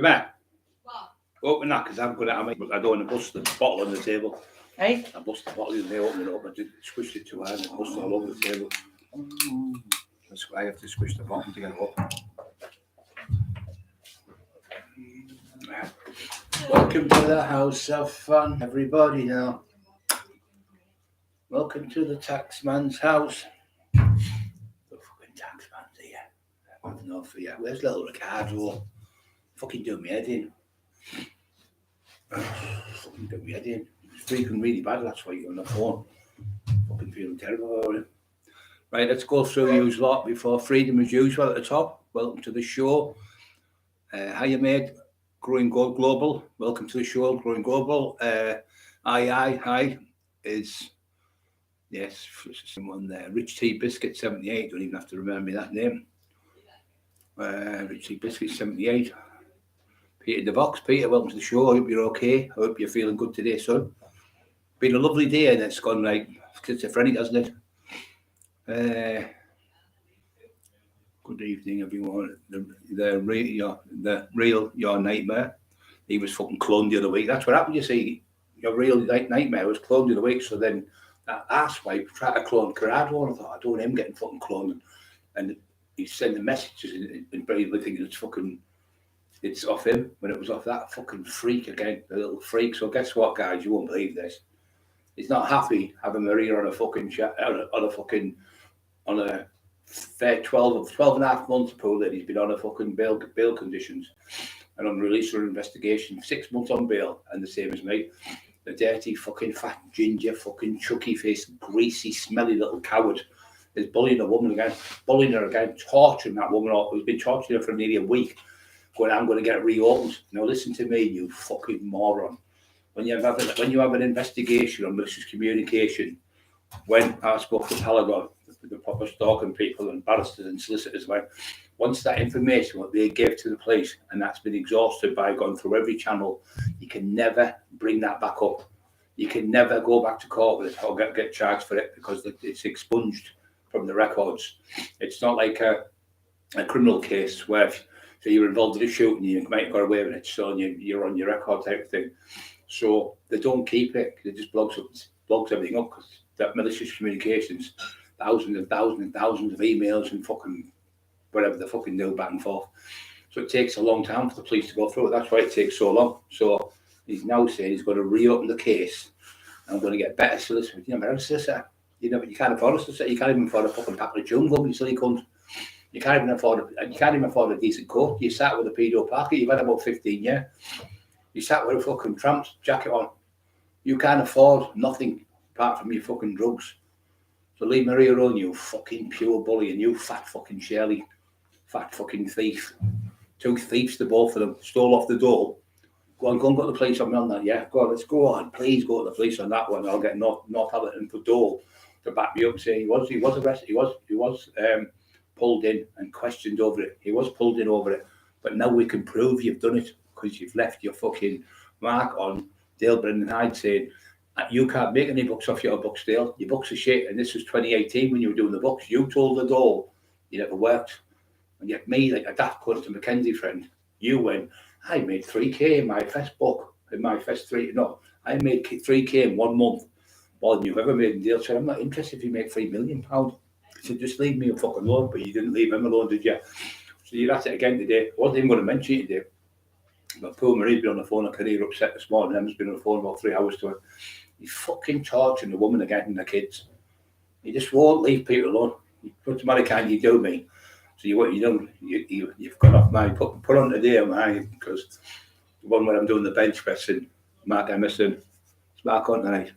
Come here. Open that, because I don't want to bust the bottle on the table. Hey? I bust the bottle and they open it up. I squished it too hard and it bust all over the table. That's why I have to squish the bottom to get it up. Welcome to the house of fun, everybody now. Welcome to the taxman's house. The fucking taxman's here. I don't know for you. Where's little Ricardo? Fucking do me head in. Fucking do me head in. It's freaking really bad last week on the phone. Fucking feeling terrible about it. Right, let's go through yous lot before freedom as usual at the top. Welcome to the show. Hiya mate, Growing Global. Welcome to the show, Growing Global. Hi is, yes, someone there. Rich Tea Biscuit 78. Don't even have to remember that name. Rich Tea Biscuit 78. Peter the Box. Peter, welcome to the show. I hope you're okay. I hope you're feeling good today, son. Been a lovely day and it's gone like schizophrenic, hasn't it? Good evening, everyone. The real your nightmare. He was fucking cloned the other week. That's what happened. You see, your real nightmare was cloned the other week. So then that asswipe tried to clone Corrado, and I thought I don't want him getting fucking cloned. And he's sending messages and bravely thinking it's off him when it was off that fucking freak again, the little freak. So guess what, guys? You won't believe this. He's not happy having Maria on a fucking on a fair 12 and a half months pool that he's been on a fucking bail conditions and on release or investigation, 6 months on bail, and the same as me. The dirty fucking fat ginger fucking chucky faced greasy smelly little coward is bullying a woman again, torturing that woman off. He's been torturing her for nearly a week, going, I'm going to get it reopened. Now listen to me, you fucking moron. When you have an investigation on malicious communication, when I spoke to Paragon, the proper stalking people and barristers and solicitors, like, once that information, what they gave to the police, and that's been exhausted by going through every channel, you can never bring that back up. You can never go back to court with it or get charged for it because it's expunged from the records. It's not like a criminal case where so you're involved in a shooting, you might have got away with it, so you're on your record type of thing. So they don't keep it. It just blogs everything up because that malicious communications, thousands and thousands and thousands of emails and fucking whatever they fucking do back and forth. So it takes a long time for the police to go through it. That's why it takes so long. So he's now saying he's going to reopen the case and I'm going to get better solicitors. You know, better solicitor. You can't afford a solicitor. You can't even afford a fucking packet of chewing gum, you silly cunt. You can't even afford a decent coat. You sat with a pedo packet. You've had about 15 years. You sat with a fucking tramp's jacket on. You can't afford nothing apart from your fucking drugs. So leave Maria alone, you fucking pure bully, and you fat fucking Shirley, fat fucking thief. Two thieves, the both of them, stole off the door. Go and go the police on me on that, yeah? Go on, let's go on. Please go to the police on that one. I'll get Northallerton for Dole to back me up, saying he was arrested, he was pulled in and questioned over it. He was pulled in over it. But now we can prove you've done it because you've left your fucking mark on Dale Brendan Hyde saying, you can't make any books off your books, Dale. Your books are shit. And this was 2018 when you were doing the books. You told the door you never worked. And yet me, like a daft cunt to Mackenzie friend, you went, I made 3K in my first book, in my first three. No, I made 3K in 1 month more than you've ever made in Dale. So I'm not interested if you make £3 million. So just leave me fucking alone. But you didn't leave him alone, did you? So you're at it again today. I wasn't even going to mention it today. But poor Marie's been on the phone. I could hear upset this morning. Emma's been on the phone about 3 hours to her. He's fucking torturing the woman again and the kids. He just won't leave people alone. What's the matter, can you do me? So you've gone off my put on today, man, because the one where I'm doing the bench pressing, Mark Emerson, it's Mark on tonight.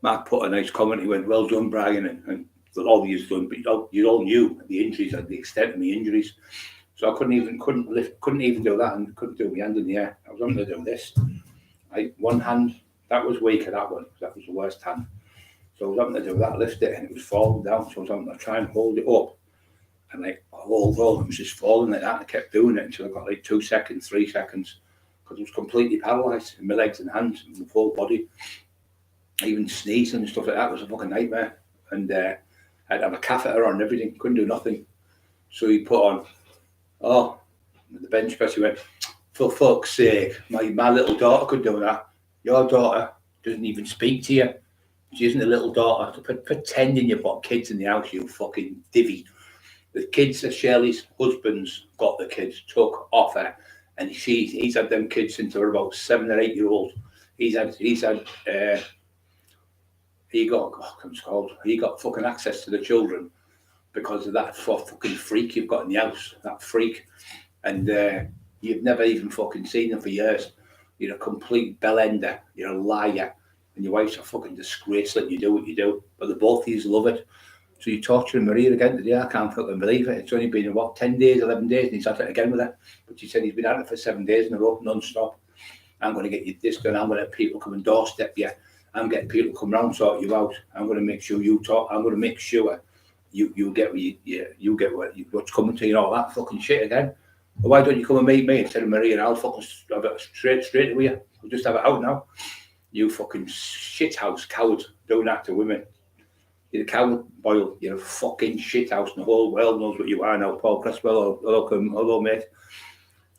Mark put a nice comment. He went, well done, Brian, and all you've done, but you all knew the injuries and the extent of the injuries. So I couldn't even do that, and couldn't do my hand in the air. I was having to do this. One hand, that was weaker, that one. That was the worst hand. So I was having to do that, lift it, and it was falling down. So I was having to try and hold it up. And like, roll, it was just falling like that. I kept doing it until I got like 2 seconds, 3 seconds, because I was completely paralysed in my legs and hands and the whole body. Even sneezing and stuff like that was a fucking nightmare. And I'd have a catheter on and everything, couldn't do nothing. So he put on, the bench press, he went, For fuck's sake, my little daughter could do that. Your daughter doesn't even speak to you. She isn't a little daughter. Pretending you've got kids in the house, you fucking divvy. The kids are Shirley's husband's got the kids, took off her, and he's had them kids since they were about 7 or 8 years old. He got fucking access to the children because of that fucking freak you've got in the house, that freak, and you've never even fucking seen them for years. You're a complete bellender. You're a liar, and your wife's a fucking disgrace letting you do what you do. But the both of you love it. So you're torturing Maria again today. I can't fucking believe it. It's only been, 10 days, 11 days, and he's at it again with her. But she said he's been at it for 7 days in a row, non-stop. I'm going to get you this done. I'm going to have people come and doorstep you. I'm getting people to come round, sort you out. I'm going to make sure you talk. I'm going to make sure you get what's coming to you and all that fucking shit again. Well, why don't you come and meet me instead of Maria, and I'll fucking have it straight with you. We'll just have it out now. You fucking shithouse coward doing that to women. You're a coward, Boyle. You're a fucking shithouse, and the whole world knows what you are now. Paul Cresswell, hello, mate.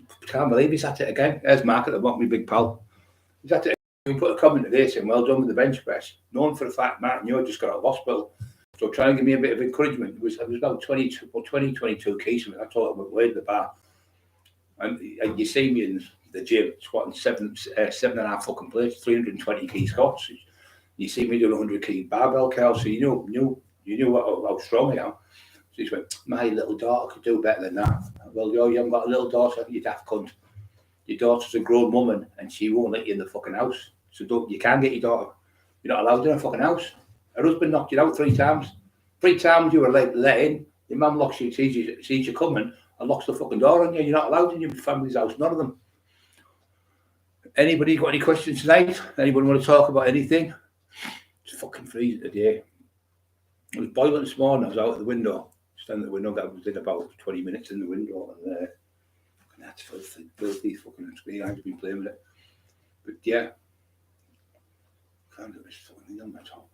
I can't believe he's at it again. There's Mark at the bottom, my big pal. He's at it. You put a comment today saying, well done with the bench press. Known for the fact, Martin, you just got out of hospital. So try and give me a bit of encouragement. It was about 22 keys. I told him I weighed the bar. And you see me in the gym squatting 7.5 fucking plates, 320 key squats. You see me doing 100 key barbell curls, so you knew how strong I am. So he went, my little daughter could do better than that. Well, you haven't got a little daughter, you daft cunt. Your daughter's a grown woman and she won't let you in the fucking house. So you can't get your daughter. You're not allowed in a fucking house. Her husband knocked you out 3 times. 3 times you were let in. Your mum locks you, sees you coming, and locks the fucking door on you. You're not allowed in your family's house, none of them. Anybody got any questions tonight? Anybody want to talk about anything? It's fucking freezing today. It was boiling this morning. I was out at the window, standing at the window. I was in about 20 minutes in the window, and that's filthy fucking screen. I've been playing with it. But yeah, I can't do this fucking thing on my top.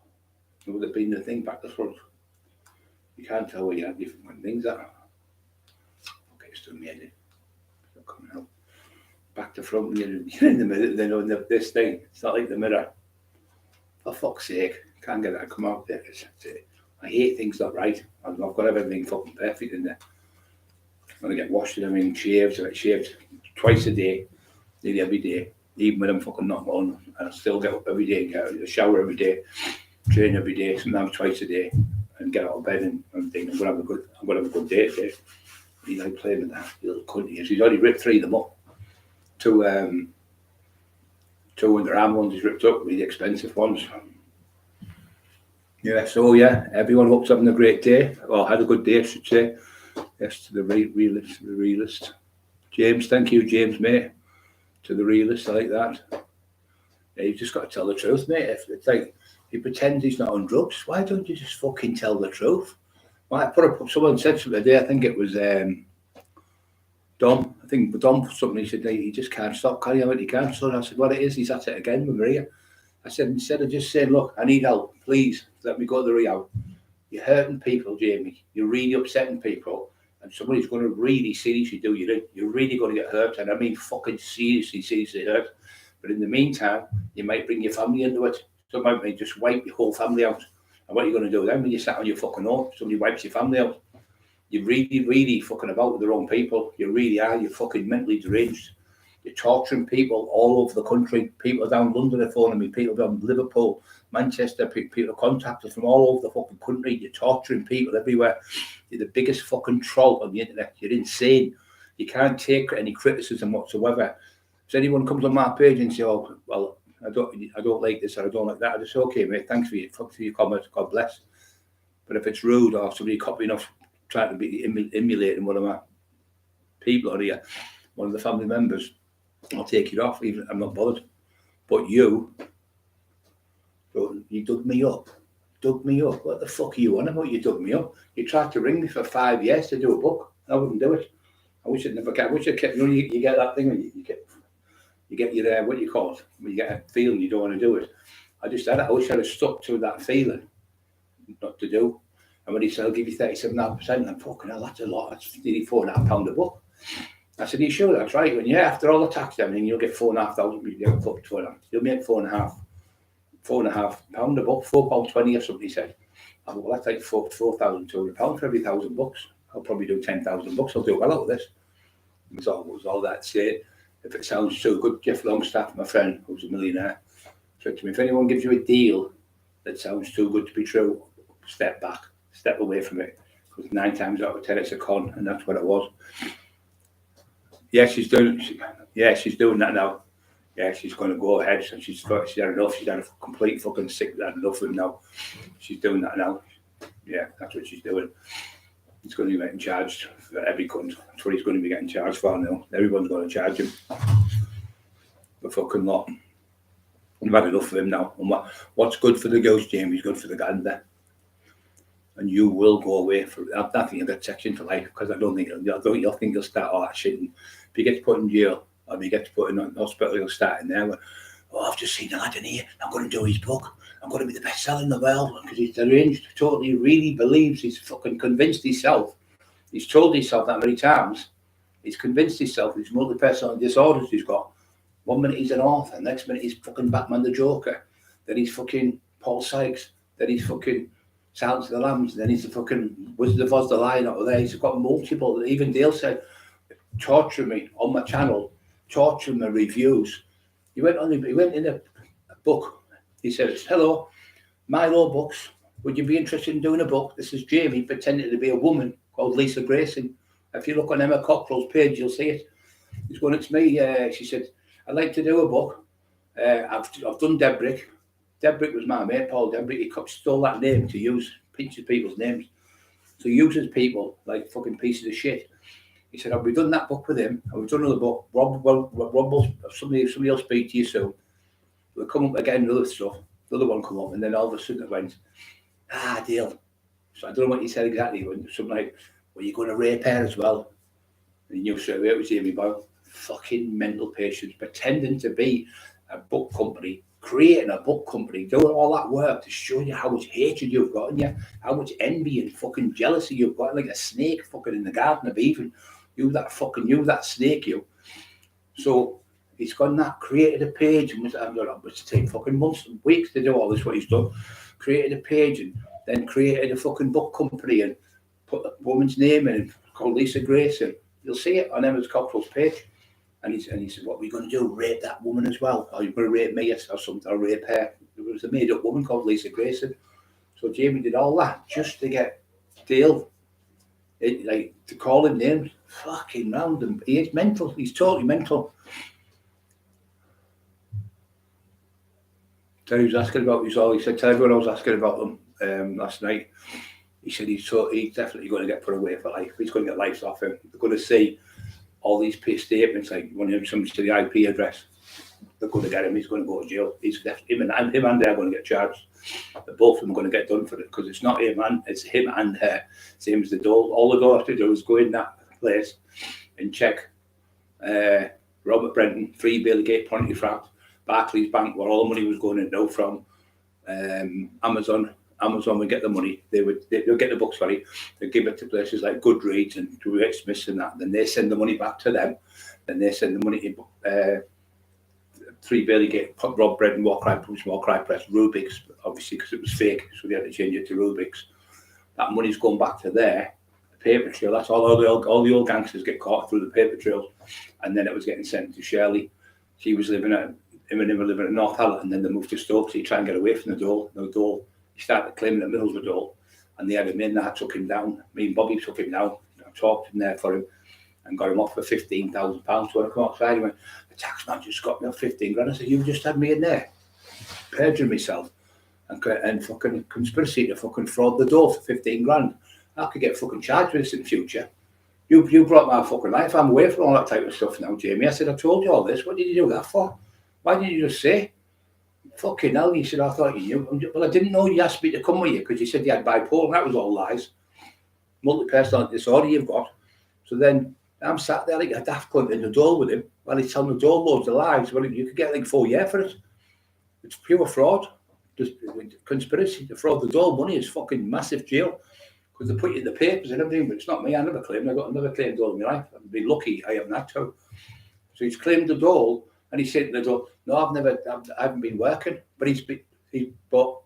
It would have been the thing back the front. You can't tell where you have different things at. Okay, it's doing me head in. It's not coming out. Back to front, you're in the middle, then on this thing. It's not like the mirror. For fuck's sake, can't get that to come out there. I hate things not right. I've got everything fucking perfect in there. I'm going to get washed and everything, shaved. I get shaved twice a day, nearly every day, even when I'm fucking not on. And I still get up every day, get a shower every day, train every day, sometimes twice a day, and get out of bed and think I'm going to have a good day today. He's like playing with that little cunt he is. He's already ripped 3 of them up. 2 underarm ones he's ripped up, really expensive ones. Yeah, so yeah, everyone hopes having a great day, or had a good day, I should say. Yes, to the realist. James, thank you, James, mate. To the realist, I like that. Yeah, you've just got to tell the truth, mate. It's like, he pretends he's not on drugs. Why don't you just fucking tell the truth? Someone said something today, I think it was Dom. I think Dom put something, he said, he just can't stop carrying out, he can't. So I said, well, it is, he's at it again with Maria. I said, instead of just saying, look, I need help, please, let me go to the rehab. You're hurting people, Jamie. You're really upsetting people. And somebody's going to really seriously do you in. You're really going to get hurt. And I mean fucking seriously hurt. But in the meantime, you might bring your family into it. Somebody might just wipe your whole family out. And what are you going to do then when you sat on your fucking own? Somebody wipes your family out. You're really fucking about with the wrong people. You really are. You're fucking mentally deranged. You're torturing people all over the country. People down London are phoning me. People down Liverpool, Manchester. People are contacted from all over the fucking country. You're torturing people everywhere. You're the biggest fucking troll on the internet. You're insane. You can't take any criticism whatsoever. If anyone comes on my page and say, "Oh, well, I don't like this or I don't like that," I just say, "Okay, mate, thanks for your comments. God bless." But if it's rude or somebody copying off, trying to be emulating one of my people or here, one of the family members, I'll take it off. Even I'm not bothered. But you dug me up. What the fuck are you on about? You dug me up. You tried to ring me for 5 years to do a book. I wouldn't do it. I wish I'd never kept. I wish I kept. You get that thing when you get your what do you call it? When you get a feeling you don't want to do it. I just had it. I wish I'd have stuck to that feeling, not to do. And when he said, "I'll give you 37.5%," I'm fucking hell, that's a lot. That's nearly £4.5 a book. I said, are you sure that's right? And yeah, after all the tax and everything, you'll get £4,500. You'll make £4.5 a book, £4.20 or something, he said. I thought, well, that's like £4,200 for every £1,000. I'll probably do 10,000 bucks. I'll do well out of this. It was all that said. If it sounds too good, Jeff Longstaff, my friend, who's a millionaire, said to me, if anyone gives you a deal that sounds too good to be true, step back, step away from it. Because 9 times out of 10, it's a con, and that's what it was. Yeah, she's doing that now. Yeah, she's going to go ahead. And she's had enough. She's had a complete fucking sick. Had enough of him now. She's doing that now. Yeah, that's what she's doing. He's going to be getting charged for every cunt. That's what he's going to be getting charged for now. Everyone's going to charge him. The fucking lot. I've had enough of him now. And what's good for the girls, Jamie, is good for the gander. And you will go away for that. I think you'll get section for life, because I don't think you'll start all that shit. And if you get put in jail or if you get put in hospital, you'll start in there. Where, I've just seen a lad in here. I'm going to do his book. I'm going to be the best seller in the world, because he's arranged, totally really believes, he's fucking convinced himself. He's told himself that many times. He's convinced himself his multi-personality disorders he's got. 1 minute he's an author, next minute he's fucking Batman the Joker, then he's fucking Paul Sykes, then he's fucking Silence of the Lambs, then he's the fucking Wizard of Oz the Lion out there. He's got multiple. Even Dale said, torture me on my channel, torture my reviews. He went in a book. He said, hello, Milo Books. Would you be interested in doing a book? This is Jamie pretending to be a woman called Lisa Grayson. If you look on Emma Cockerill's page, you'll see it. He's going, it's me. She said, I'd like to do a book. I've done Debrick. Debrick was my mate, Paul Debrick. He stole that name to use people's names. So he uses people like fucking pieces of shit. He said, we've done that book with him, and we've done another book. Rob will, somebody will speak to you soon. We'll come up again with other stuff. The other one come up, and then all of a sudden it went, deal. So I don't know what he said exactly, but something like, well, you're going to rape her as well. And he knew straight away it was Jamie Boyle. Fucking mental patients, pretending to be a book company, creating a book company, doing all that work to show you how much hatred you've got in you, how much envy and fucking jealousy you've got, like a snake fucking in the Garden of Eden. You that snake, you. So he's gone that, created a page, and it's taken fucking months and weeks to do all this, what he's done. Created a page and then created a fucking book company and put a woman's name in called Lisa Grayson. You'll see it on Emma's Cockerill's page. And he said, what are we going to do? Rape that woman as well? Or are you going to rape me or something? Or rape her? There was a made-up woman called Lisa Grayson. So Jamie did all that just to get Dale, to call him names. Fucking round him. He is mental. He's totally mental. Terry was asking about us all. He said, tell everyone I was asking about them last night. He said he's definitely going to get put away for life. He's going to get life off him. They're going to see all these statements, like when he comes to the IP address, they're going to get him. He's going to go to jail. Him and they are going to get charged. But both of them are going to get done for it, because it's not him and it's him and her. Same as the Dole. All the Dole have to do is go in that place and check Robert Brenton, 3 Bailey Pontefract, Barclays Bank, where all the money was going in now from. Amazon would get the money. They'll get the books, sorry. They give it to places like Goodreads and Druid Smiths and that. Then they send the money back to them. Then they send the money to 3 Bailey Rob Brenton, War Cry Press, Rubik's, obviously because it was fake, so they had to change it to Rubik's. That money's going back to there. The paper trail. That's all the old gangsters get caught through the paper trails, and then it was getting sent to Shirley. She was living at North Hall, and then they moved to Stoke. So he tried and get away from the Dole. No Dole. He started claiming the Middlesbrough Dole, and they had him in there, took him down. Me and Bobby took him down. I talked in there for him and got him off for £15,000. So when I come outside, he went, the tax man just got me off 15 grand. I said, you just had me in there, perjuring myself and fucking conspiracy to fucking fraud the Dole for 15 grand. I could get fucking charged with this in the future. You brought my fucking life. I'm away from all that type of stuff now, Jamie. I said, I told you all this. What did you do that for? Why didn't you just say? Fucking hell, you said, I thought you knew. Well, I didn't know you asked me to come with you because you said you had bipolar, and that was all lies. Multi-personality disorder you've got. So then I'm sat there like a daft cunt in the Dole with him while he's telling the Dole loads of lies. Well, you could get like 4 years for it. It's pure fraud. Just conspiracy to fraud the Dole money is fucking massive jail. because they put you in the papers and everything, but it's not me. I never claimed. I've never claimed all of my life. I've been lucky I haven't had to. So he's claimed the dole, and he said to the dole, no, I haven't been working. But but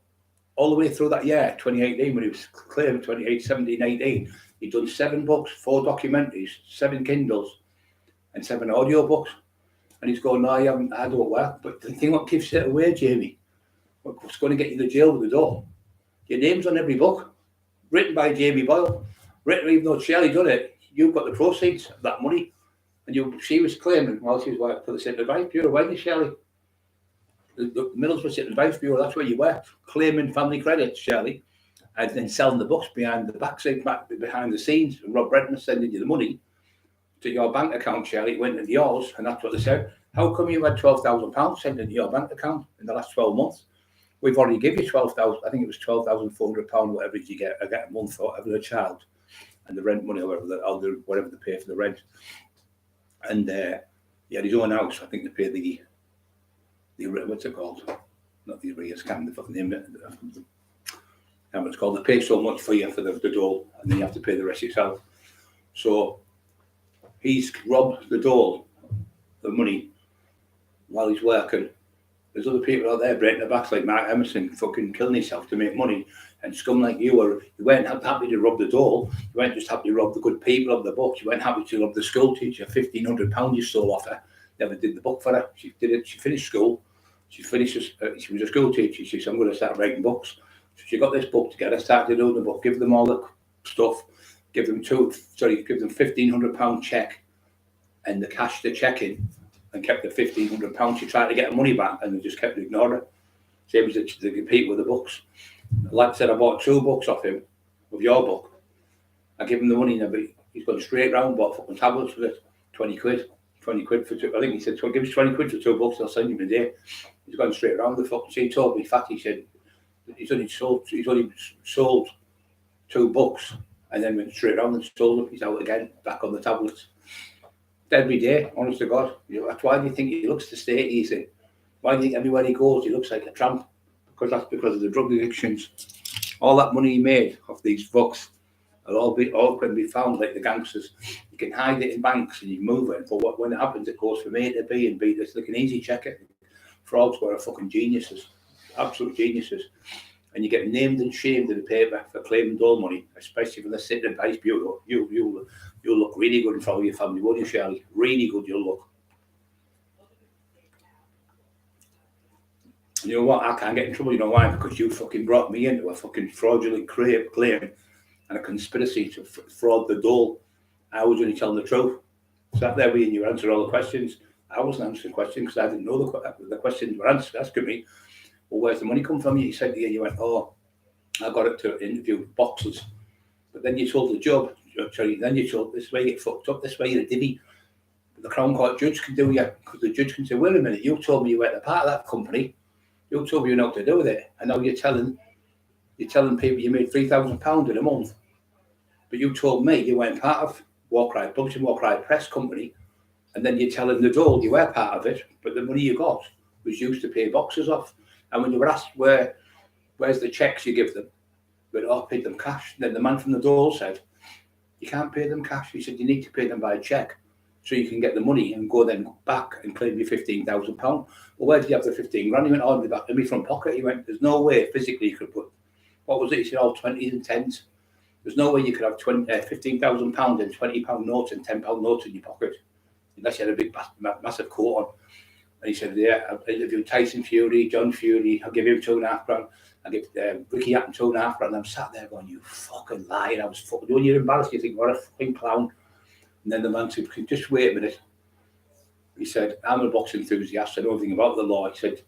all the way through that year, 2018, when he was claimed 17, 18, he'd done 7 books, 4 documentaries, 7 Kindles, and 7 audio books. And he's going, no, I don't work. But the thing what gives it away, Jamie, what's going to get you to jail with the dole? Your name's on every book, written by Jamie Boyle, written even though Shelley done it. You've got the proceeds of that money. And she was claiming while she was working for the City Advice Bureau, weren't you, Shelley? The Middlesbrough City Advice Bureau, that's where you work, claiming family credits, Shelley, and then selling the books behind the scenes. And Rob Brenton was sending you the money to your bank account, Shelley. It went into yours, and that's what they said. How come you had £12,000 sent into your bank account in the last 12 months? We've already given you 12,000. I think it was £12,400, whatever you get a month or every child, and the rent money, or whatever they pay for the rent. And he had his own house. I think they pay the what's it called? Not the arrears, can't the fucking name it. What it's called. They pay so much for you for the dole, and then you have to pay the rest yourself. So he's robbed the dole the money while he's working. There's other people out there breaking their backs like Mark Emerson, fucking killing himself to make money. And scum like you weren't happy to rob the dole. You weren't just happy to rob the good people of the book. You weren't happy to rob the school teacher, £1,500 you stole off her. Never did the book for her. She did it. She finished school. She was a school teacher. She said, I'm going to start writing books. So she got this book together, started doing the book, give them all the stuff, give them £1,500 check and the cash to check in, and kept the £1,500. She tried to get her money back, and they just kept ignoring her. Same as the people with the books. Like I said, I bought 2 books off him, of your book. I give him the money, but he's gone straight round, bought fucking tablets with it, 20 quid. 20 quid for 2. I think he said, give us 20 quid for 2 books, I'll send him a day. He's gone straight around the fucking. He told me, he said, he's only sold 2 books, and then went straight around and sold them. He's out again, back on the tablets. Every day, honest to God. That's why do you think he looks to stay easy? Why do you think everywhere he goes, he looks like a tramp? That's because of the drug addictions. All that money he made off these books will all can be found like the gangsters. You can hide it in banks and you move it, but when it happens, it goes from A to B, and B, it's like an easy check it. Frauds were fucking geniuses, absolute geniuses. And you get named and shamed in the paper for claiming dole money, especially from the City Advice Bureau. You'll look really good in front of your family, won't you, Shirley? Really good you'll look. You know what? I can't get in trouble. You know why? Because you fucking brought me into a fucking fraudulent claim and a conspiracy to fraud the dole. I was only telling the truth. Sat there with you answer all the questions. I wasn't answering questions because I didn't know the questions were asking me. Well, where's the money come from? You said to you, you went, oh, I got it to interview boxers. But then you told the job, then you told this way you get fucked up, this way you're a divvy. The Crown Court judge can do you, because the judge can say, wait a minute, you told me you weren't a part of that company. You told me you know what to do with it. And now you're telling people you made £3,000 in a month. But you told me you weren't part of Walkride Books and Walkride Press Company. And then you're telling the dole you were part of it, but the money you got was used to pay boxers off. And when you were asked where's the checks you give them, but I paid them cash. And then the man from the dole said, you can't pay them cash. He said, you need to pay them by check so you can get the money and go then back and claim your £15,000. Well, where did you have the 15 grand? He went, oh, in my front pocket. He went, there's no way physically you could put, what was it? He said, all 20s and 10s. There's no way you could have £15,000 in £20 notes and £10 notes in your pocket, unless you had a big, massive coat on. And he said, yeah, I interviewed Tyson Fury, John Fury, I'll give him £2.5 grand. I give Ricky Hatton £2.5 grand. I'm sat there going, you fucking lying. I was fucking, when you're embarrassed, you think, what a fucking clown. And then the man said, just wait a minute. He said, I'm a boxing enthusiast, I know anything about the law. He said,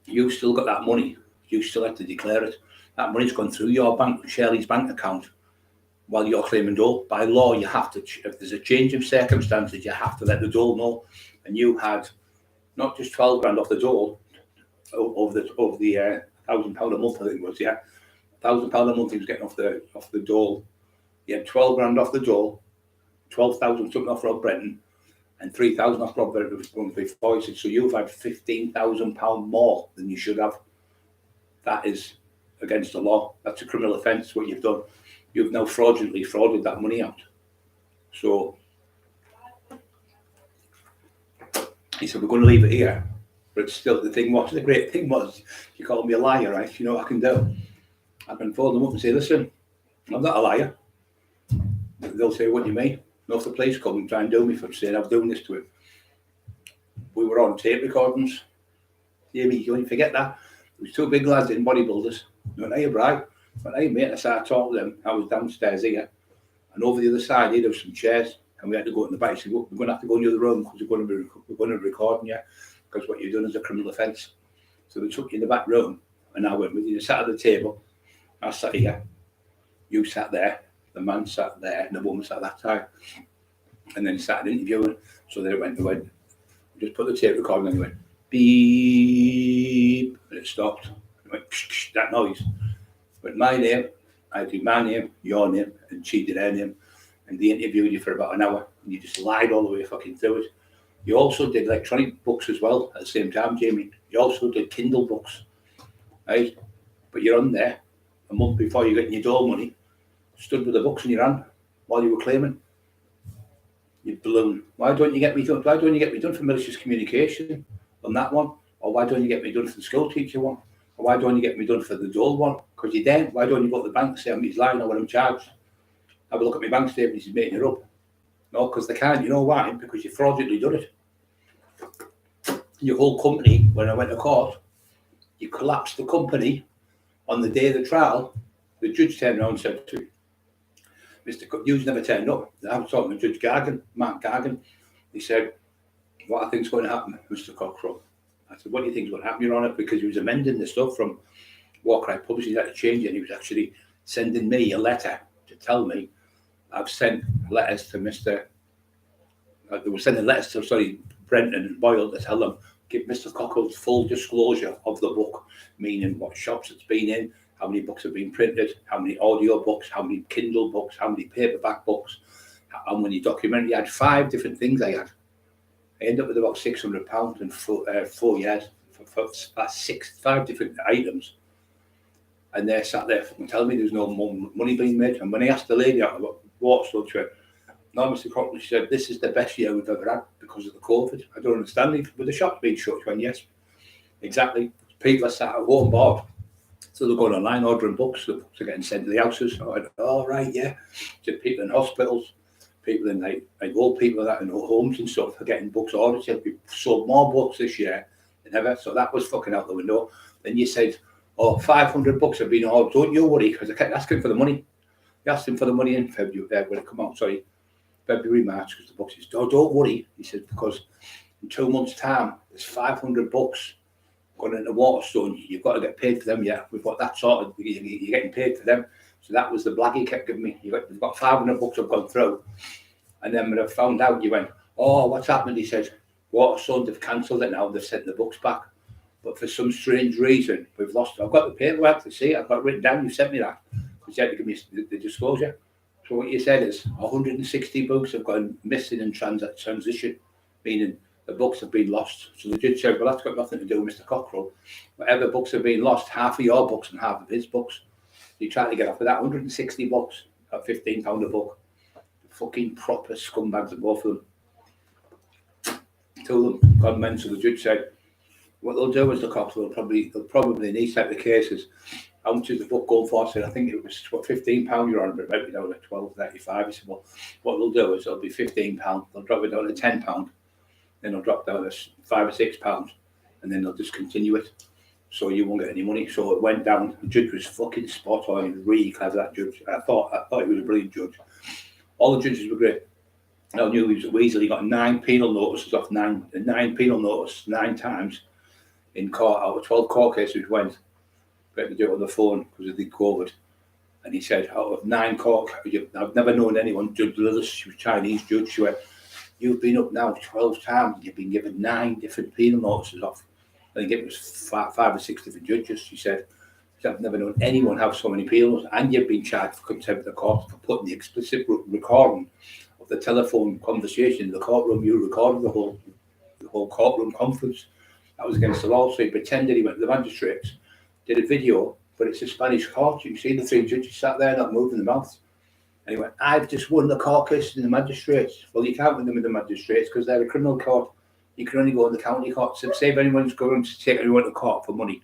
you still got that money. You still have to declare it. That money's gone through your bank, Shirley's bank account, while you're claiming dole. By law, you have to, if there's a change of circumstances, you have to let the dole know. And you had not just 12 grand off the dole, over the £1,000 a month, I think it was, yeah. £1,000 a month he was getting off the dole. He had 12 grand off the dole, 12,000 something off Rob Brenton, and 3,000 off Rob Brenton before. He said, so you've had £15,000 more than you should have. That is against the law. That's a criminal offence, what you've done. you've now fraudulently frauded that money out. So he said, we're going to leave it here. But still, the great thing was, you called me a liar, right? You know what I can do? I can phone them up and say, listen, I'm not a liar. They'll say, what do you mean? No, if the police come and try and do me for saying I'm doing this to him. We were on tape recordings. Yeah, you don't forget that. There was two big lads in bodybuilders. Went, hey, Brian. Went, hey, mate. I started talking to them. I was downstairs here. And over the other side, there were some chairs. And we had to go in the back. So we're going to have to go in the other room because we're going to be recording you. Because what you've done is a criminal offence. So they took you in the back room. And I went with you. Sat at the table. I sat here. You sat there. The man sat there. And the woman sat that side. And then he started interviewing. So they went, just put the tape recording and he went, beep. And it stopped. It went, ksh, that noise. But my name, I did my name, your name, and she did her name. And they interviewed you for about an hour. And you just lied all the way fucking through it. You also did electronic books as well at the same time, Jamie. You also did Kindle books, right? But you're on there a month before you get your dole money, stood with the books in your hand while you were claiming. You balloon. Why don't you get me done? Why don't you get me done for malicious communication on that one? Or why don't you get me done for the school teacher one? Or why don't you get me done for the dole one? Because you're dead. Why don't you go to the bank and say he's lying or what I'm charged? Have a look at my bank statement, he's making it up. No, because they can't. You know why? Because you fraudulently done it. Your whole company, when I went to court, you collapsed the company on the day of the trial. The judge turned around and said to me, Mr. You've never turned up. I was talking to Judge Gargan, Mark Gargan. He said, what I think's going to happen, Mr. Cockerill? I said, what do you think's going to happen, Your Honour? Because he was amending the stuff from Warcry Publishing, he had to change it, and he was actually sending me a letter to tell me I've sent letters to they were sending letters to, Brenton and Boyle to tell them, give Mr. Cockerill full disclosure of the book, meaning what shops it's been in, how many books have been printed, how many audio books, how many Kindle books, how many paperback books, how many documentary. I had 5 different things I had. I ended up with about £600 in 4 years for 5 different items. And they sat there and telling me there's no more money being made. And when I asked the lady out about Waterstone, she went, no, Mr. Cockerill, she said, this is the best year we've ever had because of the COVID. I don't understand it. With the shops being shut, she went, yes, exactly. People are sat at home bored. So they're going online ordering books. The books are getting sent to the houses. I went, oh, right, yeah. So people in hospitals, people in like old people that in homes and stuff are getting books ordered. So we sold more books this year than ever. So that was fucking out the window. Then you said, 500 books have been ordered. Don't you worry, because I kept asking for the money. He asked him for the money in February, when it come out, February, March, because the book says, don't worry. He said, because in 2 months' time, there's 500 books going into Waterstone. You've got to get paid for them, yeah. We've got that sorted. You're getting paid for them. So that was the blag he kept giving me. You've got 500 books I've gone through. And then when I found out, you went, oh, what's happened? He said, Waterstone, they've cancelled it now. They've sent the books back. But for some strange reason, we've lost it. I've got the paperwork to see it. I've got it written down. You sent me that because you had to give me the disclosure. So what you said is 160 books have gone missing in transition, meaning the books have been lost. So the judge said, well, that's got nothing to do with Mr. Cockerill. Whatever books have been lost, half of your books and half of his books. You try to get off of that 160 books at £15 a book. Fucking proper scumbags, the both of them. Two of them gone mental. The judge said, what they'll do is the cops will probably in these type of cases, how much is the book going for? I said, I think it was £15 you're on, but it might be down at £12.35. He said, well, what they'll do is it'll be £15. They'll drop it down to £10. Then they'll drop down to £5 or £6, and then they'll just continue it. So you won't get any money. So it went down. The judge was fucking spot on. He was really clever, that judge. I thought he was a brilliant judge. All the judges were great. I knew he was a weasel. He got 9 penal notices off 9 penal notice 9 times in court. Out of 12 court cases went. We had to do it on the phone because of the COVID. And he said, out of 9 court, I've never known anyone, Judge Lillis, she was a Chinese judge, she went, you've been up now 12 times, you've been given 9 different penal notices off. I think it was 5 or 6 different judges. She said, I've never known anyone have so many penals, and you've been charged for contempt of court for putting the explicit recording of the telephone conversation in the courtroom. You recorded the whole courtroom conference. That was against the law. So he pretended he went to the magistrates, did a video, but it's a Spanish court. You can see the 3 judges sat there not moving their mouths. Anyway, I've just won the court case in the magistrates. Well, you can't win them in the magistrates because they're a criminal court. You can only go in the county court. So say if anyone's going to take anyone to court for money,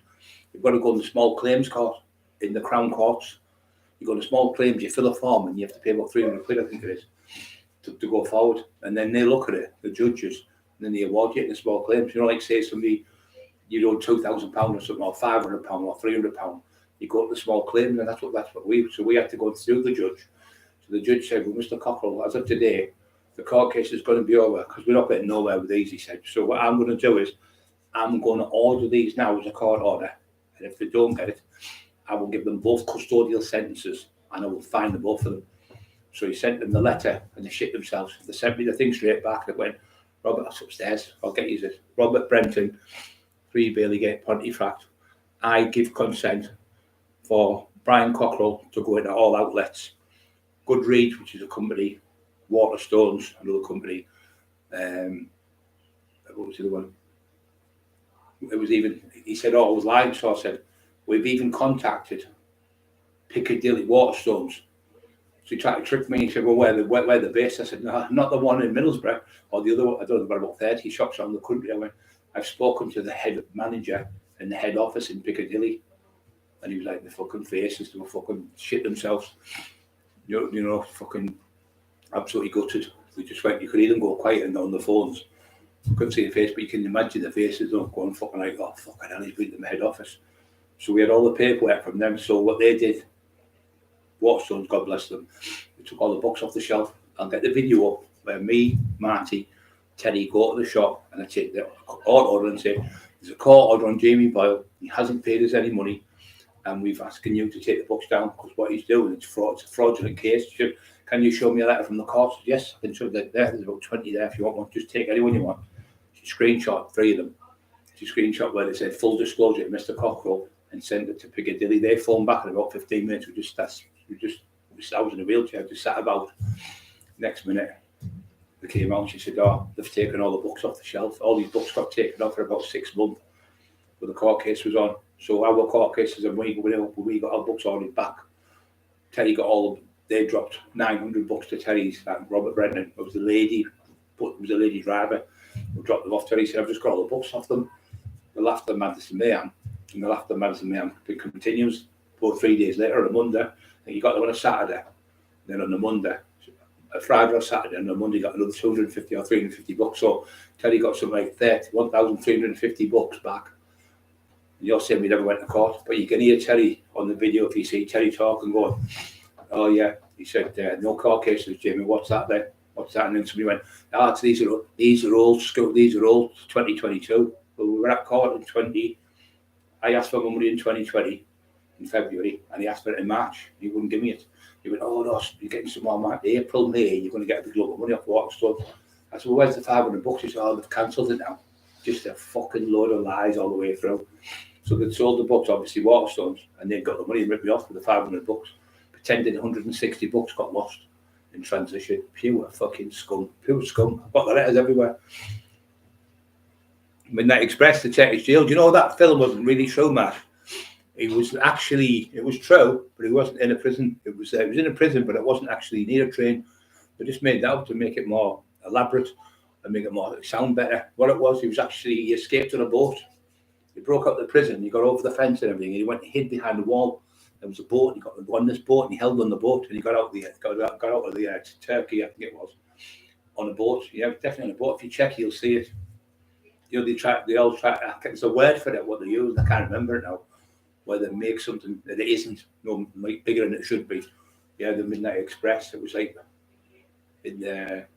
you've got to go in the small claims court, in the Crown courts. You go to small claims, you fill a form and you have to pay about 300 quid, I think it is, to go forward. And then they look at it, the judges, and then they award you in the small claims. You know, like say somebody, you owe £2,000 or something, or £500 or £300. You go to the small claims, and that's what we had to go through the judge. So the judge said, well, Mr. Cockerill, as of today, the court case is going to be over because we're not getting nowhere with these, he said. So what I'm going to do is I'm going to order these now as a court order. And if they don't get it, I will give them both custodial sentences and I will fine the both of them. So he sent them the letter and they shit themselves. They sent me the thing straight back. It went, Robert, that's upstairs. I'll get you this. Robert Brenton, 3 Bailey Pontefract. I give consent for Brian Cockerill to go into all outlets. Goodreads, which is a company, Waterstones, another company. What was the other one? It was even, he said, oh, I was lying. So I said, we've even contacted Piccadilly Waterstones. So he tried to trick me. He said, well, where the base? I said, no, not the one in Middlesbrough or the other one. I don't know, about 30 shops around the country. I went, I've spoken to the head manager in the head office in Piccadilly. And he was like, the fucking faces, they were fucking shit themselves. You know, fucking absolutely gutted. We just went, you could even go quiet and on the phones. You couldn't see the face, but you can imagine the faces of going fucking like, oh, fucking hell, he's been in the head office. So we had all the paperwork from them. So what they did, Waterstones, God bless them, they took all the books off the shelf. I'll get the video up where me, Marty, Teddy go to the shop and I take the court order and say, there's a court order on Jamie Boyle. He hasn't paid us any money. And we've asking you to take the books down because what he's doing, it's a fraudulent case. Can you show me a letter from the court? Yes, I can show that there. There's about 20 there if you want one. Just take anyone you want. She screenshot 3 of them. She screenshot where they said full disclosure to Mr. Cockerill and sent it to Piccadilly. They phoned back in about 15 minutes. I was in a wheelchair, just sat about. Next minute, they came out and she said, oh, they've taken all the books off the shelf. All these books got taken off for about 6 months. But the court case was on. So our court cases, and we got our books already back. Terry got all of them. They dropped 900 books to Terry's, Robert Brennan. It was the lady, but it was a lady driver who dropped them off. Terry said, I've just got all the books off them. The laughter Madison Mayhem. And the laughter Madison Mayhem continues. 3 days later on a Monday. And you got them on a Saturday. Then on a Monday, a Friday or Saturday, and on Monday got another 250 or 350 books. So Terry got something like 1,350 books back. You're saying we never went to court, but you can hear Terry on the video if you see Terry talking, going, oh yeah, he said, no court cases, Jamie, what's that then? What's that? And then somebody went, these are old school, these are old 2022. Well, we were at court in I asked for my money in 2020, in February, and he asked for it in March. He wouldn't give me it. He went, oh no, you're getting some more March, April, May, you're going to get a big lump of money off Waterstone. I said, well, where's the 500 bucks? He said, oh, they've cancelled it now. Just a fucking load of lies all the way through. So they sold the books, obviously Waterstones, and they got the money and ripped me off with the 500 bucks. Pretending 160 books got lost in transition. Pure fucking scum. Pure scum. I've got the letters everywhere. Midnight Express, the Turkish jail. Do you know that film wasn't really true, Matt? It was true, but he wasn't in a prison. It was in a prison, but it wasn't actually near a train. They just made that up to make it more elaborate and make it sound better. What it was, he escaped on a boat. He broke up the prison, he got over the fence and everything, and he went and hid behind the wall. There was a boat, and he got on this boat, and he held on the boat, and he got out of the Turkey, I think it was, on a boat. Yeah, definitely on a boat. If you check, you'll see it. You know, they all try. There's a word for it, what they use, I can't remember it now, where they make something that it isn't, like bigger than it should be. Yeah, the Midnight Express. It was like in there.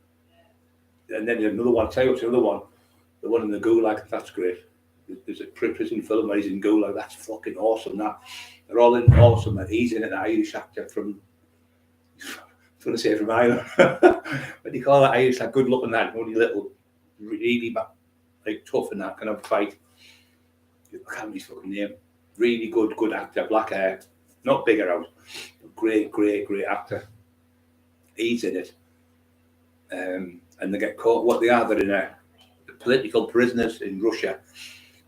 And then another one, I'll tell you what's another one. The one in the Gulag, that's great. There's a prison film where he's in Gulag, that's fucking awesome. They're all in awesome. He's in it, an Irish actor from Ireland. What do you call that Irish, that good looking lad, only little, really like tough and that kind of fight. I can't remember his fucking name. Really good actor, black hair, not bigger out, but great actor. He's in it. And they get caught. What they are, they're in political prisoners in Russia,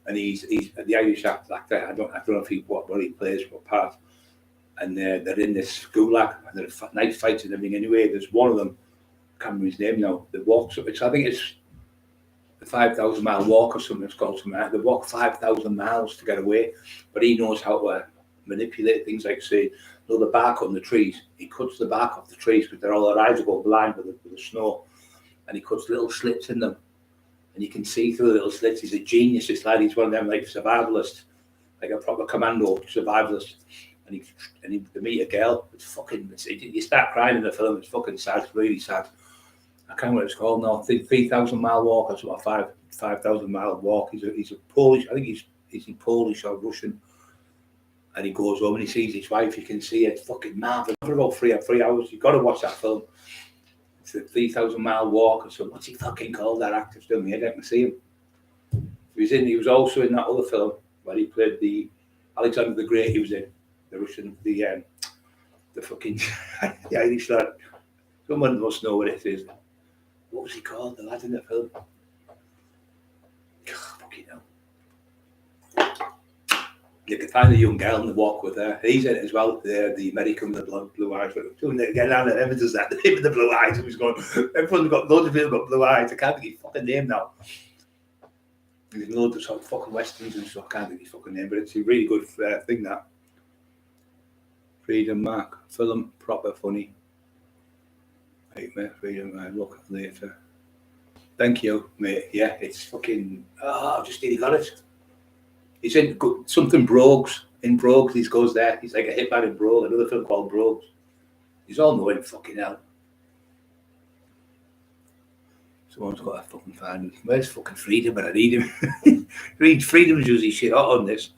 and he's the Irish actor. I don't know if what he plays, what part. and they're in this gulag, and they're knife fights and everything. Anyway, there's one of them, I can't remember his name now, that walks up. I think it's the 5,000 mile walk or something. It's called something like that. They walk 5,000 miles to get away, but he knows how to manipulate things, like say, the bark on the trees. He cuts the bark off the trees because their eyes will go blind with the snow, and he cuts little slits in them, and you can see through the little slits. He's a genius. It's like he's one of them like survivalists, like a proper commando survivalist. And they meet a girl. You start crying in the film. It's fucking sad. It's really sad. I can't remember what it's called now. 3,000 mile walk or something. 5,000 mile walk. He's a Polish. I think he's Polish or Russian. And he goes home and he sees his wife. You can see it. Fucking marvelous. For about 3 hours. You've got to watch that film. It's the 3,000 mile walk or something. What's he fucking called? That actor still me. I didn't see him. He was also in that other film where he played the Alexander the Great. He was in the Russian, the fucking the Irish lad. Someone must know what it is. What was he called? The lad in the film. Fucking hell. You can find a young girl in the walk with her. He's in it as well. The American with the blue eyes. Again, everyone does that. The him with the blue eyes. Who's going? Everyone's got loads of people got blue eyes. I can't think his fucking name now. There's loads of sort of fucking westerns and stuff. I can't think his fucking name, but it's a really good thing. That Freedom Mark film, proper funny. Right, mate, Freedom. Look later. Thank you, mate. Yeah, it's fucking. I've just nearly got it. He's in something Brogues. In Brogues, he goes there. He's like a hitman in Brogues. Another film called Brogues. He's all knowing fucking hell. Someone's got to fucking find him. Where's fucking Freedom when I need him? Freedom's usually shit hot on this.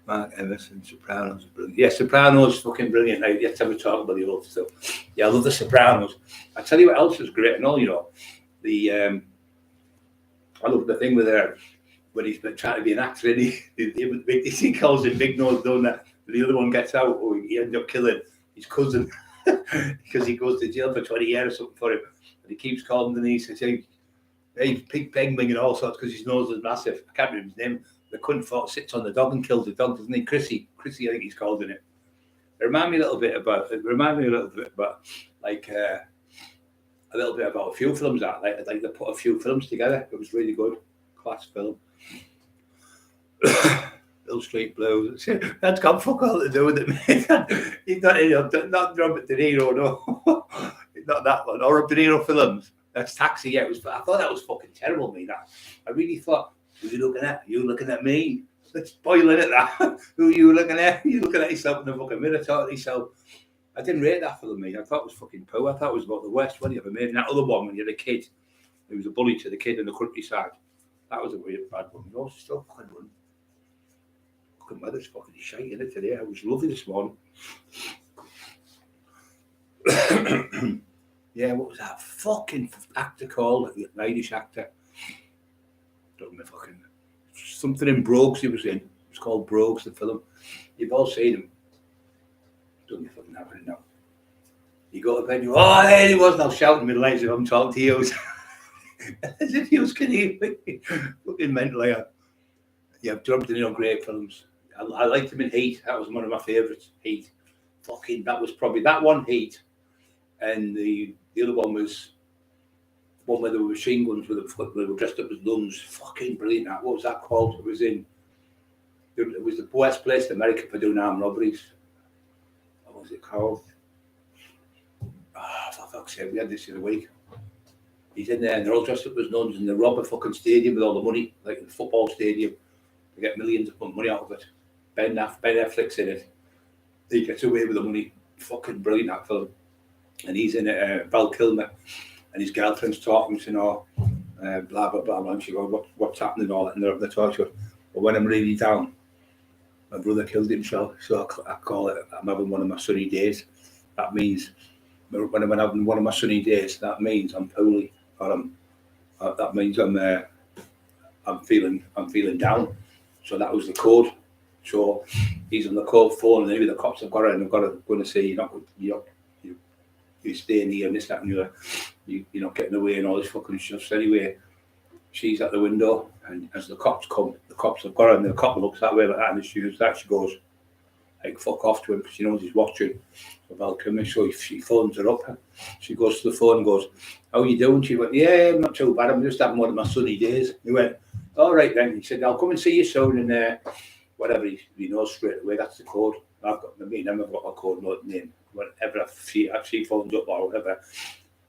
Mark Emerson, Sopranos, brilliant. Yeah, Sopranos fucking brilliant. Right? Let's have a talk about the old stuff. Yeah, I love the Sopranos. I tell you what else was great and all, you know. I love the thing with her. When he's been trying to be an actor, and he calls him Big Nose, don't that? The other one gets out, or he ends up killing his cousin because he goes to jail for 20 years or something for him. And he keeps calling the niece and saying, hey, pig penguin and all sorts, because his nose is massive. I can't remember his name. The cunt sits on the dog and kills the dog, doesn't he? Chrissy, I think he's called in it. It reminded me a little bit about like a little bit about a few films that like they put a few films together. It was really good, class film. Hill Street Blues. That's got fuck all to do with it, man. He's not Robert De Niro, no. Not that one. Or De Niro films. That's Taxi. Yeah, I thought that was fucking terrible, me. That I really thought, who are you looking at? You looking at me? Let's spoiling it. That who are you looking at? You looking at yourself in the fucking mirror, talking to yourself. I didn't rate that film, me. I thought it was fucking poor. I thought it was about the worst one you ever made. And that other one when you're a kid, he was a bully to the kid in the countryside. That was a weird bad one. You know, it's still fucking one. Fucking weather's fucking shite in it today. I was lovely this morning. Yeah, what was that fucking actor called? An Irish actor. Don't know fucking something in Brogues he was in. It was called Brogues, the film. You've all seen him. Don't know fucking happening now. You go to bed, you go, oh, there he was now shouting me like I'm talking to you. As if he was kidding me. Fucking mental, like. Yeah, I've jumped in on great films. I liked him in Heat. That was one of my favourites. Heat. Fucking, that was probably that one, Heat. And the other one was one where there were machine guns with they were dressed up as nuns. Fucking brilliant. What was that called? It was the worst place in America for doing armed robberies. What was it called? For fuck's sake, we had this in a week. He's in there and they're all dressed up as nuns and they rob a fucking stadium with all the money, like a football stadium. They get millions of money out of it. Ben Affleck's in it. He gets away with the money. Fucking brilliant, that film. And he's in it, Val Kilmer, and his girlfriend's talking to blah, blah, blah, and she goes, what's happening and all that, and they're talking. But when I'm really down, my brother killed himself, so I call it, I'm having one of my sunny days. That means, when I'm having one of my sunny days, that means I'm poorly, or that means I'm feeling down. So that was the code. So he's on the code phone, and maybe the cops have got it, and they've got to go and say you're staying here and this, that, and you're not getting away and all this fucking stuff. So anyway, she's at the window, and as the cops come, the cops have got her, and the cop looks that way like that, and she goes, like fuck off to him because she knows he's watching. About coming, so she phones her up. She goes to the phone and goes, "How you doing?" She went, "Yeah, I'm not too bad. I'm just having one of my sunny days." He went, "All right then." He said, "I'll come and see you soon." And whatever he knows straight away. That's the code. I've got me and I've got my code, not name. Whatever she phones up or whatever,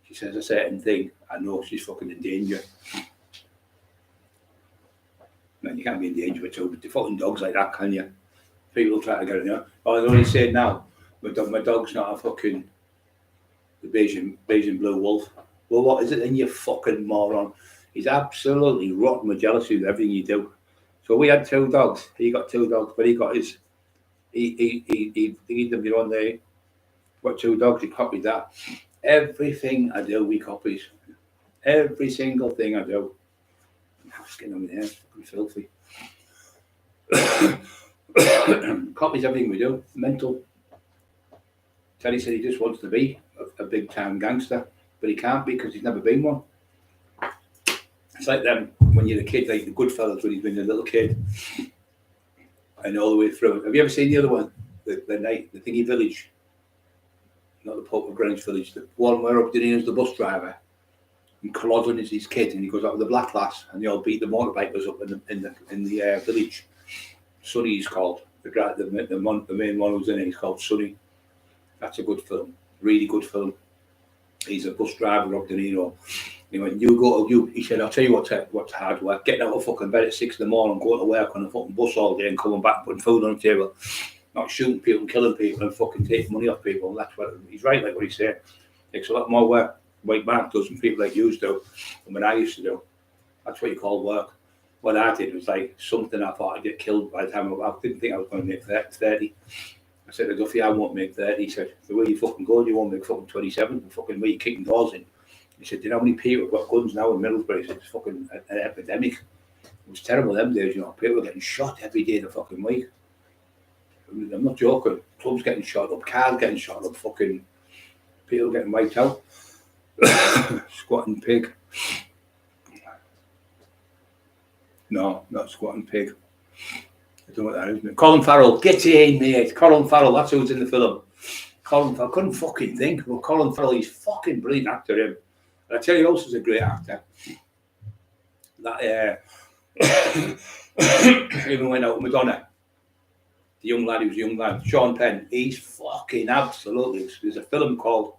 she says a certain thing. I know she's fucking in danger. Man, you can't be in danger with two fucking dogs like that, can you? People try to get it, you know. Oh, I only said now. My dog's not a fucking the Bayesian blue wolf. Well, what is it then, you fucking moron? He's absolutely rotten with jealousy with everything you do. So we had 2 dogs. He got 2 dogs, but he got his. He them the one day. Got 2 dogs. He copied that. Everything I do, he copies. Every single thing I do. I'm skin on my hair. Fucking filthy. Copies everything we do. Mental. Teddy said he just wants to be a big time gangster, but he can't be because he's never been one. It's like them when you're a kid, like the Goodfellas when he's been a little kid, and all the way through. Have you ever seen the other one, the Thingy Village? Not the Pope of Greenwich Village, the one where Updeneen's the bus driver, and Culloden is his kid, and he goes out with the black lass, and they all beat the motorbikers up in the village. Sonny he's called. The main one who's in it, he's called Sonny. That's a good film, really good film. He's a bus driver up the Nino. He went, he said, I'll tell you what's hard work. Getting out of fucking bed at 6 in the morning, going to work on a fucking bus all day and coming back putting food on the table. Not shooting people and killing people and fucking taking money off people. And that's what he's right, like what he's saying. Takes a lot more work, white man does, than people like you do, and what I used to do. That's what you call work. What I did was like something I thought I'd get killed by the time I didn't think I was going to make 30. I said to Duffy, I won't make 30. He said, the way you fucking go, you won't make fucking 27. The fucking way you're kicking doors in. He said, do you know how many people have got guns now in Middlesbrough? He said, it's fucking an epidemic. It was terrible them days, you know. People were getting shot every day of the fucking week. I'm not joking. Clubs getting shot up, cars getting shot up, fucking people getting wiped out. Squatting pig. No, not squatting pig. I don't know what that is, mate. Colin Farrell, get in, mate. Colin Farrell, that's who's in the film. Colin Farrell, I couldn't fucking think. Well, Colin Farrell, he's fucking brilliant actor, him. And I tell you, also is a great actor. That even went out with Madonna. The young lad, he was a young lad. Sean Penn, he's fucking absolutely. There's a film called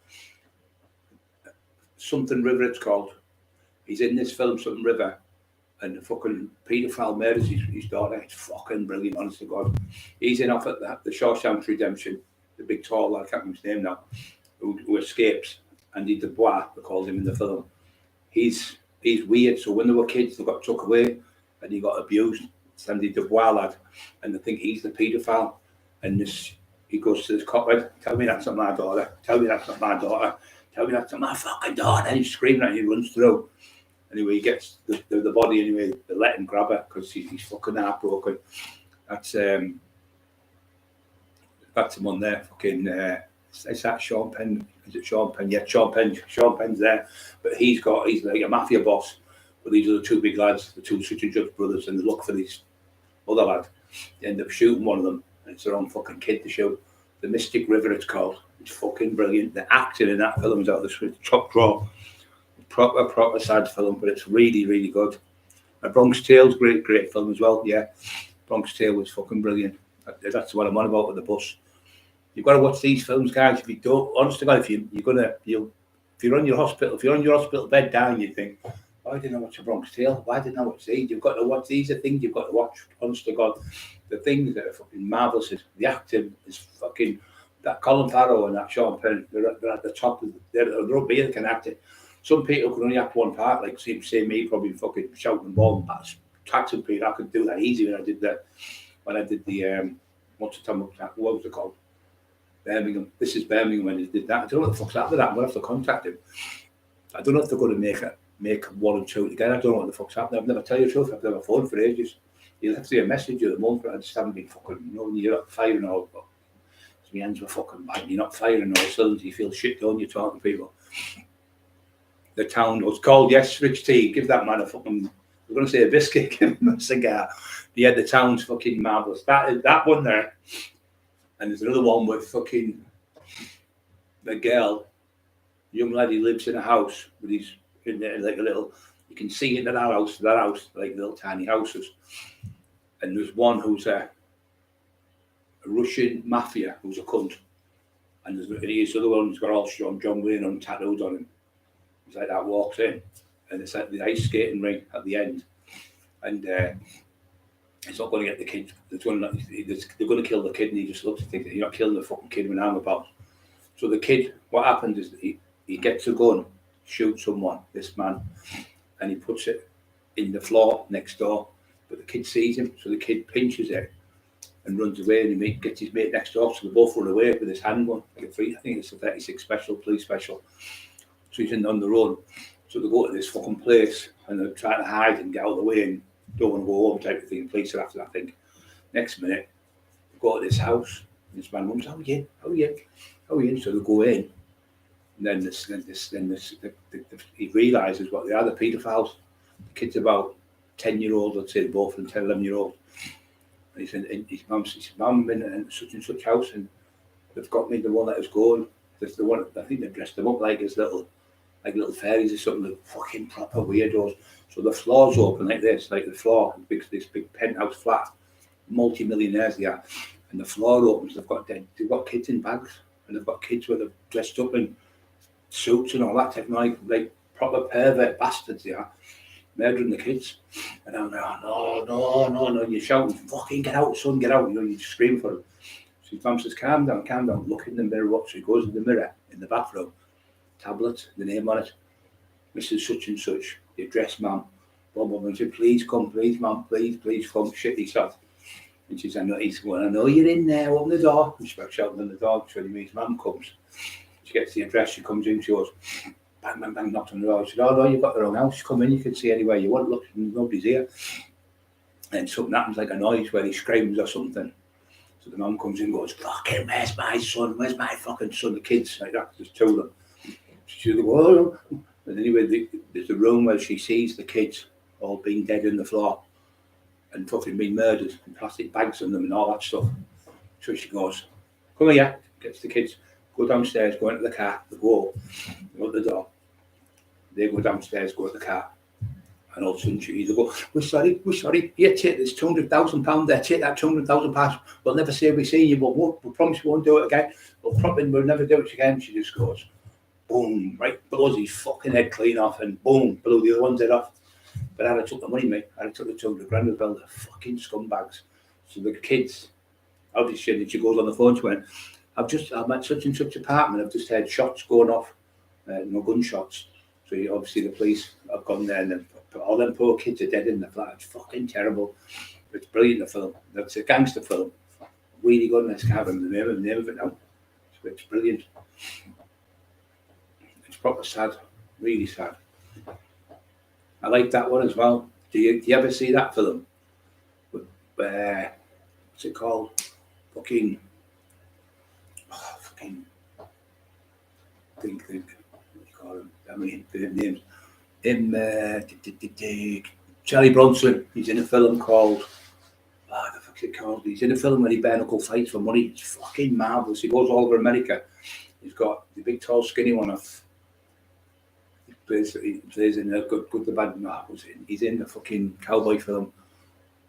Something River, it's called. He's in this film, Something River. And the fucking paedophile murders his daughter. It's fucking brilliant, honest to God. He's in off at the Shawshank Redemption, the big tall lad, I can't remember his name now, who escapes. Andy Dubois, they called him in the film. He's weird. So when they were kids, they got took away and he got abused. It's Andy Dubois lad. And they think he's the paedophile. And he goes to this cophead, tell me that's not my daughter. Tell me that's not my daughter. Tell me that's not my fucking daughter. And he's screaming and he runs through. Anyway, he gets the body anyway. They let him grab her because he's fucking heartbroken. That's the one there. Fucking is that Sean Penn? Is it Sean Penn? Yeah, Sean Penn. Sean Penn's there, but he's like a mafia boss. But these are the 2 big lads, the 2 City Judge brothers, and they look for this other lad. They end up shooting one of them, and it's their own fucking kid to shoot. The Mystic River, it's called. It's fucking brilliant. The acting in that film is out of the top draw. Proper sad film, but it's really, really good. A Bronx Tale's great film as well. Yeah, Bronx Tale was fucking brilliant. That's what I'm on about with the bus. You've got to watch these films, guys. If you don't, honest to God, if you're on your hospital bed down, you think, why didn't I watch a Bronx Tale? Why didn't I watch these? You've got to watch these. Are things you've got to watch. Honest to God, the things that are fucking marvelous. The acting is fucking. That Colin Farrell and that Sean Penn, they're at the top. They're up here, they can act it. Some people can only act one part, like say me, probably fucking shouting the ball and taxing people. I could do that easy when I did the what's the time? What was it called? Birmingham. This is Birmingham when they did that. I don't know what the fuck's happened to that. I'm gonna have to contact him. I don't know if they're going to make 1 and 2 together. I don't know what the fuck's happened. I've never tell you the truth. I've never phoned for ages. You'll have to see a message of the month, but I just haven't been fucking. You know, when you're not firing all, but my hands were fucking bad. You're not firing all cylinders. You feel shit, don't you? Talking to people. The town was called, yes, Rich T. Give that man a fucking. I'm going to say a biscuit. Give him a cigar. Yeah, the town's fucking marvelous. That one there. And there's another one with fucking the girl, young lady lives in a house with his in there like a little. You can see into that house, like little tiny houses. And there's one who's a Russian mafia who's a cunt. And there's other one who's got all John Wayne on tattooed on him. He's like that, walks in, and it's at the ice skating rink at the end. And he's not going to get the kid. They're going to kill the kid, and he just looks and thinks, you're not killing the fucking kid when I'm about. So the kid, what happens is he gets a gun, shoots someone, this man, and he puts it in the floor next door. But the kid sees him, so the kid pinches it and runs away, and he gets his mate next door. So they both run away with his handgun. I think it's a 36 special, police special. So he's on the run. So they go to this fucking place, and they're trying to hide and get out of the way and don't want to go home type of thing. Police are after that, I think. Next minute, they go to this house, and this man comes, how are you? So they go in, and then he realises what they are, the paedophiles. The kid's about 10-year-old, I'd say both of them, 10, 11-year-old. And he said, his mum been in such and such house, and they've got me, the one that was going. There's the one, I think they dressed them up like as little fairies or something, like fucking proper weirdos. So the floor's open like this, like the floor, this big penthouse flat, multi-millionaires they are. And the floor opens, they've got kids in bags, and they've got kids where they're dressed up in suits and all that type of like proper pervert bastards they are, murdering the kids. And I'm like, no, you're shouting, fucking get out, son, get out, you scream for them. So his mum says, calm down, look in the mirror, what? So he goes in the mirror, in the bathroom, tablet, the name on it, Mrs. Such and Such, the address, ma'am, blah, blah, blah. And she said, please come, please, ma'am, please come, shit yourself. And she said, I know you're in there, open the door. And she starts shouting on the door, so his mum comes. She gets the address, she comes in, she goes, bang, bang, bang, knocks on the door. She said, oh no, you've got the wrong house, come in, you can see anywhere you want, look, nobody's here. And something happens, like a noise where he screams or something. So the mum comes in and goes, fucking, where's my son, where's my fucking son, the kids, like that, there's two of them. She said, whoa. And anyway, there's a room where she sees the kids all being dead in the floor and fucking being murdered, and plastic bags on them and all that stuff. So she goes, come here, gets the kids, go downstairs, go into the car, they go to the door. They go downstairs, go to the car. And all of a sudden she either go, we're sorry, here, take this £200,000 there, take that £200,000, we'll never say we've seen you, but we promise we won't do it again. We'll never do it again. She just goes, boom, right, blows his fucking head clean off, and boom, blew the other one's head off. But I'd have took the money, mate. I'd have took the 200 grand as well, the fucking scumbags. So the kids, obviously, and she goes on the phone, she went, I'm at such and such apartment, I've just heard shots going off, gunshots. So obviously the police have gone there, and all them poor kids are dead in the flat. It's fucking terrible. It's brilliant, the film. It's a gangster film. Really good, and I can't remember the name of it now. It's brilliant. It's proper sad, really sad. I like that one as well. Do you ever see that film? What's it called? Think. What do you call him? I mean, the names. Charlie Bronson. He's in a film called. The fuck's it called? He's in a film where he bare knuckle fights for money. It's fucking marvelous. He goes all over America. He's got the big, tall, skinny one off. He plays in a good, the bad. No, he's in the fucking cowboy film,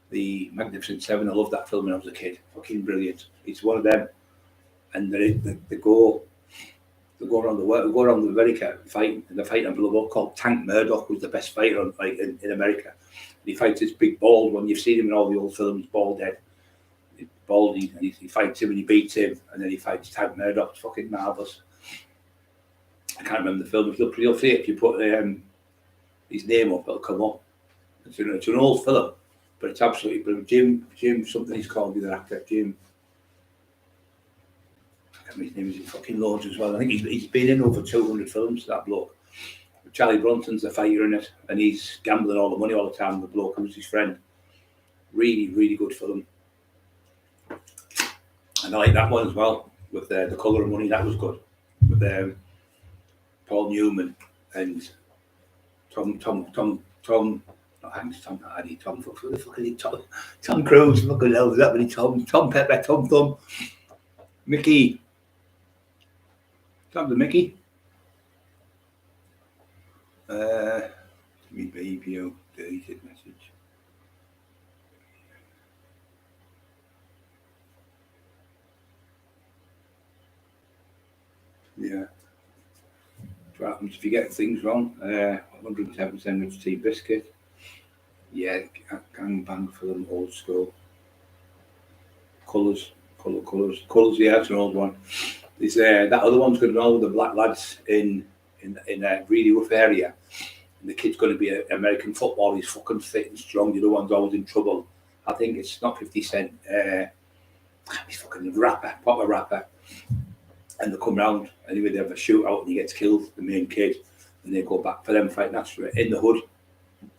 The Magnificent Seven. I loved that film when I was a kid. Fucking brilliant. He's one of them, and they go around the world, go around America fighting, and they're fighting a bloke called Tank Murdoch, who's the best fighter in America. And he fights this big bald one. You've seen him in all the old films, bald head, baldy, and he fights him and he beats him, and then he fights Tank Murdoch. It's fucking marvelous. I can't remember the film. You'll see it if you put his name up, it'll come up. It's an old film, but it's absolutely brilliant. Jim something he's called, the actor, Jim. I can't remember his name, he's in fucking loads as well. I think he's been in over 200 films, that bloke. Charlie Bronson's the fighter in it, and he's gambling all the money all the time, the bloke who's his friend. Really, really good film. And I like that one as well, with The Colour of Money. That was good. With Paul Newman and Tom Cruise, fucking hell, is that many Tom Pepper, Tom Thumb. Mickey. Come to Mickey. Me baby, oh, deleted message. Yeah. What happens if you get things wrong? 110% rich tea biscuit. Yeah, gang bang for them, old school. Colours. Colours, yeah, that's an old one. There's, that other one's going to know the black lads in a really rough area. And the kid's going to be an American football. He's fucking fit and strong. The other one's always in trouble. I think it's not 50 Cent. He's fucking a rapper, proper rapper. And they come round, anyway, they have a shootout and he gets killed, the main kid. And they go back for them fighting. That's in the hood.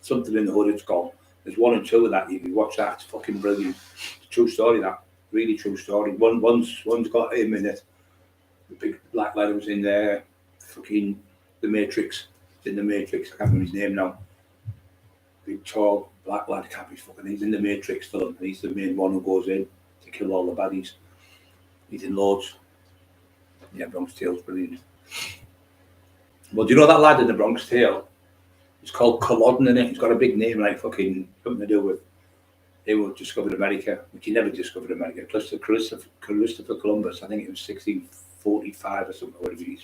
Something in the hood, it's called. There's 1 and 2 of that. If you watch that, it's fucking brilliant. It's a true story, that. Really true story. One's got him in it. The big black lad was in there. Fucking The Matrix. It's in The Matrix. I can't remember his name now. Big, tall, black lad. Can't be fucking. He's in The Matrix film. And he's the main one who goes in to kill all the baddies. He's in loads. Yeah, Bronx Tale's brilliant. Well, do you know that lad in The Bronx Tale? It's called Culloden, in it. He's got a big name, like fucking something to do with. They were discovered America, which he never discovered America. Christopher Columbus, I think it was 1645 or something, or whatever it is,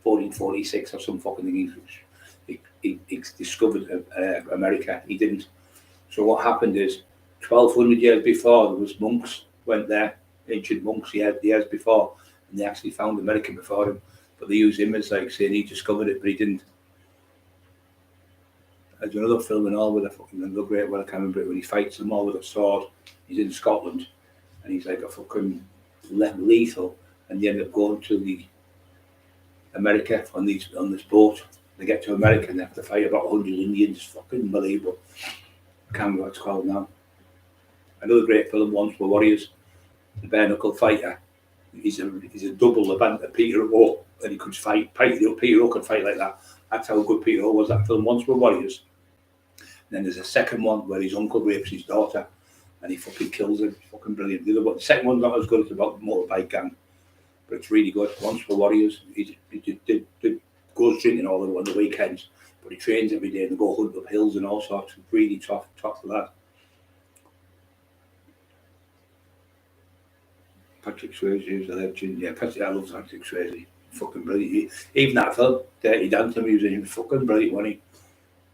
1446 or some fucking thing. He discovered America. He didn't. So what happened is, 1200 years before, there was monks went there, ancient monks, years before, and they actually found America before him. But they used him as like saying he discovered it, but he didn't. There's another film and all with a fucking another great one, I can't remember it, when he fights them all with a sword. He's in Scotland and he's like a fucking lethal, and they end up going to the America on this boat. They get to America and they have to fight about 100 Indians. Fucking unbelievable. I can't remember what it's called now. Another great film, Once Were Warriors. The bare knuckle fighter. He's a double of Peter O, and he could fight. Peter O could fight like that. That's how good Peter O was. That film, Once Were Warriors. And then there's a second one where his uncle rapes his daughter and he fucking kills him. It's fucking brilliant. The second one's not as good as about the motorbike gang, but it's really good. Once Were Warriors. He goes drinking all on the weekends, but he trains every day and they go hunt up hills and all sorts. Really top of that. Patrick Swayze is a legend. Yeah, I love Patrick Swayze. Fucking brilliant. Even that film, Dirty Dancing, he was in, fucking brilliant, wasn't he?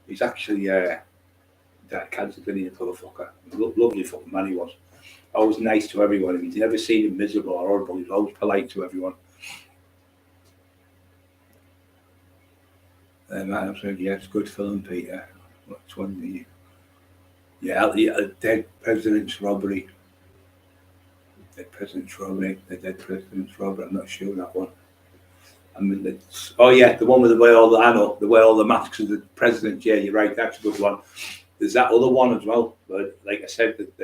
He's actually that cancer thing in a motherfucker. Lovely fucking man he was. Always nice to everyone. He'd never seen him miserable or horrible. He was always polite to everyone. Yeah, it's a good film, Peter. What's one? The Dead President's Robbery. The Dead President's Robbery. I'm not sure that one. I mean, the one with the way all the masks of the president. Yeah, you're right. That's a good one. There's that other one as well. But like I said, that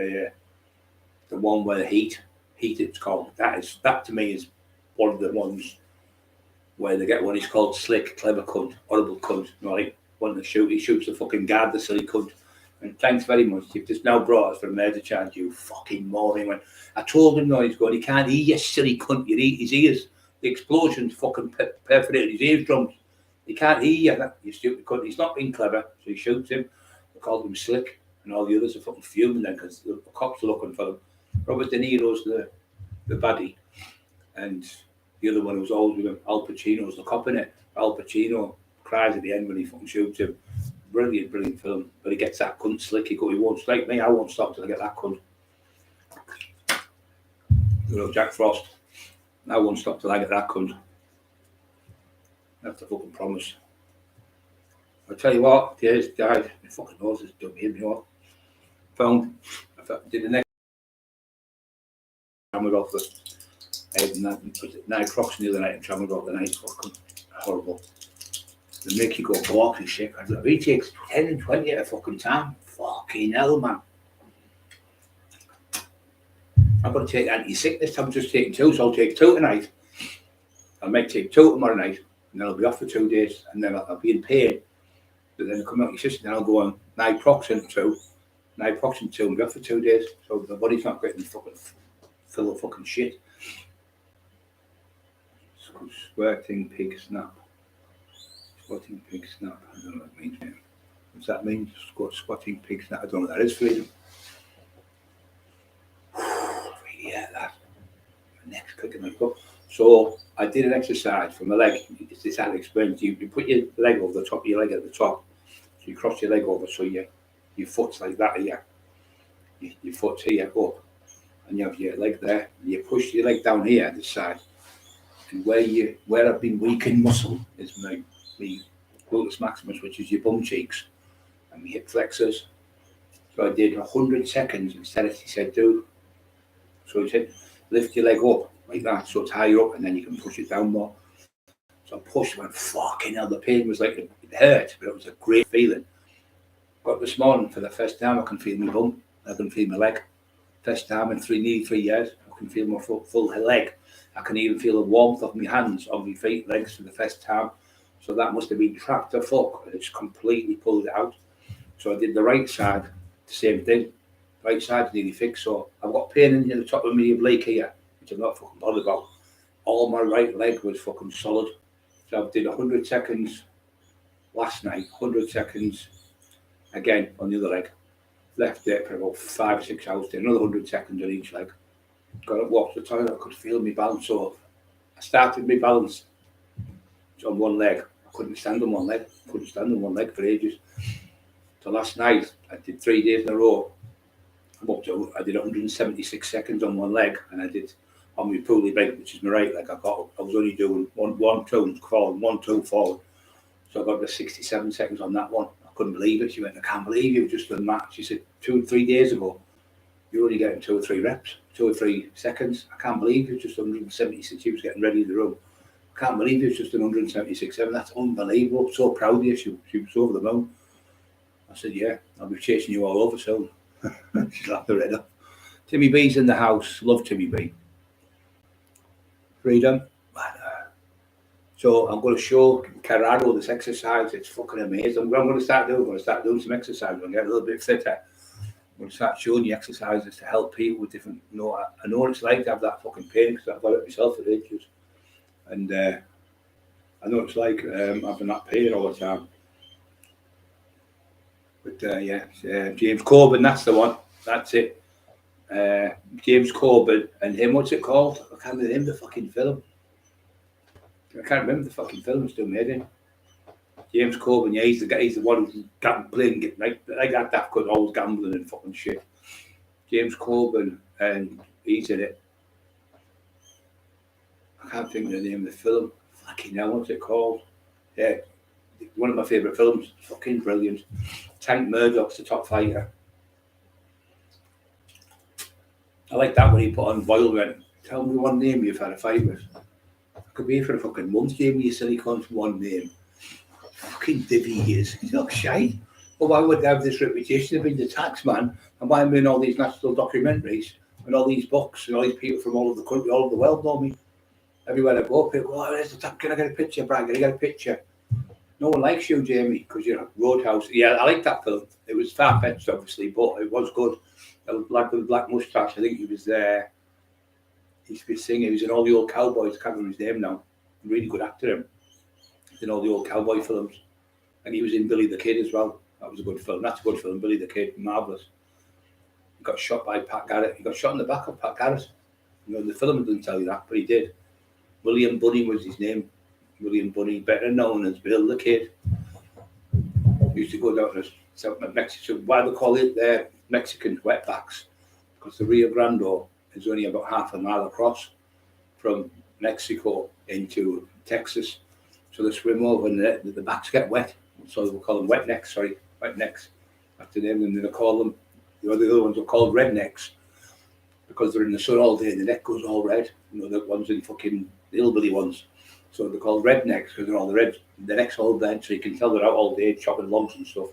the one where Heat it's called. That to me is one of the ones where they get one. He's called Slick, Clever Cunt, Horrible Cunt. Right, one that he shoots the fucking guard, the silly cunt. And thanks very much. You've just now brought us for a murder charge, you fucking moron. I told him, no, he's going. He can't hear you, silly cunt. You eat his ears. The explosions fucking perforated his eardrums. He can't hear you, you stupid cunt. He's not being clever, so he shoots him. They called him Slick, and all the others are fucking fuming then because the cops are looking for them. Robert De Niro's the baddie, and the other one who's always with him, Al Pacino's the cop in it. Al Pacino cries at the end when he fucking shoots him. Brilliant film. But he gets that cunt Slick. He won't strike me. I won't stop till I get that cunt. Jack Frost. I won't stop till I get that cunt. That's the fucking promise. I'll tell you what, there's guys, my fucking nose is done me, what? Did the next trammed off the head and that, was it 9 Crocs the other night and trammed off the night, fucking horrible. They make you go walk and shit. I don't know, he takes 10 and 20 at a fucking time. Fucking hell, man. I've got to take anti-sickness. I'm just taking 2, so I'll take 2 tonight. I might take 2 tomorrow night, and then I'll be off for 2 days, and then I'll be in pain. But then I'll come out with your sister, and I'll go on naproxen 2, and be off for 2 days. So the body's not getting fucking full of fucking shit. Squirting pig snap. Squatting pig snap. I don't know what that means, mate. What's that mean? Squatting pig snap. I don't know what that is, Freedom. Yeah, that. My neck's clicking my foot. So I did an exercise for my leg. It's this how to explain to you. You put your leg over the top of your leg at the top. So you cross your leg over so your foot's like that here. Your foot's here up. And you have your leg there. And you push your leg down here, this side. And where I've been weakened muscle is my gluteus maximus, which is your bum cheeks, and my hip flexors. So I did 100 seconds instead of, he said, do. So he said, lift your leg up like that, so it's higher up, and then you can push it down more. So I pushed, went, fucking hell, the pain was like, it hurt, but it was a great feeling. Got this morning, for the first time, I can feel my bum, I can feel my leg. First time in nearly 3 years, I can feel my full leg. I can even feel the warmth of my hands, on my feet, legs for the first time. So that must have been trapped to fuck, and it's completely pulled it out. So I did the right side, the same thing. Right side's nearly fixed, so I've got pain in the top of my oblique here, which I'm not fucking bothered about. All my right leg was fucking solid. So I did 100 seconds last night, 100 seconds again on the other leg. Left it for about 5 or 6 hours, did another 100 seconds on each leg. Got up, walked to the toilet, I could feel my balance. So I started my balance on one leg. I couldn't stand on one leg. Couldn't stand on one leg for ages. So last night, I did 3 days in a row. I did 176 seconds on one leg, and I did on my pulley leg, which is my right leg. I was only doing one toe forward, 1 2 forward. So I got to 67 seconds on that one. I couldn't believe it. She went, I can't believe you've just done that. She said, 2 or 3 days ago, you're only getting 2 or 3 reps, 2 or 3 seconds. I can't believe you've just done 176. She was getting ready in the room. I can't believe you've just done 176. That's unbelievable. I'm so proud of you. She was over the moon. I said, yeah, I'll be chasing you all over soon. She laughed her head off. Timmy B's in the house. Love Timmy B. Freedom. So I'm going to show Cockerill this exercise. It's fucking amazing. I'm going to start doing some exercise. I'm going to get a little bit fitter. I'm going to start showing you exercises to help people with different, I know what it's like to have that fucking pain, because I've got it myself for ages. And I know it's like having that pain all the time. But James Corbyn, that's the one. That's it. James Corbyn and him, what's it called? I can't remember the fucking film. I can't remember the fucking film, still made him. James Corbyn, yeah, he's the one who's gambling, like that, because always gambling and fucking shit. James Corbyn, and he's in it. I can't think of the name of the film. Fucking hell, what's it called? Yeah, one of my favourite films. Fucking brilliant. Tank Murdoch's the top fighter. I like that when he put on Boyle went, tell me one name you've had a fight with. I could be here for a fucking month, Jamie, you silly cunt, one name. Fucking divvy he is. He's not shy. Well, why would they have this reputation of being the tax man? And why am I in all these national documentaries and all these books and all these people from all over the country, all over the world know me? Everywhere I go, people go, oh, there's the tax. Can I get a picture, Brian? Can I get a picture? No one likes you, Jamie, because you're a Roadhouse. Yeah, I like that film. It was far-fetched, obviously, but it was good. The lad with the black moustache, I think he was there. He used to be singing. He was in all the old cowboys. I can't remember his name now. Really good actor, him. He's in all the old cowboy films. And he was in Billy the Kid as well. That was a good film. That's a good film, Billy the Kid. Marvellous. He got shot by Pat Garrett. He got shot in the back of Pat Garrett. You know, the film didn't tell you that, but he did. William Bunny was his name. William Bunny, better known as Bill the Kid. He used to go down to Mexico. Why they call it there Mexican wetbacks? Because the Rio Grande is only about half a mile across from Mexico into Texas. So they swim over and the backs get wet. So we'll call them wetnecks, wetnecks. That's the name. And they call them, the other ones are called rednecks because they're in the sun all day and the neck goes all red. You know, the ones in fucking the hillbilly ones. So they're called rednecks because they're all the neck's all red, so you can tell they're out all day chopping logs and stuff.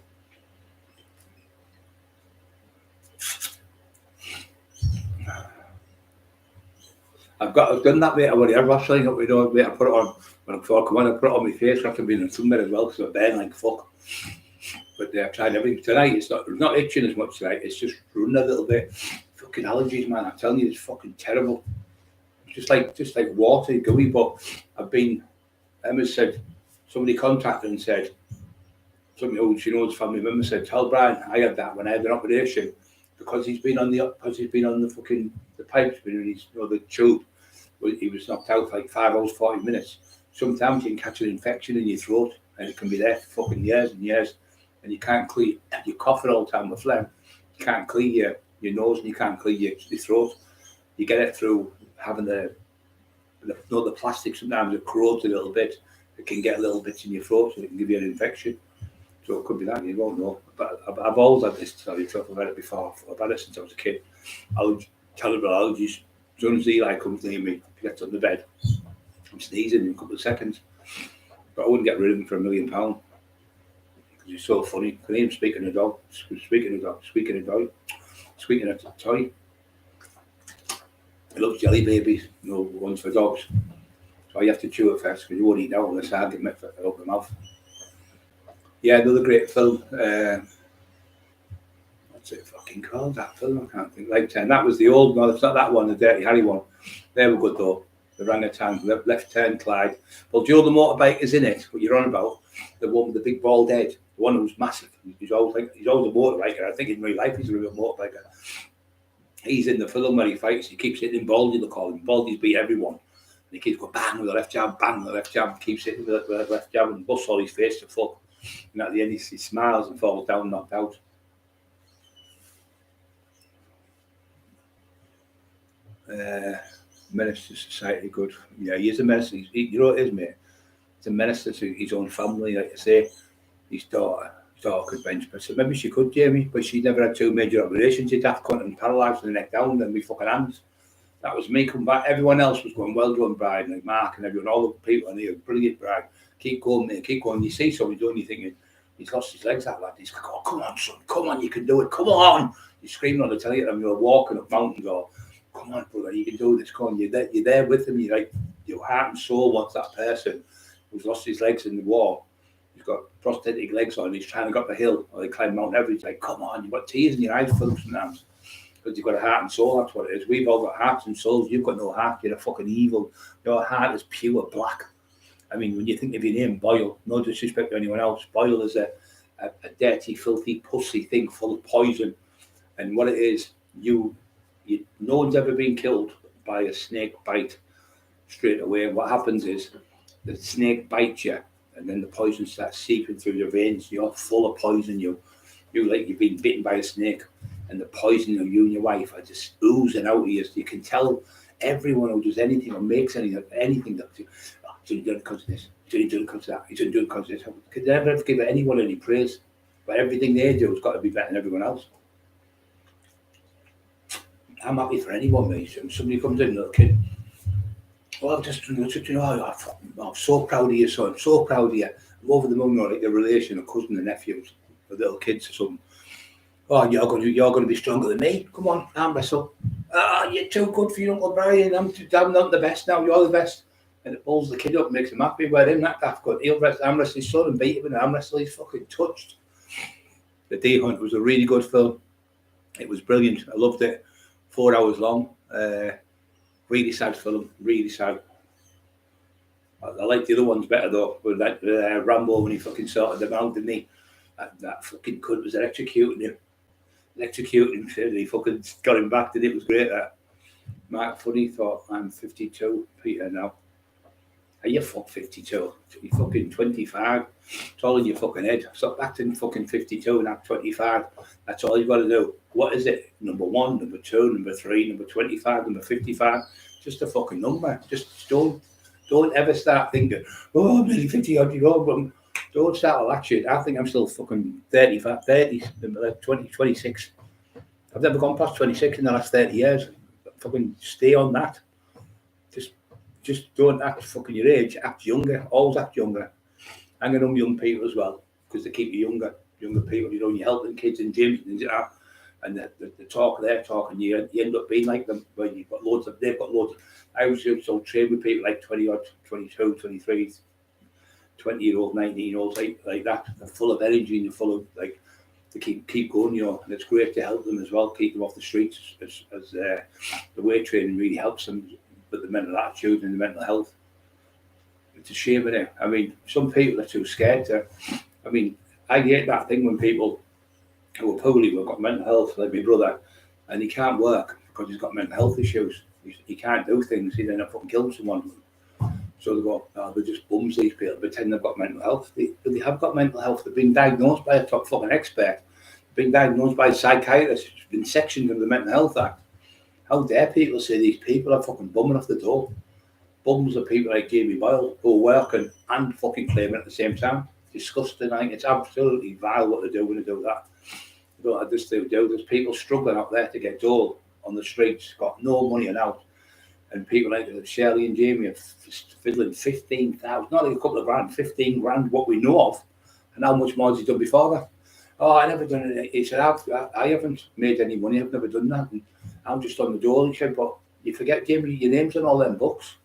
I've done that, mate. I want to have wrestling up, mate. I put it on when I come on. I put it on my face after being in somewhere as well because I burn like fuck. But I've tried everything tonight. It's not itching as much tonight. It's just running a little bit. Fucking allergies, man. I'm telling you, it's fucking terrible. just like water, gooey. But Emma said, somebody contacted and said, somebody who she knows, family member said, tell Brian I had that when I had an operation because he's been on the fucking the pipes, been in his, the tube. He was knocked out for like 5 hours, 40 minutes. Sometimes you can catch an infection in your throat and it can be there for fucking years and years, and you can't clear. You're coughing all the time with phlegm. You can't clear your nose and you can't clear your throat. You get it through having the plastic. Sometimes it corrodes a little bit. It can get a little bit in your throat, so it can give you an infection. So it could be that, you won't know. But I've always had this, I've had it before. I've had it since I was a kid. Terrible allergies. As soon as Eli comes near me, he gets on the bed, I'm sneezing in a couple of seconds. But I wouldn't get rid of him for £1 million. Because he's so funny. I can hear him speaking a dog, speaking a toy. He loves jelly babies, ones for dogs. So you have to chew it first because you won't eat out unless I give him it open mouth. Yeah, another great film. What's it fucking called, that film? I can't think. Lifetime. That was the old one. It's not that one, the Dirty Harry one. They were good though. The orangutan, left turn, Clyde. Well, do you know the motorbike is in it? What you're on about? The one with the big bald head. The one who's massive. He's always a motorbiker. I think in real life he's a real motorbiker. He's in the film where he fights. He keeps hitting Baldy, they call him. Baldy's beat everyone. And he keeps going bang with the left jab, bang with the left jab. Keeps hitting with the left jab and busts all his face to fuck. And at the end he smiles and falls down, knocked out. Menace to society, good. Yeah, he is a menace. You know what it is, mate? It's a menace to his own family, like I say. His daughter could bench press. So maybe she could, Jamie, but she never had 2 major operations. She'd have cunt and paralysed from the neck down and with fucking hands. That was me coming back. Everyone else was going, well done, Brian, like Mark and everyone, all the people in here, brilliant, Brian. Keep going, mate, keep going. You see somebody doing, you're thinking, he's lost his legs, that lad. He's like, oh, come on, son, come on, you can do it, come on. You're screaming on the telly at him, you're walking up mountains, or come on, brother, you can do this, come on. You're there with him, you're like, your heart and soul wants that person who's lost his legs in the war. He's got prosthetic legs on, he's trying to go up a hill, or they climb Mount Everest. Like, come on, you've got tears in your eyes full sometimes. Because you've got a heart and soul, that's what it is. We've all got hearts and souls. You've got no heart, you're a fucking evil. Your heart is pure black. I mean, when you think of your name, Boyle, no disrespect to anyone else, Boyle is a dirty, filthy, pussy thing full of poison. And what it is, no one's ever been killed by a snake bite straight away. And what happens is the snake bites you, and then the poison starts seeping through your veins. You're full of poison. You're like you've been bitten by a snake, and the poison of you and your wife are just oozing out of you. You can tell everyone who does anything or makes anything that you done it because of this, you didn't do it because of that, you didn't do it because of this. Could never give anyone any praise, but everything they do has got to be better than everyone else. I'm happy for anyone, mate. Somebody comes in, little kid. Well, I'm so proud of you, son. So proud of you. I'm over the moon, like a relation, a cousin, and nephews, the little kids or something. Oh, you're going to be stronger than me. Come on, arm wrestle. Oh, you're too good for your Uncle Brian. I'm not the best now. You're the best. And it pulls the kid up, makes him happy. Where him that daft good. He'll arm wrestle his son and beat him, and arm wrestle. He's fucking touched. The Day Hunt was a really good film. It was brilliant. I loved it. 4 hours long. Really sad film. Really sad. I like the other ones better though. With that Rambo when he fucking sorted them out, didn't he? That fucking cunt was electrocuting him. He fucking got him back. It was great. That Mark Funny thought, I'm 52, Peter now. Are you 52? You're fucking 25. It's all in your fucking head. Stop acting fucking 52 and act 25. That's all you've got to do. What is it? Number 1, number 2, number 3, number 25, number 55. Just a fucking number. Just don't ever start thinking, oh, I'm nearly 50 odd years old, but don't start all that shit. I think I'm still fucking 30, 26. I've never gone past 26 in the last 30 years. Fucking stay on that. Just don't act fucking your age. Act younger. Always act younger. Hanging on young people as well, because they keep you younger. Younger people, you're helping kids in gyms and things like that. And the talk they're talking, you end up being like them. When they've got loads. I was so trained with people like 20 odd, 22, 23, 20-year-old, 19-year-olds like that. They're full of energy and they're full of like to keep going, and it's great to help them as well, keep them off the streets as the weight training really helps them. but the mental attitude and the mental health. It's a shame, isn't it? I mean, some people are too scared to. I mean, I hate that thing when people who are poorly, who've got mental health, like my brother, and he can't work because he's got mental health issues. He can't do things. He'd end up fucking killing someone. So they go, oh, they're just bums, these people, pretend they've got mental health. But they have got mental health. They've been diagnosed by a top fucking expert. They've been diagnosed by a psychiatrist. It's been sectioned in the Mental Health Act. How dare people say these people are fucking bumming off the door? Bums are people like Jamie Boyle who are working and fucking claiming at the same time. Disgusting. I think it's absolutely vile what they do when they do that. They don't have this to do. There's people struggling out there to get dole on the streets, got no money and out. And people like Shirley and Jamie are fiddling 15,000, not like a couple of grand, 15 grand, what we know of. And how much more has he done before that? Oh, I never done it. He said, I haven't made any money. I've never done that. And I'm just on the dole. He said, but you forget, Jamie, your name's on all them books.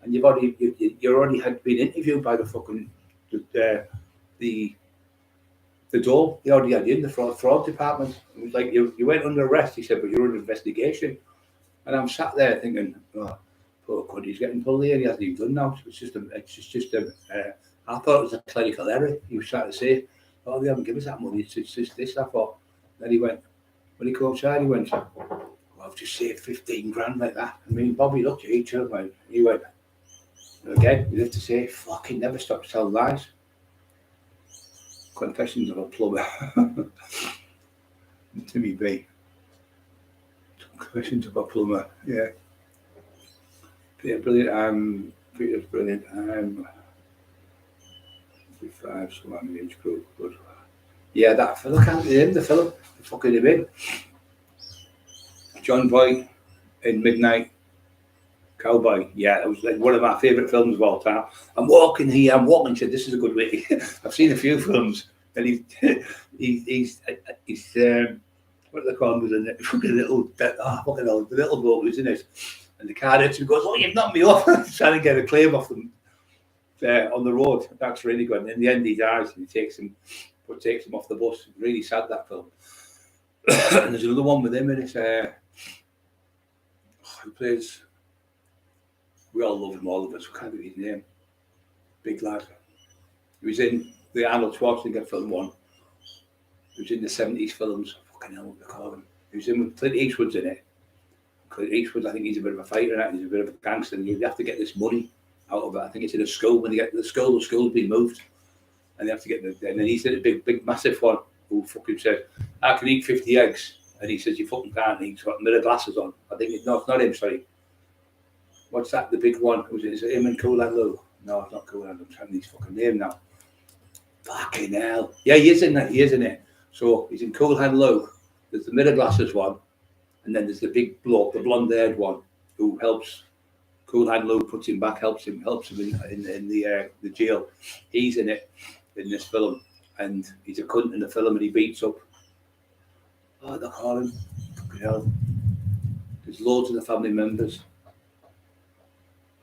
And you already had been interviewed by the fucking, the dole. They already had you in the fraud department. It was like, you went under arrest, he said, but you're under investigation. And I'm sat there thinking, oh, poor God, he's getting pulled here. He hasn't even done now. I thought it was a clerical error. He was trying to say, oh, they haven't given us that money. It's just this. I thought. Then he went, when he came outside, he went, well, I've just saved 15 grand like that. I mean, Bobby looked at each other. He went, again, you have to say, fucking never stop telling lies. Confessions of a plumber. Timmy B. Confessions of a plumber, yeah. Peter, brilliant. Peter's brilliant. 55, so I'm the age group. Good. Yeah, that fella can't be in the film. The fucking him in. John Boy in Midnight Cowboy. Yeah, it was like one of my favourite films of all time. I'm walking, said, this is a good way. I've seen a few films, and he's what do they call him? The fucking the little boat was in it. And the car hits him, goes, oh, you've knocked me off. Trying to get a claim off them on the road. That's really good. And in the end, he dies and he takes him off the bus. Really sad, that film. And there's another one with him in it. Who plays? We all love him, all of us. I can't think of his name. Big lad. He was in the Arnold Schwarzenegger film one. He was in the 70s films. Fucking hell, what they call him. He was in with Clint Eastwood's in it. Clint Eastwood, I think he's a bit of a fighter and he's a bit of a gangster, and you have to get this money out of it. I think it's in a school. When they get to the school's been moved, and they have to get and then he's in a big, massive one who fucking said, I can eat 50 eggs. And he says, you fucking can't eat. He's got mirror glasses on. I think it's not him, sorry. What's that, the big one? Is it him and Cool and Lou? No, it's not Cool and Lou. I'm trying to his fucking name now. Fucking hell. Yeah, he is in it. So he's in Cool Hand Luke. There's the mirror glasses one, and then there's the big bloke, the blonde-haired one, who helps Cool Hand Luke, puts him back, helps him in the jail. He's in it in this film, and he's a cunt in the film, and he beats up. Oh, they call him. Fucking hell. There's loads of the family members.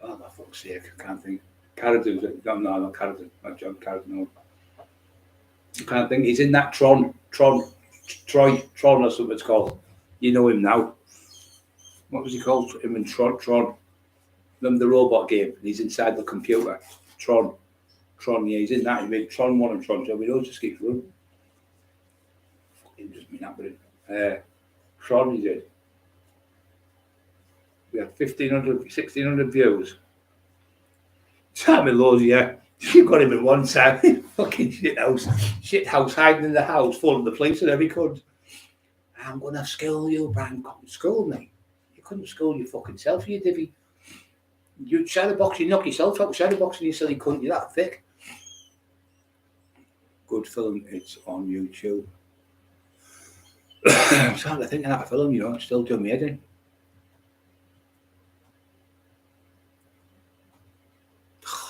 Oh, my fuck's sake, I can't think. Carradine, no, not Carradine, not John Carradine, no. I can't think. He's in that Tron or something it's called. You know him now. What was he called? Him in Tron. Remember the robot game? He's inside the computer. Tron, yeah, he's in that. He made Tron 1 and Tron 2. We don't just keep running. Fucking just been happening. Tron, he did. We had 1,600 views. Sammy Lowe's, yeah. You got him in one time. Fucking shit house, hiding in the house, full of the police and every cunt. I'm going to school you, Brian. Couldn't school me. You couldn't school your fucking self, you divvy. You shadowbox, you knock yourself out shadowboxing, you silly cunt, you're that thick. Good film, it's on YouTube. I'm starting to think of that film, it's still doing me head in.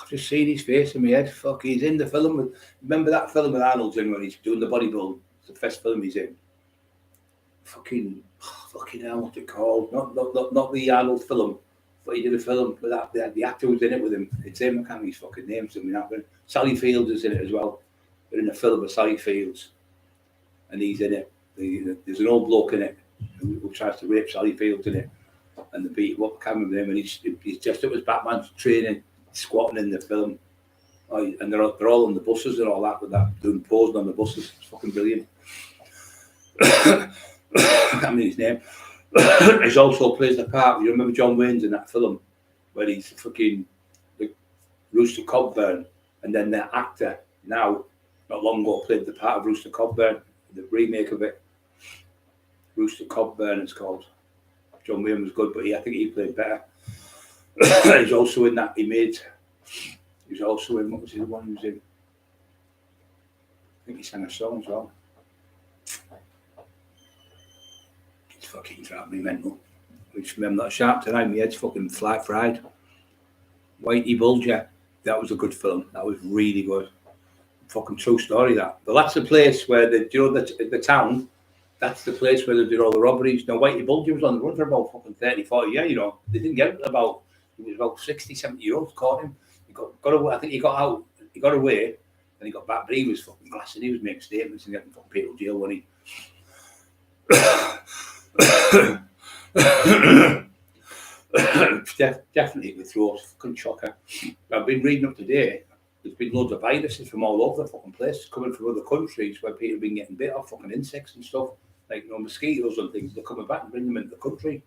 I've just seen his face in my head. Fuck, he's in the film. Remember that film with Arnold's in when he's doing the bodybuilding? It's the first film he's in. Fucking hell, what's it called? Not the Arnold film, but he did a film with that. The actor was in it with him. It's him. I can't remember his fucking name. Something happened. Sally Fields is in it as well. They're in a film with Sally Fields, and he's in it. There's an old bloke in it who tries to rape Sally Fields in it. and they beat him up, can't remember him, and he's dressed up as Batman, training, squatting in the film. And they're all on the buses and all that, with that, doing posing on the buses. It's fucking brilliant. I can't remember his name. He's also plays the part. You remember John Wayne's in that film where he's fucking the Rooster Cogburn, and then the actor now, not long ago, played the part of Rooster Cogburn, the remake of it. Rooster Cogburn, it's called. John Wayne was good, but I think he played better. He's also in that. He's also in, what was the one he was in? I think he sang a song as well. It's fucking driving me mental. I just remember that sharp tonight, my head's fucking fried. Whitey Bulger, that was a good film. That was really good. Fucking true story, that. But that's the place where, the town, that's the place where they did all the robberies. Now, Whitey Bulger was on the run for about fucking 30, 40 years, They didn't get him he was about 60, 70 years old, caught him. He got away. I think he got out. He got away, and he got back. But he was fucking glassing. He was making statements and getting fucking people jail when he. Definitely the throat, fucking shocker. I've been reading up today. There's been loads of viruses from all over the fucking place coming from other countries where people have been getting bit off fucking insects and stuff, like mosquitoes and things. They're coming back and bringing them into the country.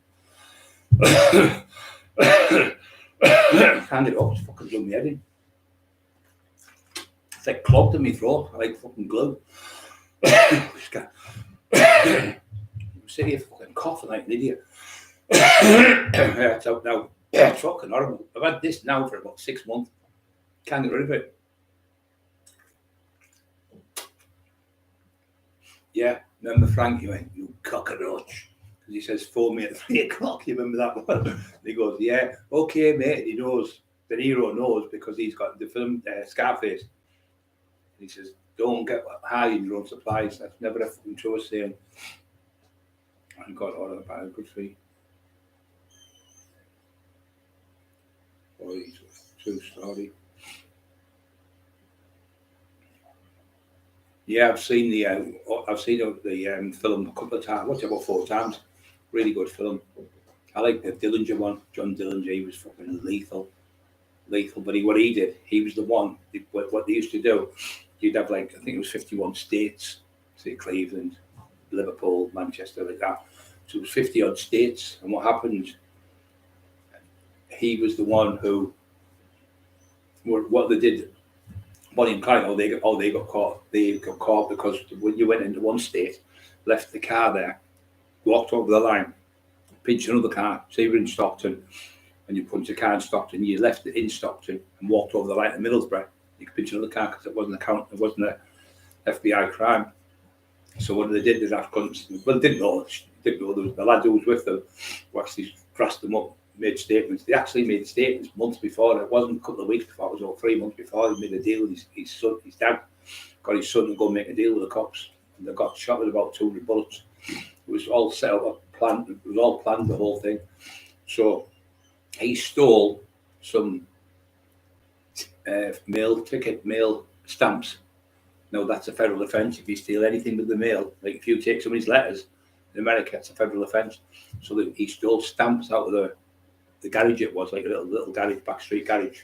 Can't get up, it's fucking doing me head in. It's like clogged in my throat, I like fucking glue. I'm sitting here fucking coughing like an idiot. It's out now. It's fucking horrible. I've had this now for about 6 months. Can't get rid of it. Yeah, remember Frank? He went, "You cockroach." He says, "Phone me at 3 o'clock. You remember that one?" And he goes, "Yeah, okay, mate." He knows, the hero knows, because he's got the film Scarface. And he says, "Don't get high in your own supplies." That's never a fucking true saying. And got all of that, good for you. Boy, true story. Yeah, I've seen the film a couple of times. Watched it about 4 times. Really good film. I like the Dillinger one. John Dillinger, he was fucking lethal. But what he did, he was the one. What they used to do, you'd have I think it was 51 states. Say Cleveland, Liverpool, Manchester, like that. So it was 50 odd states. And what happened? He was the one who. What they did. Bonnie and Clyde, they got caught. They got caught because when you went into one state, left the car there, walked over the line, pinched another car. Say you were in Stockton, and you punched a car in Stockton. You left it in Stockton and walked over the line to Middlesbrough. You could pinch another car because it wasn't a FBI crime. So what they did is didn't know there was the lad who was with them who actually grassed them up. Made statements. They actually made statements months before. It wasn't a couple of weeks before. It was all 3 months before. He made a deal with his son. His dad got his son to go make a deal with the cops, and they got shot with about 200 bullets. It was all set up, planned. It was all planned, the whole thing. So he stole some mail stamps. Now that's a federal offence if you steal anything with the mail. Like if you take somebody's letters in America, it's a federal offence. So he stole stamps out of the garage. It was like a little garage, backstreet garage,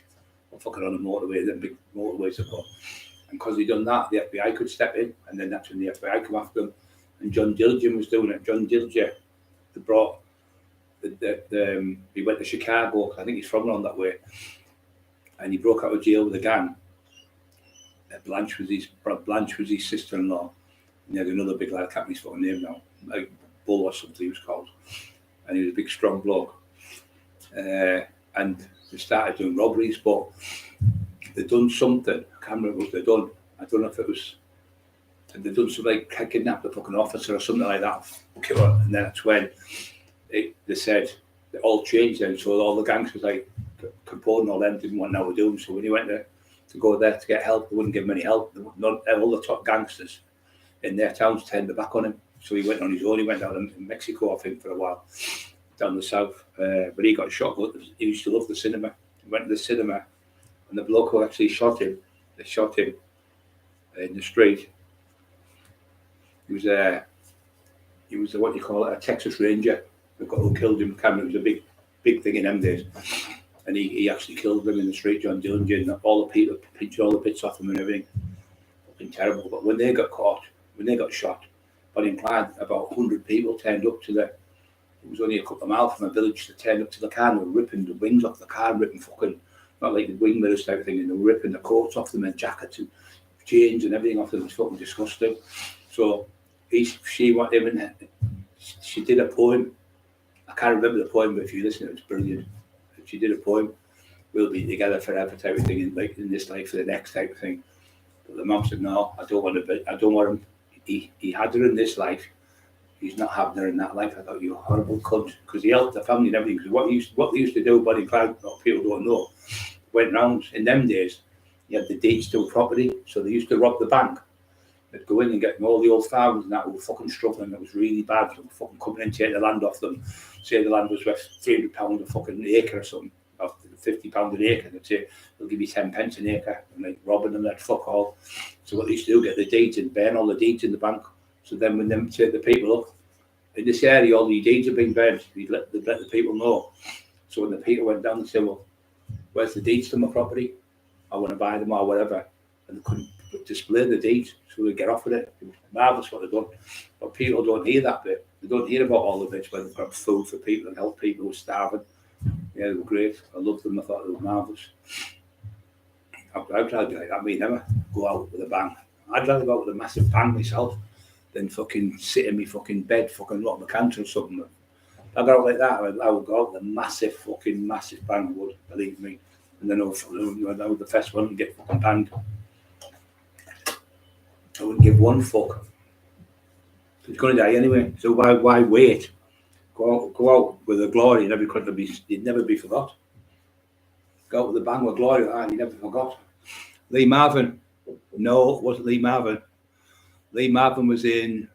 fucking on a motorway, then big motorways have got. And because he'd done that, the FBI could step in, and then that's when the FBI come after him. And John Dillinger was doing it. John Dillinger, they brought he went to Chicago. I think he's from around that way, and he broke out of jail with a gang. Blanche was his sister-in-law, and he had another big lad. I can't remember his fucking name now, like Bull or something he was called, and he was a big strong bloke. And they started doing robberies, but they'd done something. I can't remember what they'd done. I don't know if it was. They'd done something like kidnapped a fucking officer or something like that. And then that's when they said it all changed then. So all the gangsters like Capone and all them didn't want to know what they were doing. So when he went to go there to get help, they wouldn't give him any help. All the top gangsters in their towns turned their back on him. So he went on his own. He went down in Mexico, I think, for a while. Down the south, but he got shot. He used to love the cinema. He went to the cinema, and the bloke who actually shot him, they shot him in the street. He was what you call it, a Texas Ranger. who killed him. Cameron was a big thing in them days. And he actually killed them in the street, John Dillinger, and all the people pinched all the bits off them and everything. Fucking terrible. But when they got caught, when they got shot, Bonnie and Clyde, about 100 people turned up to it was only a couple of miles from a village, that turned up to the car and were ripping the wings off the car, ripping fucking, not like the wing mirrors type of thing, and they were ripping the coats off them and jackets and chains and everything off them. It was fucking disgusting. So she went in and she did a poem. I can't remember the poem, but if you listen, it was brilliant. She did a poem, "We'll be together forever" type of thing, in this life for the next type of thing. But the mum said, "No, I don't want him. He had her in this life. He's not having her in that life." I thought, "You horrible cunt," because he helped the family and everything. Because what they used to do, Bonnie and Clyde, people don't know, went round in them days. You had the deeds to property, so they used to rob the bank. They'd go in and get all the old farmers and that who were fucking struggling. It was really bad. They were fucking coming in to take the land off them. Say the land was worth £300 a fucking acre or something, or £50 an acre. They'd say, "They'll give you 10 pence an acre," and like robbing them, that fuck all. So what they used to do, get the deeds and burn all the deeds in the bank. So then when them take the people up, in this area, all the deeds have been burned. They'd let the people know. So when the people went down and said, "Well, where's the deeds to my property? I want to buy them," or whatever. And they couldn't display the deeds, so they get off with it. It was marvellous what they've done. But people don't hear that bit. They don't hear about all the bits where they've got food for people and help people who are starving. Yeah, they were great. I loved them. I thought they were marvellous. I'd rather be like that. Me never go out with a bang. I'd rather go out with a massive bang myself than fucking sit in my fucking bed, fucking lock my cancer or something. If I got out like that, I would go out with a massive bang, I would, believe me. And then I was the first one to get fucking banged. I wouldn't give one fuck. It's going to die anyway, so why wait? Go out with a glory, you'd never be forgot. Go out with a bang with glory, and you never forgot. Lee Marvin. No, it wasn't Lee Marvin. Lee Marvin was in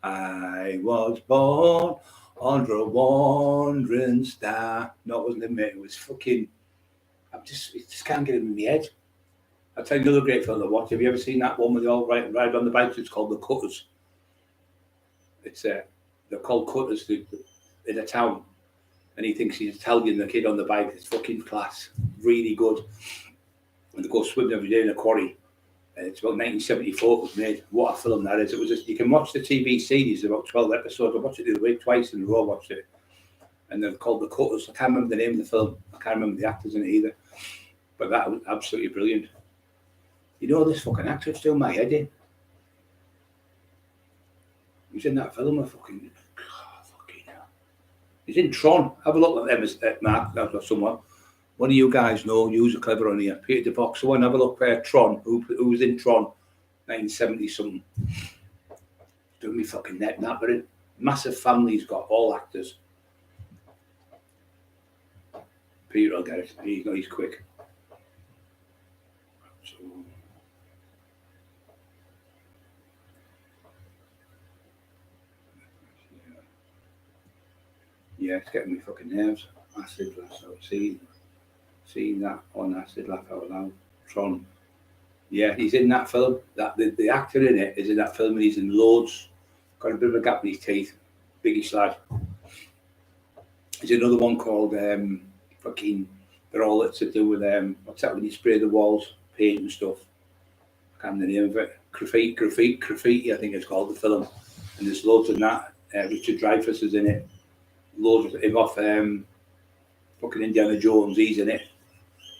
"I Was Born Under a Wandering Star." No, it wasn't him, mate. It was fucking... I just can't get it in my head. I'll tell you another great film to watch. Have you ever seen that one where they all ride on the bikes? It's called The Cutters. It's they're called Cutters in a town, and he thinks he's Italian. The kid on the bike, it's fucking class, really good. And they go swimming every day in a quarry. And it's about 1974. It was made. What a film that is! It was just, you can watch the TV series, about 12 episodes. I watched it the other week twice in a row. Watched it, and they're called The Cutters. I can't remember the name of the film. I can't remember the actors in it either. But that was absolutely brilliant. You know, this fucking actor's still my head in. He's in that film. Fucking hell. He's in Tron. Have a look at them, Mark. That's got someone. One of you guys know. You're clever on here. Peter DeVox. So have a look at Tron. Who was in Tron? 1970 something. Doing me fucking neck nappering. Massive family. He's got all actors. Peter will get it. He's quick. So, yeah, it's getting me fucking nerves. Acid laugh out. Seeing that on Acid Laugh Out Loud. Tron. Yeah, he's in that film. That the actor in it is in that film, and he's in loads. Got a bit of a gap in his teeth. Biggish lad. There's another one called fucking. They're all to do with what's that when you spray the walls, paint and stuff. I can't remember the name of it. Graffiti, I think it's called, the film. And there's loads of that. Richard Dreyfuss is in it. Loads of him off fucking Indiana Jones. He's in it.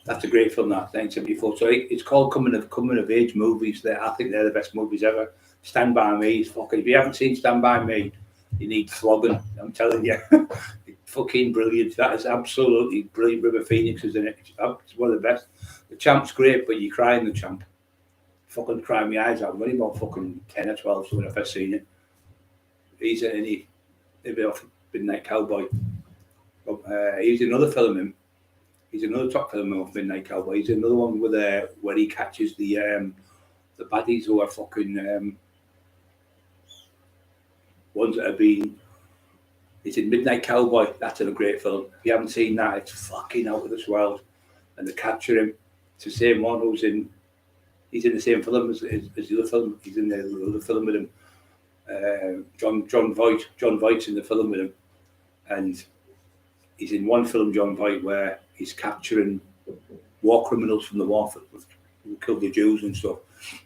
That's a great film, that 1974. So it's called coming of age movies. I think they're the best movies ever. Stand By Me is fucking. If you haven't seen Stand By Me, you need flogging. I'm telling you, fucking brilliant. That is absolutely brilliant. River Phoenix is in it. It's one of the best. The Champ's great, but you cry in The Champ. Fucking cry my eyes out. I'm only about fucking 10 or 12 so when I first seen it. He's in it. He'd be off Midnight Cowboy. He's another film. He's another top film of Midnight Cowboy. He's another one with where he catches the baddies who are fucking ones that have been. It's in Midnight Cowboy. That's a great film. If you haven't seen that, it's fucking out of this world. And they capture him. It's the same one who's in. He's in the same film as the other film. He's in the other film with him. John Voight. John Voight's in the film with him. and he's in one film, John Voight, where he's capturing war criminals from the war who killed the Jews and stuff.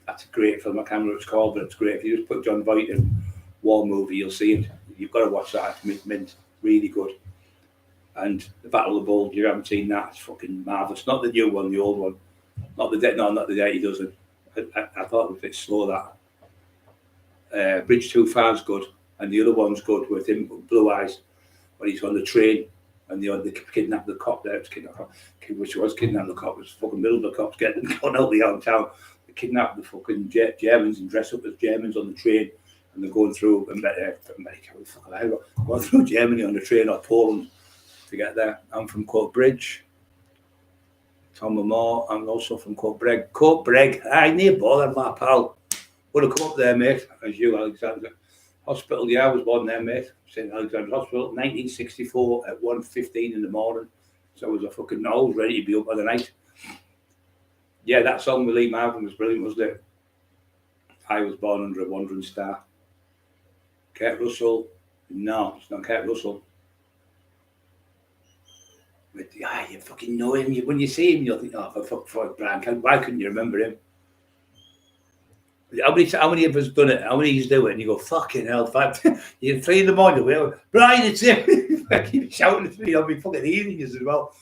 That's a great film. I can't remember what it's called, but it's great. If you just put John Voight in war movie, you'll see it. You've got to watch that. It's mint, really good. And the Battle of the Bulge, you haven't seen that? It's fucking marvellous. Not the new one, the old one. Not the Dirty Dozen. I thought it was a bit slow, that. Bridge Too Far's good, and the other one's good with him, Blue Eyes, when he's on the train and they kidnapped the cop there. Which was kidnapped the cop. It was fucking middle of the cops getting gone out the old town. They kidnapped the fucking Germans and dress up as Germans on the train, and they're going through America, going through Germany on the train, or Poland to get there. I'm from Coatbridge. Tom Moore. I'm also from Coatbreg. Coatbreg. I near bother, my pal. Would have come up there, mate, as you, Alexander. Hospital, yeah, I was born there, mate. St. Alexander's Hospital, 1964 at 1:15 in the morning. So I was ready to be up by the night. Yeah, that song with Lee Marvin was brilliant, wasn't it? I was born under a wandering star. Kurt Russell. No, it's not Kurt Russell. But, yeah, you fucking know him. When you see him, you'll think, oh, for fuck, Brian, why couldn't you remember him? How many of us done it? How many of you do it? And you go, fucking hell, you're 3 in the morning, Brian, it's him. I keep shouting at me on my fucking evenings as well.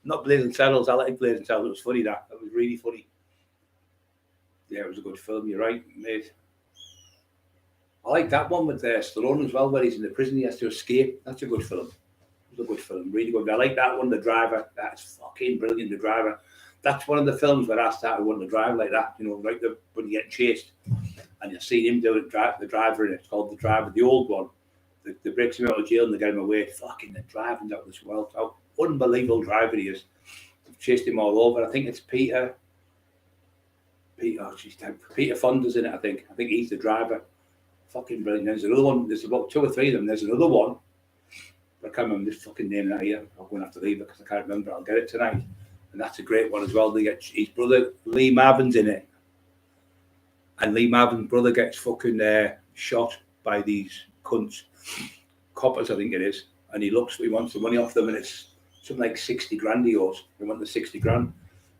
Not Blazing Saddles. I like Blazing Saddles. It was funny, that. It was really funny. Yeah, it was a good film. You're right, mate. I like that one with Stallone as well, where he's in the prison. He has to escape. That's a good film. It was a good film. Really good. I like that one, The Driver. That's fucking brilliant, The Driver. That's one of the films where I started wanting to drive like that, like when you get chased. And you'll see him doing the driver in it. It's called The Driver, the old one. They breaks him out of jail and they get him away. Fucking the driving out of this world. How unbelievable driver he is. They've chased him all over. I think it's Peter Fonda's in it, I think. I think he's the driver. Fucking brilliant. There's another one. There's about 2 or 3 of them. There's another one. But I can't remember this fucking name out here. I'm going to have to leave it because I can't remember. I'll get it tonight. And that's a great one as well. They get his brother, Lee Marvin's in it. And Lee Marvin's brother gets fucking shot by these cunts. Coppers, I think it is. And he wants the money off them, and it's something like 60 grand he owes. They want the 60 grand.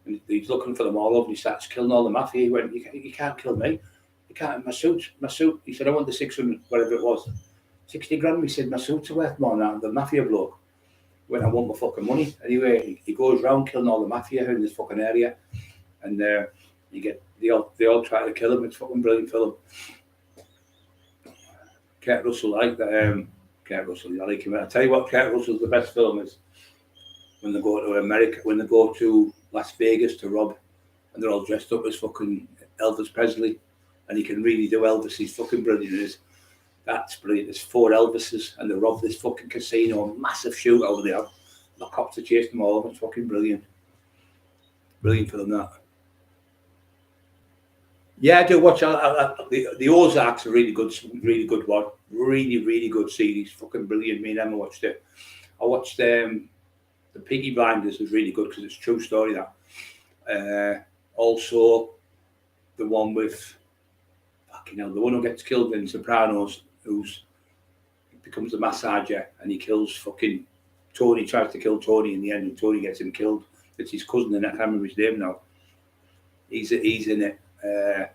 And he's looking for them all over, and he starts killing all the mafia. He went, you can't kill me. You can't, my suit. He said, I want the 600, whatever it was. 60 grand, he said, my suits are worth more than that. The mafia bloke. When I want my fucking money. Anyway, he goes around killing all the mafia in this fucking area, and they all try to kill him. It's a fucking brilliant film. Kurt Russell, I like that. Kurt Russell, I like him. I tell you what, Kurt Russell's the best film is when they go to America, when they go to Las Vegas to rob, and they're all dressed up as fucking Elvis Presley, and he can really do Elvis. He's fucking brilliant. That's brilliant. There's 4 Elvises, and they rob this fucking casino, massive shootout they have. The cops are chasing them all over. It's fucking brilliant. Brilliant film, that. Yeah, I do watch the Ozarks. A really good one. Really good series. Fucking brilliant. Me and Emma watched it. I watched the Peaky Blinders. Was really good because it's a true story. That. Also, the one with the one who gets killed in Sopranos, becomes a massager, and he kills fucking Tony. Tries to kill Tony in the end, and Tony gets him killed. It's his cousin, and I can't remember his name now. He's in it. I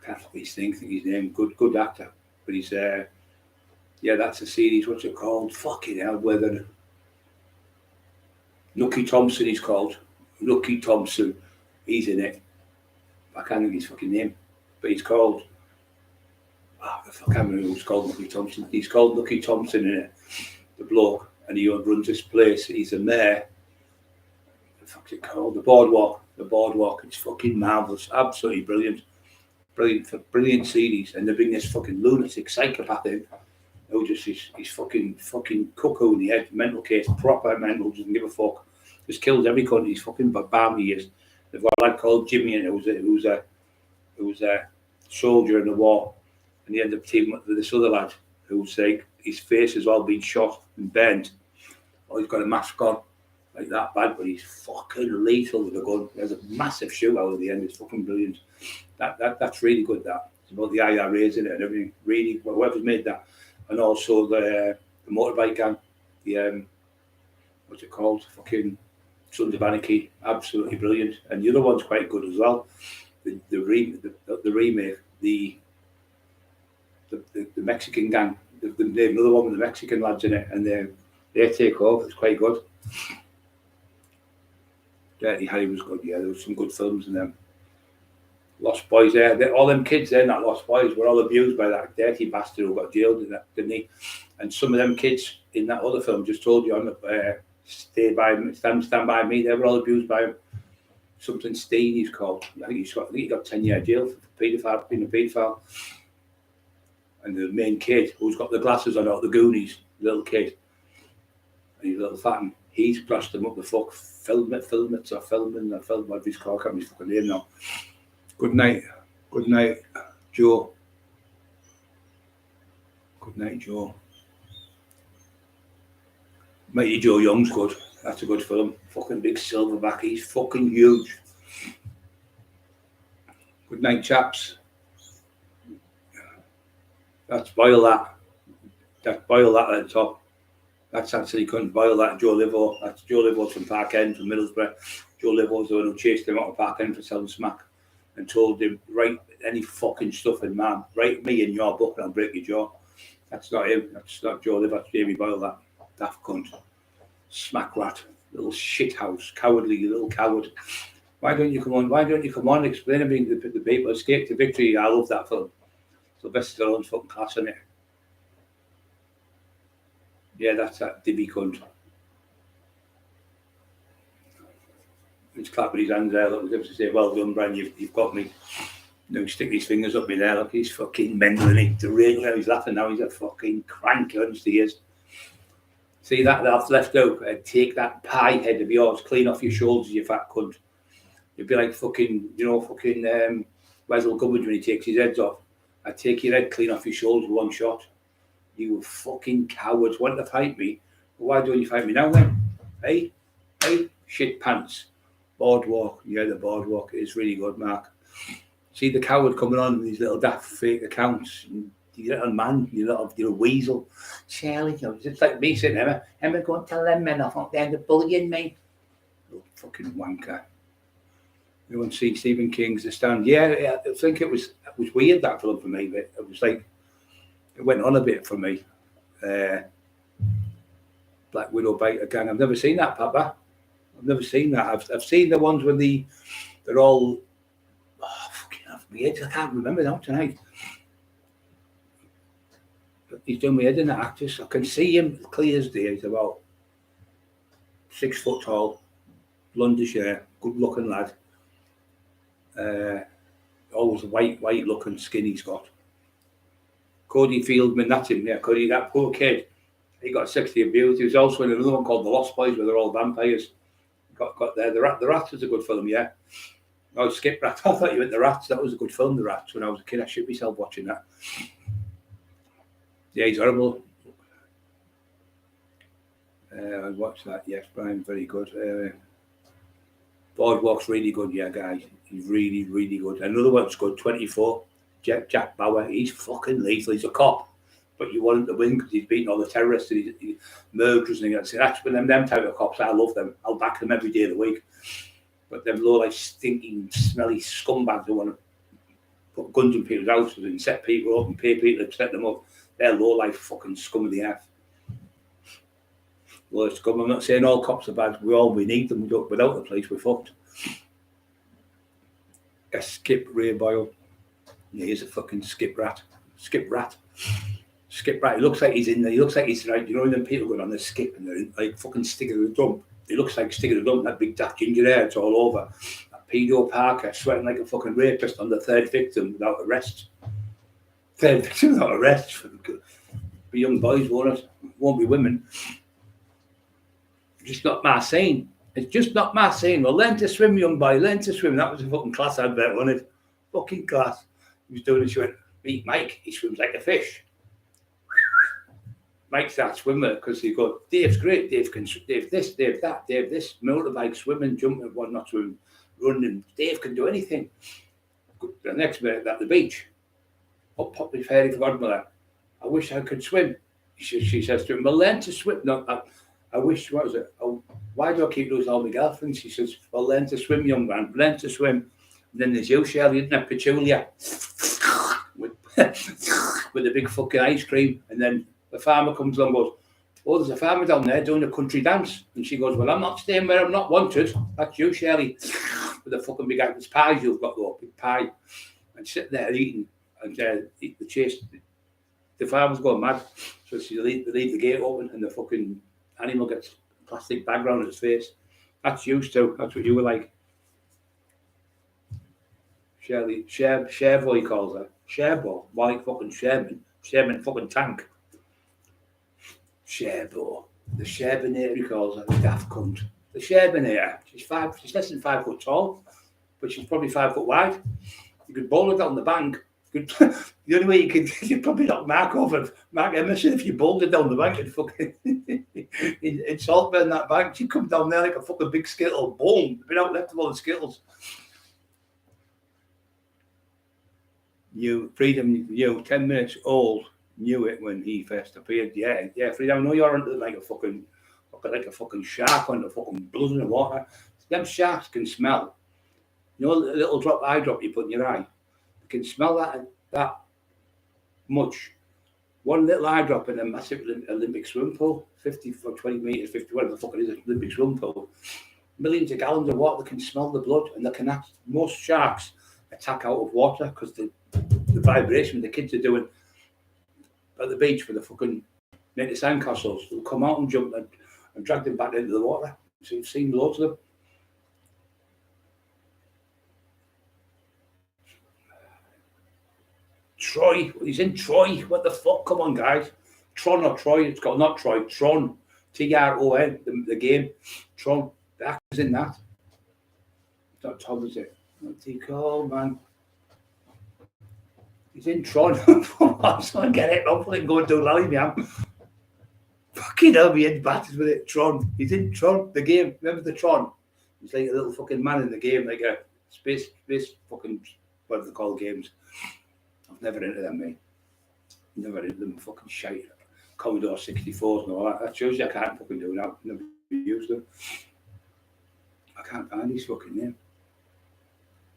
can't think his name. Good actor, but he's that's a series. What's it called? Fucking hell, whether Lucky Thompson he's called. Lucky Thompson. He's in it. I can't think his fucking name, but he's called. I can't remember who's called Lucky Thompson. He's called Lucky Thompson in it. The bloke, and he runs this place. He's a mayor. What the fuck's it called? The Boardwalk. The Boardwalk. It's fucking marvelous. Absolutely brilliant. Brilliant series. And they bring this fucking lunatic psychopath in who just he's fucking cuckoo in the head. Mental case. Proper mental. Doesn't give a fuck. Just kills every cunt. He's fucking balmy he is. They've got a lad called Jimmy and who was a soldier in the war. And he ended up teaming up with this other lad who's like, his face has all been shot and burnt. Or he's got a mask on, like that bad, but he's fucking lethal with a gun. There's a massive shootout at the end. It's fucking brilliant. That's really good. That it's about the IRAs in it and everything. Really, whoever's made that, and also the motorbike gang. the what's it called? Fucking Sons of Anarchy, absolutely brilliant. And the other one's quite good as well. The remake, the Mexican gang, another one with the Mexican lads in it, and they take off. It's quite good. Dirty Harry was good. Yeah, there was some good films in them. Lost Boys there. All them kids there, not Lost Boys, were all abused by that dirty bastard who got jailed, didn't he? And some of them kids in that other film, just told you on the stand by me. They were all abused by him. Something Steen he's called. I think he got 10-year jail for paedophile, being a paedophile. And the main kid who's got the glasses on out the Goonies, little kid, and he's a little fat, he's brushed them up the fuck. Film whatever he's called. I can't remember his fucking name now. Good night, Joe. Good night, Joe. Mighty Joe Young's good. That's a good film. Fucking big silverback. He's fucking huge. Good night, chaps. That's boil that. Boil that at the top. That's actually couldn't boil that. Joe Livo. That's Joe Livo from Park End, from Middlesbrough. Joe Livo's the one who chased him out of Park End for selling smack and told him, write any fucking stuff in, man. Write me in your book and I'll break your jaw. That's not him. That's not Joe Livo. That's Jamie Boyle, that daft cunt. Smack rat. Little shithouse. Cowardly little coward. Why don't you come on? Explain to me the people escape to victory. I love that film. Sylvester Stallone's fucking class in it. Yeah, that's that dibby cunt. He's clapping his hands there. Look, to say, well done, Brian, you've got me. Now stick his fingers up me there. Look, he's fucking mental, and he's laughing now. He's a fucking crank, honestly, he is. See that's left out. Take that pie head of yours, clean off your shoulders, you fat cunt. You'd be like fucking Wessel Gubbins when he takes his heads off. I'd take your head clean off your shoulders with one shot. You fucking cowards want to fight me. Well, why don't you fight me now then? Hey, shit pants. Boardwalk. Yeah, the Boardwalk is really good, Mark. See the coward coming on with these little daft fake accounts. You little man, you're a weasel. Charlie, just like me saying, Emma, go and tell them men off there, they're bullying me. Little fucking wanker. Everyone see Stephen King's The Stand. Yeah, I think it was weird, that film for me, but it was like, it went on a bit for me. Black Widow Biker Gang. I've never seen that, Papa. I've never seen that. I've seen the ones when they're all fucking off my head. I can't remember now tonight. But he's done my head in the actress. I can see him clear as day. He's about 6 foot tall, blondish hair, good looking lad. Always white looking skin he's got. Cody Fieldman, that's him, yeah. Cody, that poor kid, he got sexually abused. He was also in another one called The Lost Boys, where they're all vampires. Got there. The Rats was a good film, yeah. I Skip Rat. I thought you meant The Rats. That was a good film, The Rats. When I was a kid, I shit myself watching that. Yeah, he's horrible. I watched that, yes, Brian, very good. Boardwalk's really good, yeah, guys. He's really, really good. Another one's good, 24. Jack Bauer, he's fucking lethal. He's a cop, but you want him to win because he's beating all the terrorists and he murderers and everything. That's when them type of cops, I love them. I'll back them every day of the week. But them low, like stinking, smelly scumbags who want to put guns in people's houses and set people up and pay people to set them up, they're low-life fucking scum of the earth. Well, it's scum. I'm not saying all cops are bad. We need them. Without the police, we're fucked. Skip Ray Boyle. Yeah, he's a fucking Skip Rat. Skip Rat. He looks like he's in there. He looks like he's like, you know, when them people going on the skip and they're like fucking sticking the dump. He looks like sticking the dump, that big dark ginger hair, it's all over. That pedo Parker sweating like a fucking rapist on the third victim without arrest. Third victim without arrest. Be young boys, won't it? Won't be women. Just not my scene. It's just not my scene. Well, learn to swim, young boy. Learn to swim. That was a fucking class advert, wasn't it? Fucking class. He was doing it. She went, meet Mike. He swims like a fish. Mike's that swimmer because he goes, Dave's great. Dave this, Dave that, Dave this. Motorbike, swimming, jumping, well, not swimming, running. Dave can do anything. The next minute at the beach. Up popped my fairy godmother. I wish I could swim. She says to him, well, learn to swim. No, I wish, what was it? Oh, why do I keep losing all my girlfriends? She says, well, learn to swim, young man. Learn to swim. And then there's you, Shirley, isn't it? Petulia. with the big fucking ice cream. And then the farmer comes along and goes, oh, there's a farmer down there doing a country dance. And she goes, well, I'm not staying where I'm not wanted. That's you, Shirley. With the fucking big ice pies you've got, though, big pie. And sitting there eating. And the chase. The farmer's going mad. So they leave the gate open and the fucking animal gets a plastic bag around its face. That's used to. That's what you were like. Shirley, Cherbo, he calls her. Cherbo, like fucking Sherman fucking tank. Cherbo, the Sherbinator, he calls her, the daft cunt. The Sherbinator. She's less than 5 foot tall, but she's probably 5 foot wide. You could bowl her down the bank. The only way you'd probably knock Mark Emerson if you bowled it down the bank and fucking in Saltburn, that bank. She'd come down there like a fucking big skittle. Boom, been out left of all the skittles. Freedom, 10 minutes old, knew it when he first appeared. Yeah, Freedom, I know you're under like a fucking shark on the fucking blood in the water. Them sharks can smell. You know the little eye drop you put in your eye? You can smell that much. One little eye drop in a massive Olympic swimming pool, 50 or 20 metres, 50, whatever the fuck it is, an Olympic swimming pool. Millions of gallons of water, they can smell the blood, and they can most sharks attack out of water because the vibration the kids are doing at the beach for the fucking native sandcastles. They'll come out and jump and drag them back into the water. So you've seen loads of them. Troy, he's in Troy. What the fuck? Come on, guys. Tron or Troy? It's got not Troy. Tron, Tron, the game. Tron. The actor's in that. It's not Tom, is it? What's he called, man? He's in Tron. Someone get it. Hopefully, can go and do Lally, man. Fucking hell, me head batters with it. Tron. He's in Tron, the game. Remember the Tron? He's like a little fucking man in the game, like a space fucking, whatever they call games. I've never into them, mate. Never into them fucking shite. Commodore 64s and all that. That shows you I can't fucking do that. Never use them. I can't find his fucking name.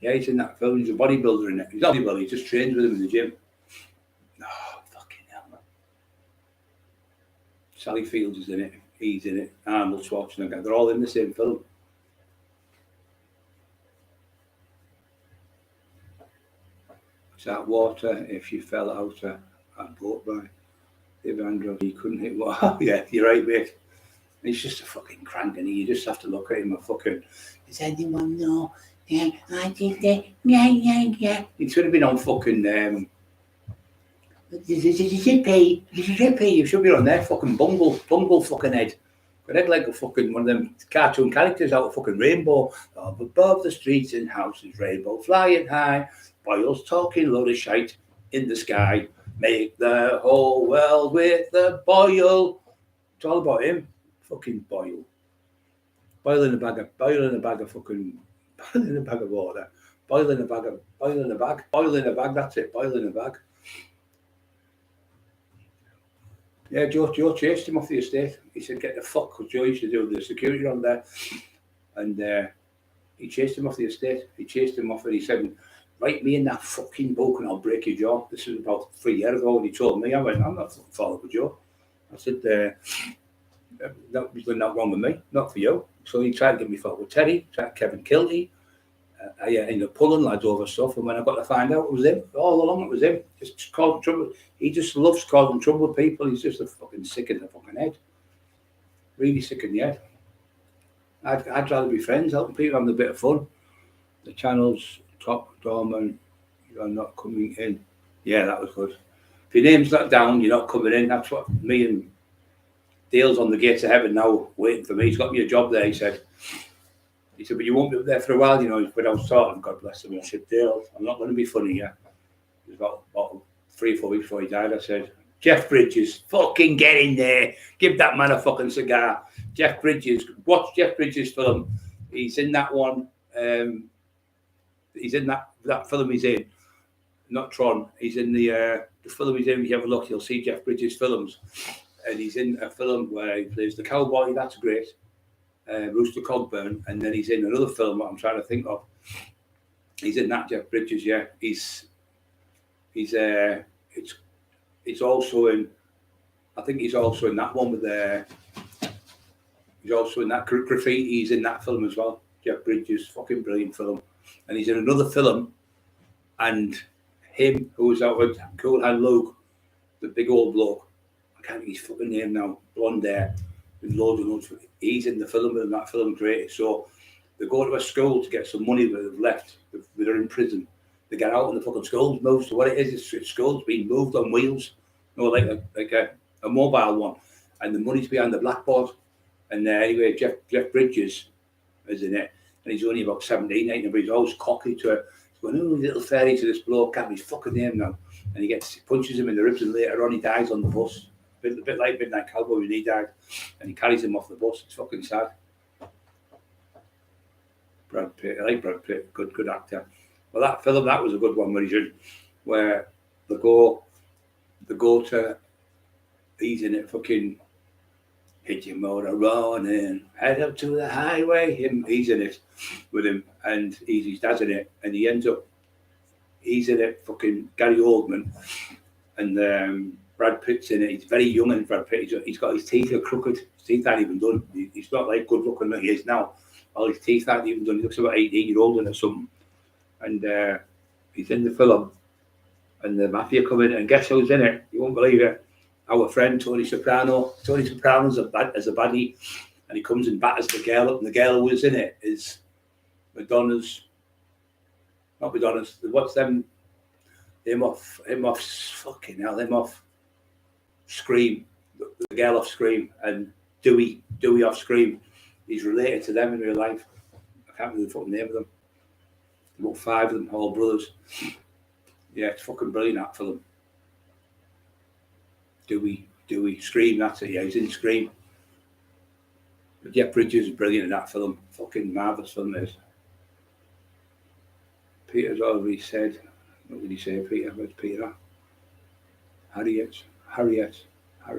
Yeah, he's in that film. He's a bodybuilder in it. He's not a bodybuilder, he just trains with him in the gym. Oh, fucking hell, man. Sally Fields is in it. He's in it. Arnold Schwarzenegger. They're all in the same film. It's that water if you fell out a boat by Evandro. He couldn't hit water. Yeah, you're right, mate. He's just a fucking crank, and you just have to look at him and fucking, does anyone know? Yeah, I did that. Yeah. He should have been on fucking Zippy. You should be on there, fucking bungle fucking head. But head like a fucking one of them cartoon characters out of fucking Rainbow. Up above the streets and houses, rainbow flying high. Boyles talking load of shite in the sky. Make the whole world with the boil. It's all about him. Fucking Boyle. Boil in a bag of fucking, boil in a bag of water. Boil in a bag, that's it. Boil in a bag. Yeah, Joe chased him off the estate. He said, get the fuck, because Joe used to do the security on there. And he chased him off the estate. He chased him off and he said, write me in that fucking book and I'll break your jaw. This was about 3 years ago and he told me. I went, I'm not following with Joe. I said, that was not wrong with me, not for you. So he tried to get me fought with Terry, tried Kevin Kilty. I ended up pulling lads over stuff, and when I got to find out it was him, all along it was him. Just causing trouble. He just loves causing trouble with people. He's just a fucking sick in the fucking head. Really sick in the head. I'd rather be friends, helping people, having a bit of fun. The channel's top, dormant, you're not coming in. Yeah, that was good. If your name's not down, you're not coming in. That's what me and Dale's on the gates of heaven now, waiting for me. He's got me a job there, he said. He said, but you won't be up there for a while, you know. But I was talking, God bless him. I said, Dale, I'm not going to be funny, yeah. It was about 3 or 4 weeks before he died. I said, Jeff Bridges, fucking get in there. Give that man a fucking cigar. Jeff Bridges, watch Jeff Bridges' film. He's in that one. He's in that film he's in. Not Tron. He's in the film he's in. If you have a look, you'll see Jeff Bridges' films. and he's in a film where he plays the cowboy. That's great. Rooster Cogburn, and then he's in another film that I'm trying to think of. He's in that, Jeff Bridges. Yeah, it's also in. I think he's also in that one with he's also in that Graffiti. He's in that film as well. Jeff Bridges, fucking brilliant film. And he's in another film, and him, who was out with Cool Hand Luke, the big old bloke, I can't think his fucking name now, blonde hair, with loads and loads. He's in the film, and that film great. So they go to a school to get some money that they've left. They're in prison. They get out and the fucking school's moved. So what it is school's being moved on wheels, like a mobile one, and the money's behind the blackboard. And anyway, Jeff Bridges is in it, and he's only about 17, 18, but he's always cocky to her. He's going, oh, little fairy to this bloke, can't his fucking name now. And he punches him in the ribs, and later on he dies on the bus. A bit like Midnight Cowboy when he died, and he carries him off the bus. It's fucking sad. Brad Pitt, I like Brad Pitt, good actor. Well, that film, that was a good one where they go to, he's in it, fucking hit your motor running, head up to the highway. He's in it with him, and his dad's in it, and he's in it, fucking Gary Oldman, and Brad Pitt's in it. He's very young, and Brad Pitt, he's got his teeth are crooked. His teeth aren't even done. He's not like good looking like he is now. All his teeth aren't even done. He looks about 18-year-old or something. And he's in the film, and the mafia come in, and guess who's in it? You won't believe it. Our friend Tony Soprano. Tony Soprano's as a baddie, and he comes and batters the girl up, and the girl who was in it is Madonna's. Not Madonna's. What's them? Him off. Fucking hell. Him off. Scream. The girl off Scream, and Dewey off Scream. He's related to them in real life. I can't remember the fucking name of them. About 5 of them, all brothers. Yeah, it's fucking brilliant, that film. Dewey, Scream, that's it. Yeah, he's in Scream. But Jeff Bridges is brilliant in that film. Fucking marvellous film it is. Peter's already said, what did he say, Peter? Where's Peter? Harriet. Harriet, I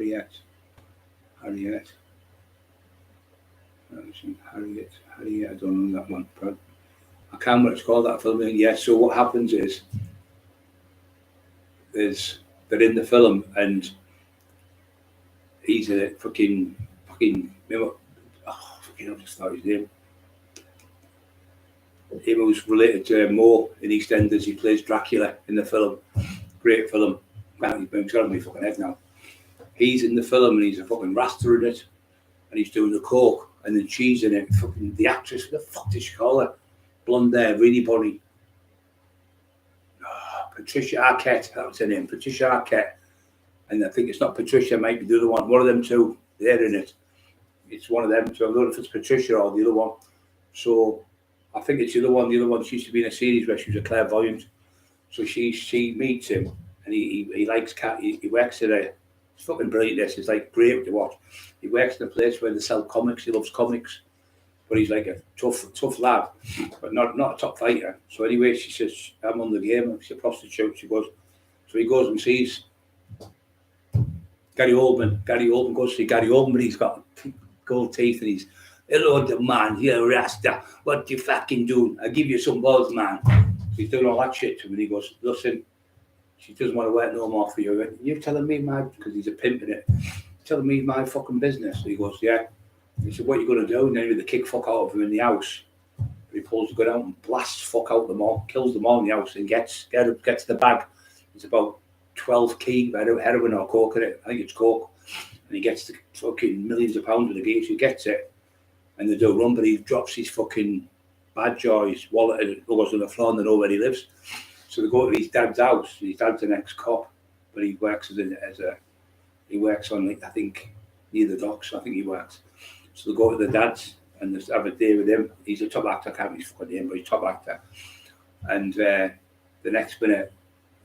don't know that one. But I can't remember what it's called, that film. Yeah, so what happens is they're in the film, and he's in it, fucking, I'll just start his name. He was related to Moore in EastEnders. He plays Dracula in the film. Great film. He's got on my fucking head now. He's in the film, and he's a fucking rasta in it, and he's doing the coke, and then she's in it. Fucking the actress, what the fuck did she call her? Blonde hair, really bonny. Patricia Arquette, that was her name. Patricia Arquette. And I think it's not Patricia, it might be the other one. One of them two, they're in it. It's one of them two. I don't know if it's Patricia or the other one. So I think it's the other one. The other one, she used to be in a series where she was a clairvoyant. So she meets him, and he likes cat. He works at a, it's fucking brilliant. This is like great to watch. He works in a place where they sell comics. He loves comics, but he's like a tough lad, but not a top fighter. So anyway, she says, I'm on the game. She's a prostitute. She goes, so he goes and sees Gary Oldman. Gary Oldman goes to see Gary Oldman. He's got gold teeth, and he's, hello, the man, you're a rasta. What you fucking doing? I give you some balls, man. He's doing all that shit to him, and he goes, listen, she doesn't want to work no more for you. You're telling me, man, because he's a pimp in it. Telling me my fucking business. So he goes, yeah. He said, what are you going to do? And then they kick fuck out of him in the house. He pulls the gun out and blasts fuck out them all, kills them all in the house, and gets the bag. It's about 12 key heroin or coke in it. I think it's coke. And he gets the fucking millions of pounds of the gear. So he gets it. And they do run, but he drops his fucking badge or his wallet, and it goes on the floor, and they know where he lives. So they go to his dad's house. His dad's an ex-cop, but he works he works on, like, I think, near the docks. I think he works. So they go to the dad's and just have a day with him. He's a top actor. I can't remember his fucking name, but he's a top actor. And the next minute,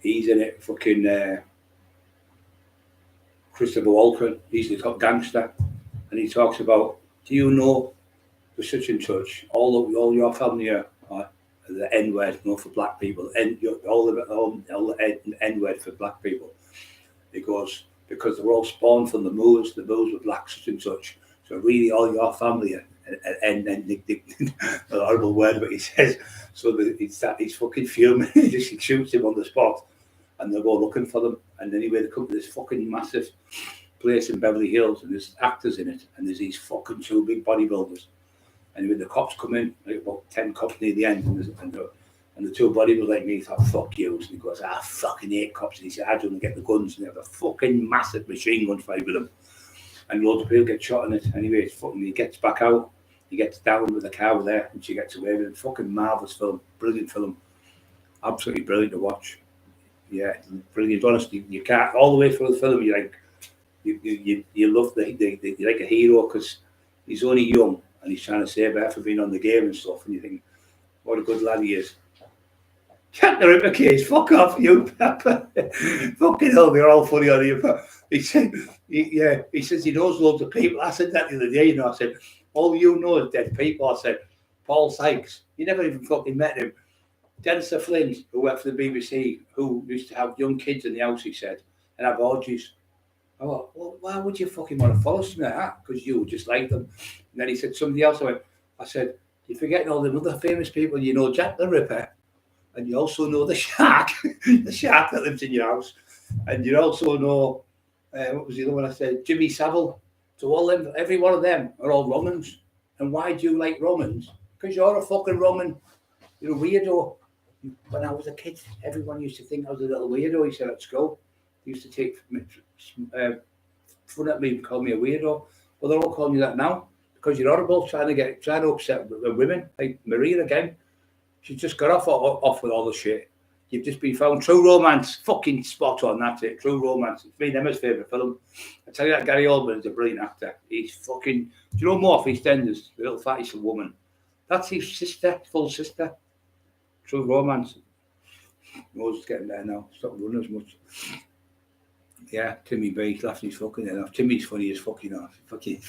he's in it. Fucking Christopher Walken. He's the top gangster, and he talks about, do you know the such and such? All your family are the N-word, for black people. All the N-word for black people. He goes, because they were all spawned from the moors. The moors were black such and such. So really, all your family and then the horrible word, but he says. So he's fucking fuming. He shoots him on the spot, and they'll go looking for them. And anyway, they come to this fucking massive place in Beverly Hills, and there's actors in it, and there's these fucking two big bodybuilders. And when the cops come in, like about 10 cops near the end, and the two bodybuilders like me thought, fuck you. And he goes, I fucking hate cops. And he said, I don't get the guns. And they have a fucking massive machine gun fight with them. And loads of people get shot in it. Anyway, he gets back out. He gets down with the cow there, and she gets away with it. Fucking marvellous film. Brilliant film. Absolutely brilliant to watch. Yeah, brilliant. Honestly, you can't, all the way through the film, you're like, you love you're like a hero because he's only young and he's trying to save her for being on the game and stuff. And you think, what a good lad he is. Jack the Ripper case, fuck off, you Pepper. Fucking hell, they're all funny on you. He said, he says he knows loads of people. I said that the other day, you know, I said, all you know is dead people. I said, Paul Sykes, you never even fucking met him. Dennis Flint, who worked for the BBC, who used to have young kids in the house, he said, and have orgies. I thought, well, why would you fucking want to follow something like that? Because you just like them. And then he said, somebody else, I said, you're forgetting all the other famous people. You know Jack the Ripper, and you also know the shark, the shark that lives in your house. And you also know, what was the other one I said? Jimmy Savile. So all them, every one of them are all Romans. And why do you like Romans? Because you're a fucking Roman. You're a weirdo. When I was a kid, everyone used to think I was a little weirdo, he said at school. They used to take fun at me and call me a weirdo. Well, they're all calling you that now because you're horrible, trying to upset the women. Like Maria again, she just got off with all the shit. You've just been found. True Romance, fucking spot on. That's it. True Romance. It's been Emma's favourite film. I tell you that Gary Oldman is a brilliant actor. He's fucking. Do you know Morph EastEnders, the little fatty woman? That's his sister, full sister. True Romance. Rose is getting there now. Stop running as much. Yeah, Timmy B, he's laughing his fucking head off. Timmy's funny as fucking off. Fucking.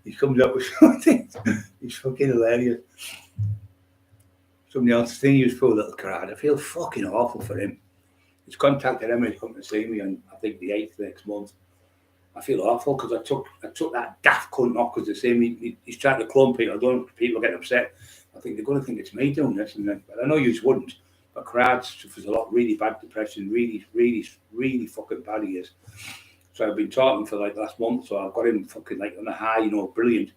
He comes up with something. He's fucking hilarious. Somebody else thing he was poor little crowd. I feel fucking awful for him. He's contacted Emma to come to see me on I think the 8th next month. I feel awful because I took that daft cunt off because they say he's trying to clone people. I don't know if people get upset. I think they're going to think it's me doing this, but I know you wouldn't. But Crad suffers a lot, really bad depression, really fucking bad he is. So I've been talking for like last month, so I've got him fucking like on a high, you know, brilliant.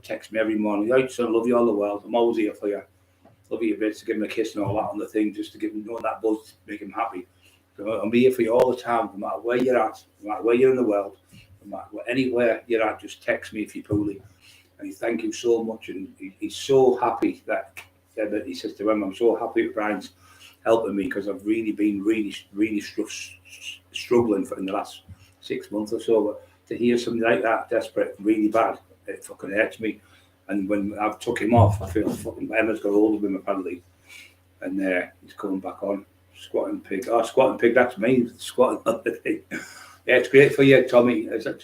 Text me every morning, right, son, love you all the world. I'm always here for you. Love you a bit, to give him a kiss and all that on the thing, just to give him, you know, that buzz, make him happy. So I'm here for you all the time, no matter where you're at, no matter where you're in the world, no matter anywhere you're at, just text me if you're poorly. And he thank you so much, and he's so happy that he says to him, I'm so happy that Brian's helping me because I've really been struggling in the last 6 months or so. But to hear something like that, desperate, really bad, it fucking hurts me. And when I've took him off, I feel fucking Emma's got hold of him apparently, and he's coming back on. Squatting Pig. Oh, Squatting Pig, that's me. Squatting on the thing. Yeah, it's great for you, Tommy. Is that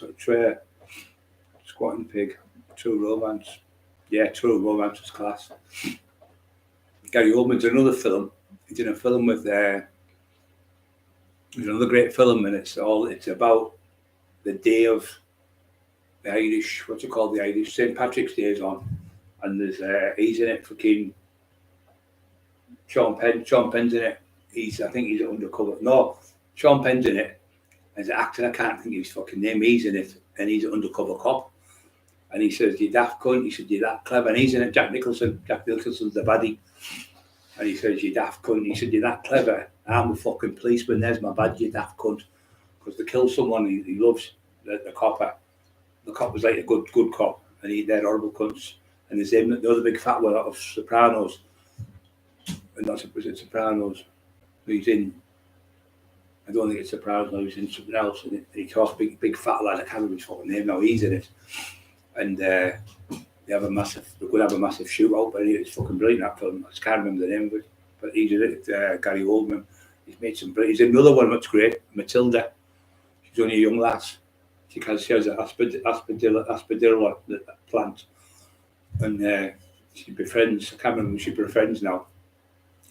Squatting Pig? True Romance. Yeah, True Romance is class. Gary Oldman's another film. He's in a film with there's another great film, and it's about the day of the Irish, what's it called, the Irish St. Patrick's Day is on, and there's he's in it, fucking Sean Penn's in it. I think he's undercover. No, Sean Penn's in it as an actor. I can't think of his fucking name. He's in it, and he's an undercover cop. And he says, you daft cunt. He said, you're that clever. And he's in it, Jack Nicholson's the baddie. And he says, you daft cunt. He said, you're that clever. I'm a fucking policeman. There's my badge, you daft cunt. Because they kill someone he loves, the copper. The cop was like a good cop. And they're horrible cunts. And there's him, the other big fat one out of Sopranos. And was it Sopranos? He's in, I don't think it's Sopranos, no, he's in something else. And he talks big fat lad, I can't remember his fucking name now, he's in it. And they're going to have a massive shootout, but it's fucking brilliant, that film. I just can't remember the name of it. But he's in it, Gary Oldman. He's made some brilliant, he's in another one that's great, Matilda. She's only a young lass. She has an aspidilla plant. And she befriends, I can't remember who she befriends now.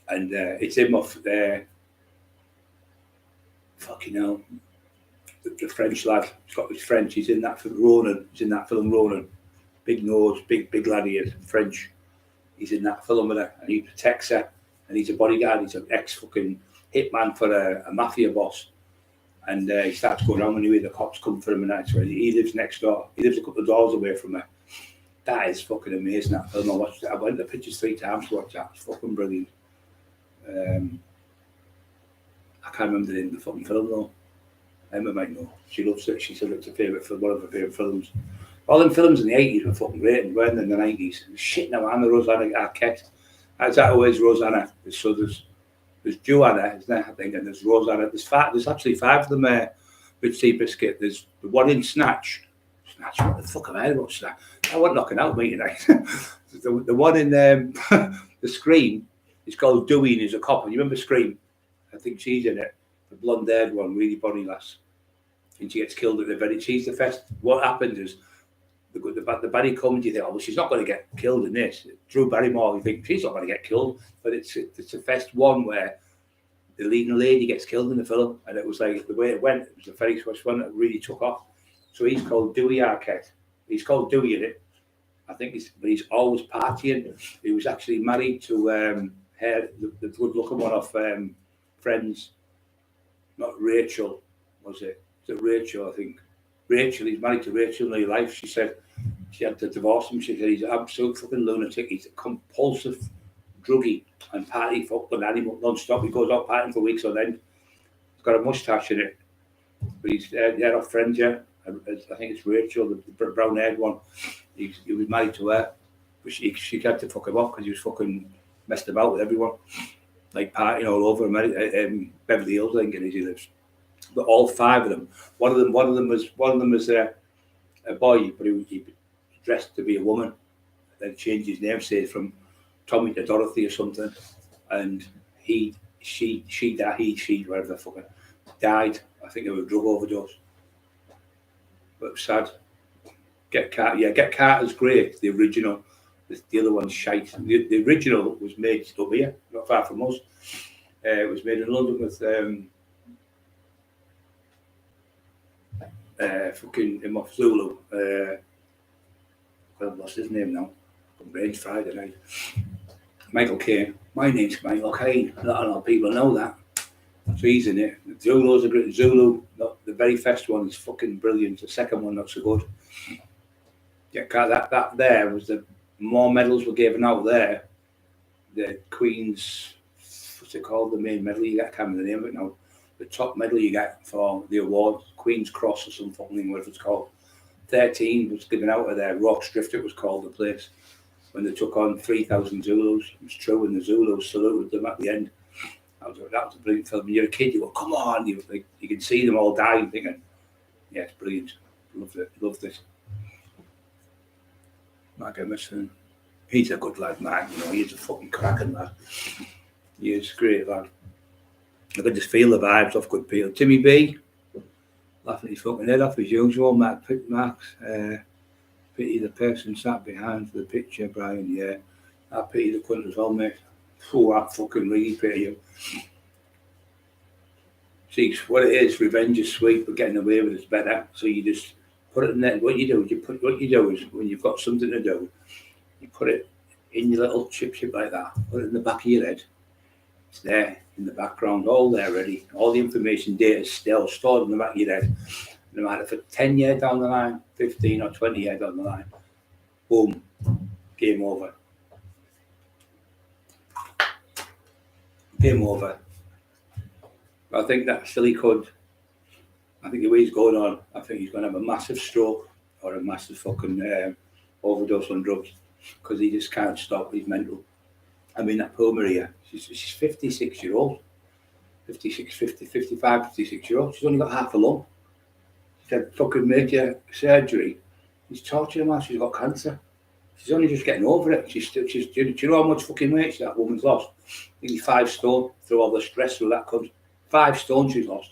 And it's him off there. Fucking hell. the French lad. He's got his French. He's in that film Ronan. He's in that film Ronan. Big nose, big lad he is. French. He's in that film with her, and he protects her. And he's a bodyguard. He's an ex-fucking hitman for a mafia boss. And he starts going around anyway. The cops come for him, and that's where he lives next door. He lives a couple of doors away from her. That is fucking amazing. That film. I watched it. I went to the pictures 3 times to watch that. It's fucking brilliant. I can't remember the name of the fucking film though. Emma might know. She loves it. She said it's her favourite film, one of her favourite films. All them films in the 80s were fucking great, and weren't in the 90s. Shit now, Anna Rosanna Arquette. That's always Rosanna. So there's Joanna, isn't there, I think, and there's Rosanna. There's actually 5 of them with Seabiscuit. There's the one in Snatch. Snatch, what the fuck am I about Snatch? I wasn't knocking out me tonight. the one in the Scream is called Dewey, and he's a cop. And you remember Scream? I think she's in it. The blonde-haired one, really bonny lass. And she gets killed at the very... She's the first... What happens is the baddie comes, you think, oh, well, she's not going to get killed in this. Drew Barrymore, you think, she's not going to get killed. But it's the first one where the leading lady gets killed in the film. And it was like, the way it went, it was the very first one that really took off. So he's called Dewey Arquette. He's called Dewey in it. I think he's always partying. He was actually married to her, the good-looking one of Friends. Not Rachel, was it? Is it Rachel, I think? Rachel, he's married to Rachel in real life. She said she had to divorce him. She said he's an absolute fucking lunatic. He's a compulsive druggie and party fucking animal non-stop. He goes out partying for weeks on end. He's got a moustache in it. But he's they're off Friends, yeah. I think it's Rachel, the brown-haired one. He was married to her. But she had to fuck him off because he was fucking messed about with everyone. Like partying all over America, Beverly Hills, I think it is he lives. But all 5 of them. One of them was a boy, but he dressed to be a woman. Then changed his name, say from Tommy to Dorothy or something. And she died, whatever the fuck, died. I think of a drug overdose. But it was sad. Get Carter's great. The original. The other one's shite. The original was made up here, not far from us. It was made in London with fucking him off Zulu. I've lost his name now. Brain's Friday night. Michael Caine. My name's Michael Caine. Not a lot of people know that. So he's in it. Zulu's a great Zulu. Not the very first one is fucking brilliant. The second one not so good. Yeah, that there was the more medals were given out there. The Queen's, what's it called? The main medal you get, I can't remember the name of it now. The top medal you get for the award, Queen's Cross or some fucking thing, whatever it's called. 13 was given out of there. Rocks Drift, it was called, the place. When they took on 3,000 Zulus. It was true, and the Zulus saluted them at the end. That was a brilliant film. When you're a kid, you go, come on. You can see them all dying, thinking, yeah, it's brilliant. Loved it. Mark Emerson. He's a good lad, Mark. You know, he's a fucking cracking lad. He is a great lad. I could just feel the vibes off good people. Timmy B, laughing his fucking head off as usual. Mark's pity the person sat behind the picture, Brian. Yeah, I pity the cunt as well, mate. Oh, I fucking really pity you. See, what it is, revenge is sweet, but getting away with it's better. So you just put it in there. What you do is when you've got something to do, you put it in your little chip like that. Put it in the back of your head. It's there in the background, all there ready. All the information, data is still stored in the back of your head. No matter for 10 years down the line, 15 or 20 years down the line, boom, game over. Game over. I think that silly could. I think the way he's going on, I think he's going to have a massive stroke or a massive fucking overdose on drugs because he just can't stop. He's mental. I mean, that poor Maria, she's 56-year-old. 55, 56-year-old. She's only got half a lung. She had fucking major surgery. He's torturing her. She's got cancer. She's only just getting over it. Do you know how much fucking weight that woman's lost? I think he's 5 stone through all the stress through that comes. 5 stone she's lost.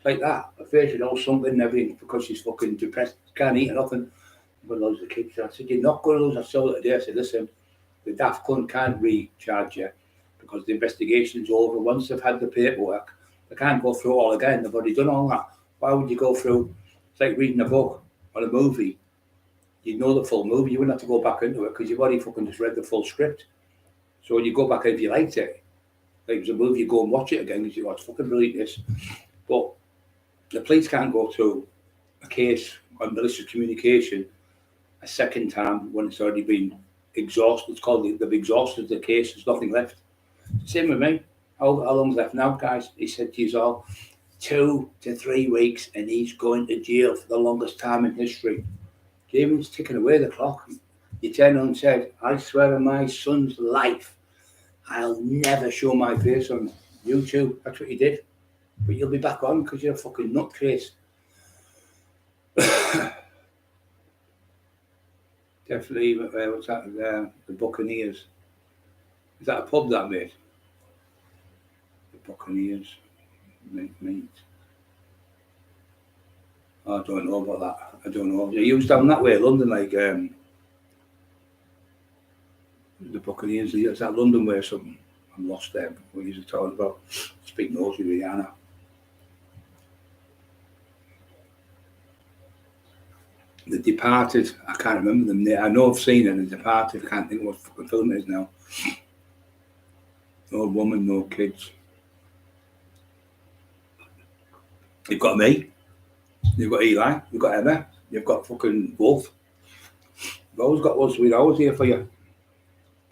Like that. Her face is all sunken and everything because she's fucking depressed. Can't eat or nothing. But loads of kids. I said, you're not going to lose. I saw it today. I said, listen, the daft cunt can't recharge you because the investigation's over. Once they've had the paperwork, they can't go through it all again. They've already done all that. Why would you go through? It's like reading a book or a movie. You know the full movie. You wouldn't have to go back into it because you've already fucking just read the full script. So when you go back, if you liked it, like it was a movie, you go and watch it again because you go, it's fucking brilliant, this. But the police can't go through a case on malicious communication a second time when it's already been exhausted. It's called they've exhausted the case. There's nothing left. Same with me. How long's left now, guys? He said to you all, 2 to 3 weeks, and he's going to jail for the longest time in history. Jamie's ticking away the clock. You turned on and said, I swear on my son's life, I'll never show my face on YouTube. That's what you did. But you'll be back on because you're a fucking nutcase. Definitely, what's that? The Buccaneers. Is that a pub that mate? The Buccaneers. Mate. Oh, I don't know about that. I don't know. You was down that way, London, like the Buccaneers. Is that London way or something? I'm lost there. What you were talking about? Speak North with Rihanna. The Departed. I can't remember them. I know I've seen it. The Departed. I can't think what fucking film it is now. No woman, no kids. You've got me. You've got Eli. You've got Emma. You've got fucking Wolf. You've always got us. We're always here for you,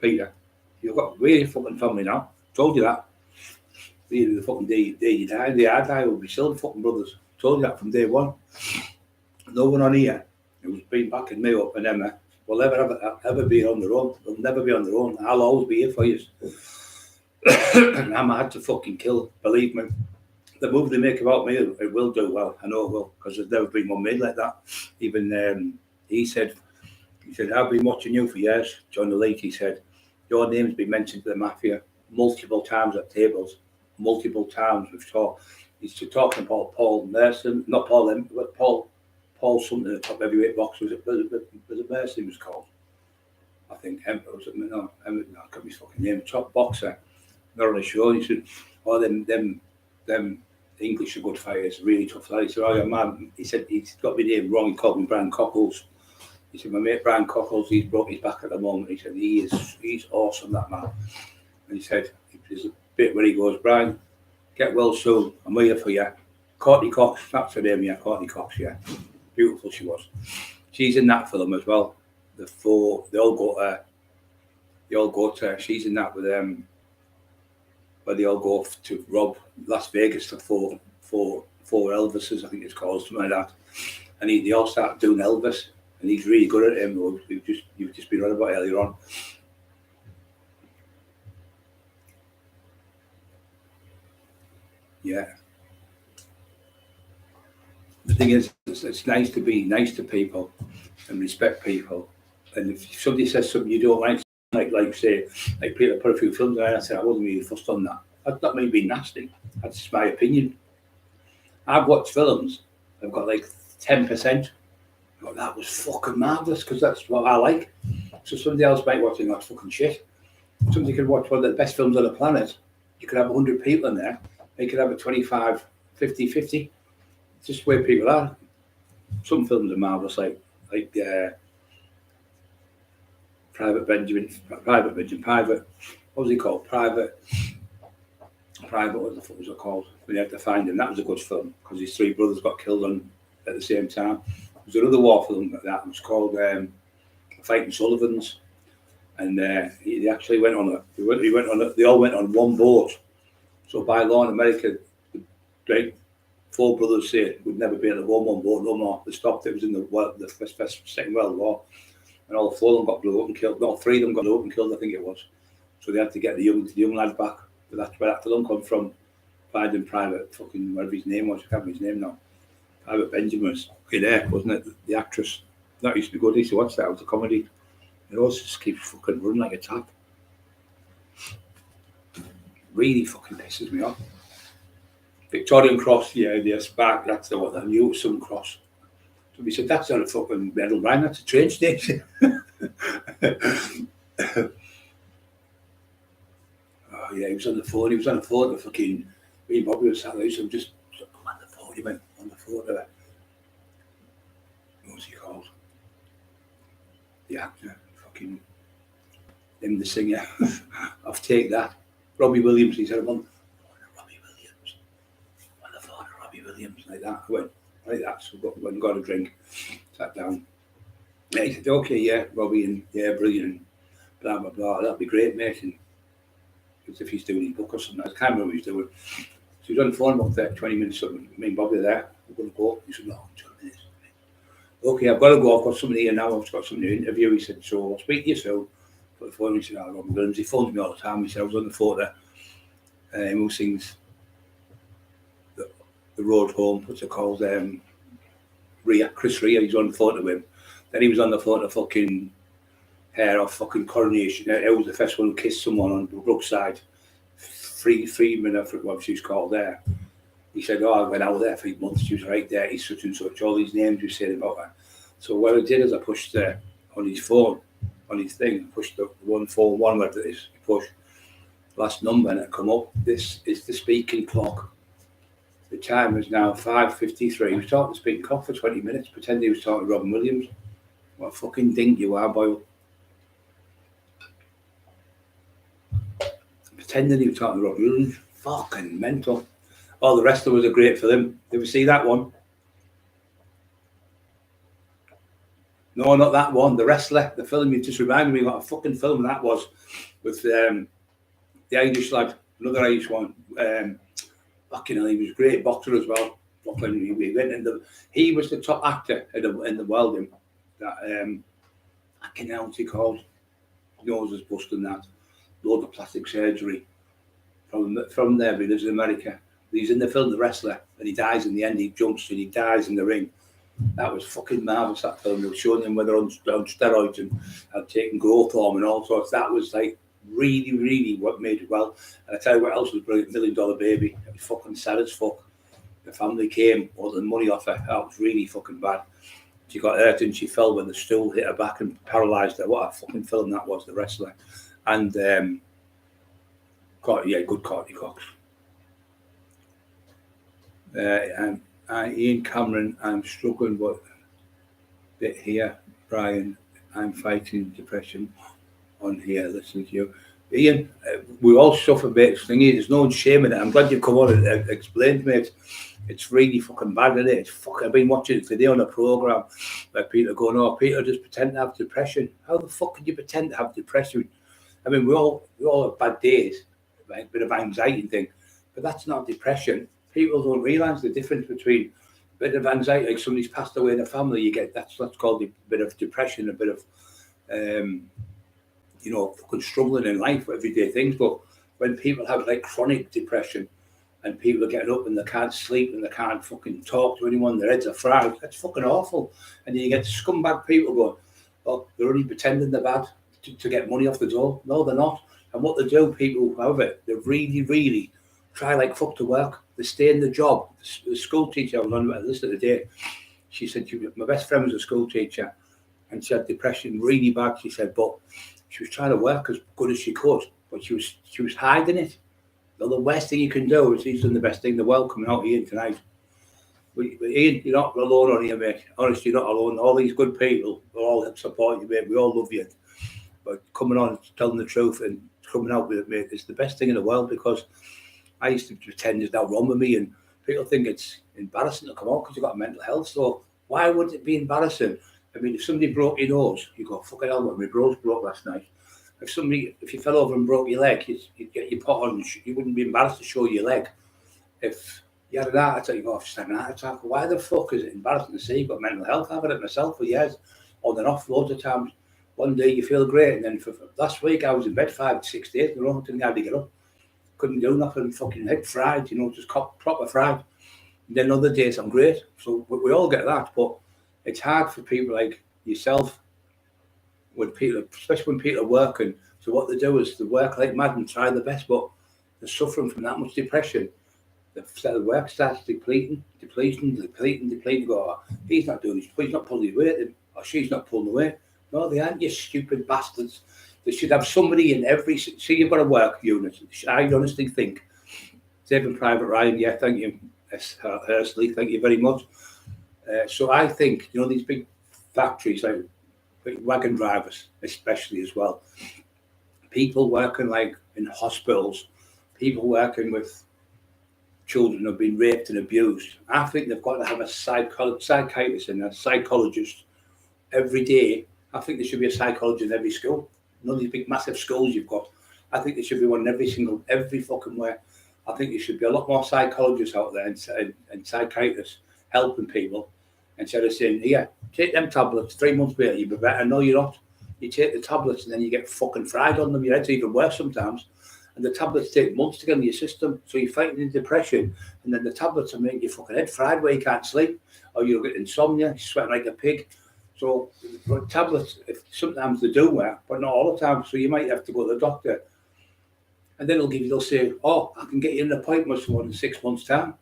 Peter. You've got really fucking family now. Told you that. Really, the fucking day you die, the day I die, will be still the fucking brothers. Told you that from day one. No one on here who's been backing me up and Emma will ever be on their own. They'll never be on their own. I'll always be here for you. And I'm hard to fucking kill, believe me. The movie they make about me, it will do well. I know it will, because there's never been one made like that. Even he said, I've been watching you for years, John the Leak. He said, your name's been mentioned to the mafia multiple times at tables, multiple times we've talked. He's talking about Paul Merson, not Paul, but Paul something, the top heavyweight boxer. Was it Merson he was called? I think was it? No, I can't be fucking name. Top boxer. Not really sure. He said, oh, them English are good fighters, really tough fighters. He said, oh, yeah, man. He said, he's got my name wrong. He called me Brian Cockerill. He said, my mate Brian Cockerill, he's broke his back at the moment. He said, he's awesome, that man. And he said, there's a bit where he goes, Brian, get well soon. I'm here for you. Courtney Cox, that's her name, yeah, Courtney Cox, yeah. Beautiful she was. She's in that film as well. They all go to, she's in that with them. Where they all go to rob Las Vegas for four Elvises, I think it's called, something like that. And they all start doing Elvis, and he's really good at him. You've just been on about earlier on. Yeah. The thing is, it's nice to be nice to people and respect people. And if somebody says something you don't like say, like Peter put a few films there, and I said I wasn't really fussed on that. That's not me being nasty. That's just my opinion. I've watched films. I've got like 10%. That was fucking marvellous because that's what I like. So somebody else might watch it, that's fucking shit. Somebody could watch one of the best films on the planet. You could have 100 people in there. They could have a 25, 50. It's just where people are. Some films are marvellous, like Private, what was he called? Private, what the fuck was it called? We had to find him. That was a good film because his three brothers got killed at the same time. There was another war film like that. It was called Fighting Sullivans, and he actually went on they all went on one boat. So by law in America, the 4 brothers say would never be able to go on one boat no more. They stopped. It was in the Second World War, and all 4 of them got blew up and killed. No, 3 of them got blew up and killed, I think it was. So they had to get the young lads back. But that's where that film come from. Finding Private, fucking whatever his name was, I can't remember his name now. Private Benjamin was there, wasn't it? The actress. That used to be good. I used to watch that. It was a comedy. It always just keeps fucking running like a tap. Really fucking pisses me off. Victorian Cross, yeah, the Spark, that's the one, the Newsom Cross. So we said, that's not a fucking medal, Brian, that's a train station. Oh, yeah, he was on the phone with fucking, me and Bobby was sat there, so just on the phone, he went, on the photo. What's he called? The actor, fucking him, the singer. I've taken that. Robbie Williams. He said, "I'm on Robbie Williams. On the phone, Robbie Williams," like that. I went like that. So went and got a drink. Sat down. And he said, "Okay, yeah, Robbie, and yeah, brilliant. Blah blah blah. That'd be great, mate." And as if he's doing his book or something. I can't remember what he's doing. So he was on the phone about 20 minutes. Something. Me and Bobby were there. We're going to go. He said, "No, 20 minutes." Okay, I've got to go. I've got somebody here now. I've got somebody to interview. He said, "So I'll speak to you soon." Put the phone. He said, "Oh, Robbie Williams." He phones me all the time. He said, "I was on the photo. Who sings the road home? What's it called? Chris Rea. He's on the photo with him. Then he was on the photo fucking hair off fucking Coronation. It was the first one who kissed someone on Brookside. Freeman, I forget what she was called there." He said, "Oh, I went out there for months. She was right there. He's such and such." All these names you said about her. So what I did is I pushed on his phone, on his thing, I pushed the 141, whatever it is. I pushed last number and it come up. This is the speaking clock. The time is now 5:53. He was talking to speaking clock for 20 minutes, pretending he was talking to Robin Williams. What a fucking dink you are, Boyle. Pretending he was talking to Robin Williams. Fucking mental. All the rest of us are great for them. Did we see that one? No, not that one. The wrestler, the film. You just reminded me what a fucking film that was with the Irish lad, another Irish one. Fucking hell, he was a great boxer as well. Fucking, he was the top actor in the world. That fucking hell, what's he called? Nose was busting that. Load of plastic surgery. From there, he lives in America. He's in the film The Wrestler, and he dies in the end. He jumps and he dies in the ring. That was fucking marvellous, that film. They were showing him whether on steroids and had taken growth hormone and all sorts. That was like really, really what made it well. And I tell you what else was brilliant, $1 Million Baby. It was fucking sad as fuck. The family came, all the money off her. That was really fucking bad. She got hurt and she fell when the stool hit her back and paralysed her. What a fucking film that was, The Wrestler. And good Courtney Cox. And Ian Cameron, I'm struggling with a bit here. Brian, I'm fighting depression on here. Listen to you. Ian, we all suffer a bit. There's no shame in it. I'm glad you've come on and explained to me. It's really fucking bad, isn't it? It's fucking, I've been watching it today on a programme where people are going, "Oh, Peter, just pretend to have depression." How the fuck can you pretend to have depression? I mean, we all have bad days, right? A bit of anxiety and thing, but that's not depression. People don't realise the difference between a bit of anxiety, like somebody's passed away in a family, you get that's called a bit of depression, a bit of fucking struggling in life, everyday things. But when people have like chronic depression and people are getting up and they can't sleep and they can't fucking talk to anyone, their heads are fried, that's fucking awful. And then you get scumbag people going, "Oh, they're only pretending they're bad to get money off the door." No, they're not. And what they do, people who have it, they really, really try like fuck to work. They stay in the job. The school teacher, I was on a list today, she said, my best friend was a school teacher and she had depression really bad. She said, but she was trying to work as good as she could, but she was hiding it. Well, the worst thing you can do is he's done the best thing in the world coming out here tonight. But Ian, you're not alone on here, mate. Honestly, you're not alone. All these good people are all supporting you, mate. We all love you. But coming on and telling the truth and coming out with it, mate, is the best thing in the world, because I used to pretend there's nothing wrong with me, and people think it's embarrassing to come out because you've got mental health. So why would it be embarrassing? I mean, if somebody broke your nose, you go, "Fucking hell, my nose broke last night." If you fell over and broke your leg, you'd get your pot on. You wouldn't be embarrassed to show your leg. If you had an heart attack, you go, "I've just had an heart attack." Why the fuck is it embarrassing to say you've got mental health? I've had it myself for years, on and off loads of times. One day you feel great, and then for last week I was in bed 5-6 days in a row, didn't have to get up. Couldn't do nothing, fucking head fried, just proper fried. And then other days I'm great. So we all get that, but it's hard for people like yourself, when people, especially when people are working. So what they do is they work like mad and try their best, but they're suffering from that much depression. The work starts depleting. Go, "Oh, he's not doing his, he's not pulling his weight, or she's not pulling the weight." No, they aren't, you stupid bastards. They should have somebody in every... See, you've got a work unit. I honestly think... Saving Private Ryan, yeah, thank you. Hersley, thank you very much. So I think, you know, these big factories, like wagon drivers especially as well, people working like in hospitals, people working with children who have been raped and abused, I think they've got to have a psychiatrist and a psychologist every day. I think there should be a psychologist in every school. None of these big massive schools you've got. I think there should be one in every fucking way. I think there should be a lot more psychologists out there and psychiatrists helping people instead of saying, here, take them tablets, 3 months later you'll be better. No, you're not. You take the tablets and then you get fucking fried on them. Your head's even worse sometimes. And the tablets take months to get in your system. So you're fighting depression, and then the tablets are making your fucking head fried where you can't sleep, or you'll get insomnia, you're sweating like a pig. So tablets, sometimes they do work, but not all the time. So you might have to go to the doctor, and then they'll say, oh, I can get you an appointment with someone in 6 months' time.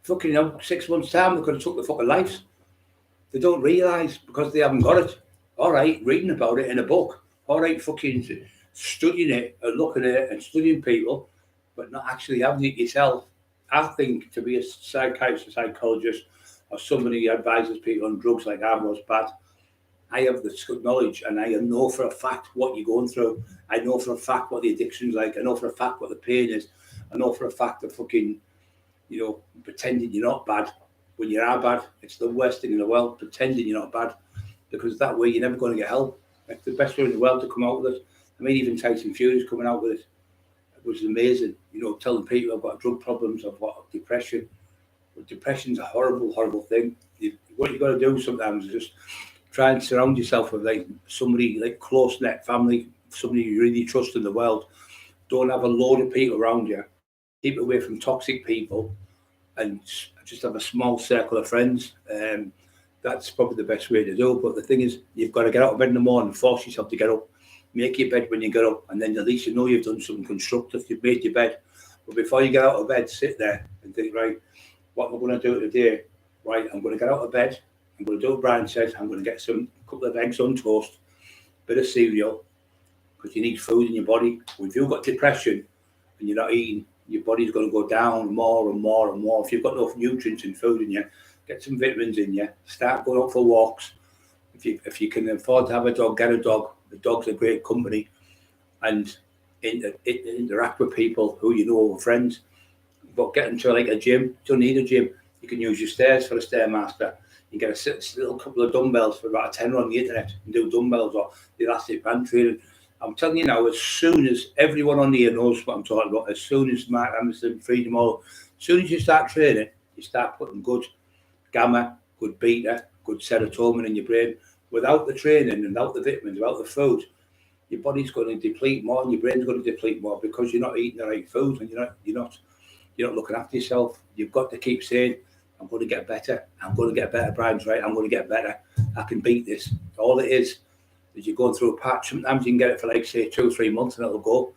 Fucking, 6 months' time, they could have took their fucking lives. They don't realise because they haven't got it. All right, reading about it in a book. All right, fucking studying it and looking at it and studying people, but not actually having it yourself. I think to be a psychiatrist, a psychologist, or somebody who advises people on drugs like I was bad, I have the knowledge and I know for a fact what you're going through. I know for a fact what the addiction's like. I know for a fact what the pain is. I know for a fact that fucking, pretending you're not bad when you are bad. It's the worst thing in the world, pretending you're not bad, because that way you're never going to get help. It's the best way in the world to come out with it. I mean, even Tyson Fury's coming out with it. It was amazing, telling people I've got drug problems, I've got depression. But depression's a horrible, horrible thing. What you've got to do sometimes is just try and surround yourself with like somebody, like close-knit family, somebody you really trust in the world. Don't have a load of people around you. Keep away from toxic people and just have a small circle of friends. That's probably the best way to do it. But the thing is, you've got to get out of bed in the morning, force yourself to get up, make your bed when you get up, and then at least you've done something constructive, you've made your bed. But before you get out of bed, sit there and think, right, what am I going to do today? Right, I'm going to get out of bed, I'm going to do what Brian says, I'm going to get a couple of eggs on toast, bit of cereal, because you need food in your body. If you've got depression and you're not eating, your body's going to go down more and more and more. If you've got enough nutrients and food in you, get some vitamins in you, start going out for walks. If you can afford to have a dog, get a dog. The dog's a great company, and interact with people who you know are friends. But get into like a gym. You don't need a gym. You can use your stairs for a stairmaster. You get a little couple of dumbbells for about a tenner on the internet and do dumbbells or the elastic band training. I'm telling you now, as soon as everyone on here knows what I'm talking about, as soon as Mark Anderson, Freedom All, as soon as you start training, you start putting good gamma, good beta, good serotonin in your brain. Without the training and without the vitamins, without the food, your body's going to deplete more and your brain's going to deplete more because you're not eating the right food and you're not looking after yourself. You've got to keep saying, I'm going to get better. I'm going to get better. Brian's right. I'm going to get better. I can beat this. All it is you're going through a patch. Sometimes you can get it for like, say, 2 or 3 months and it'll go.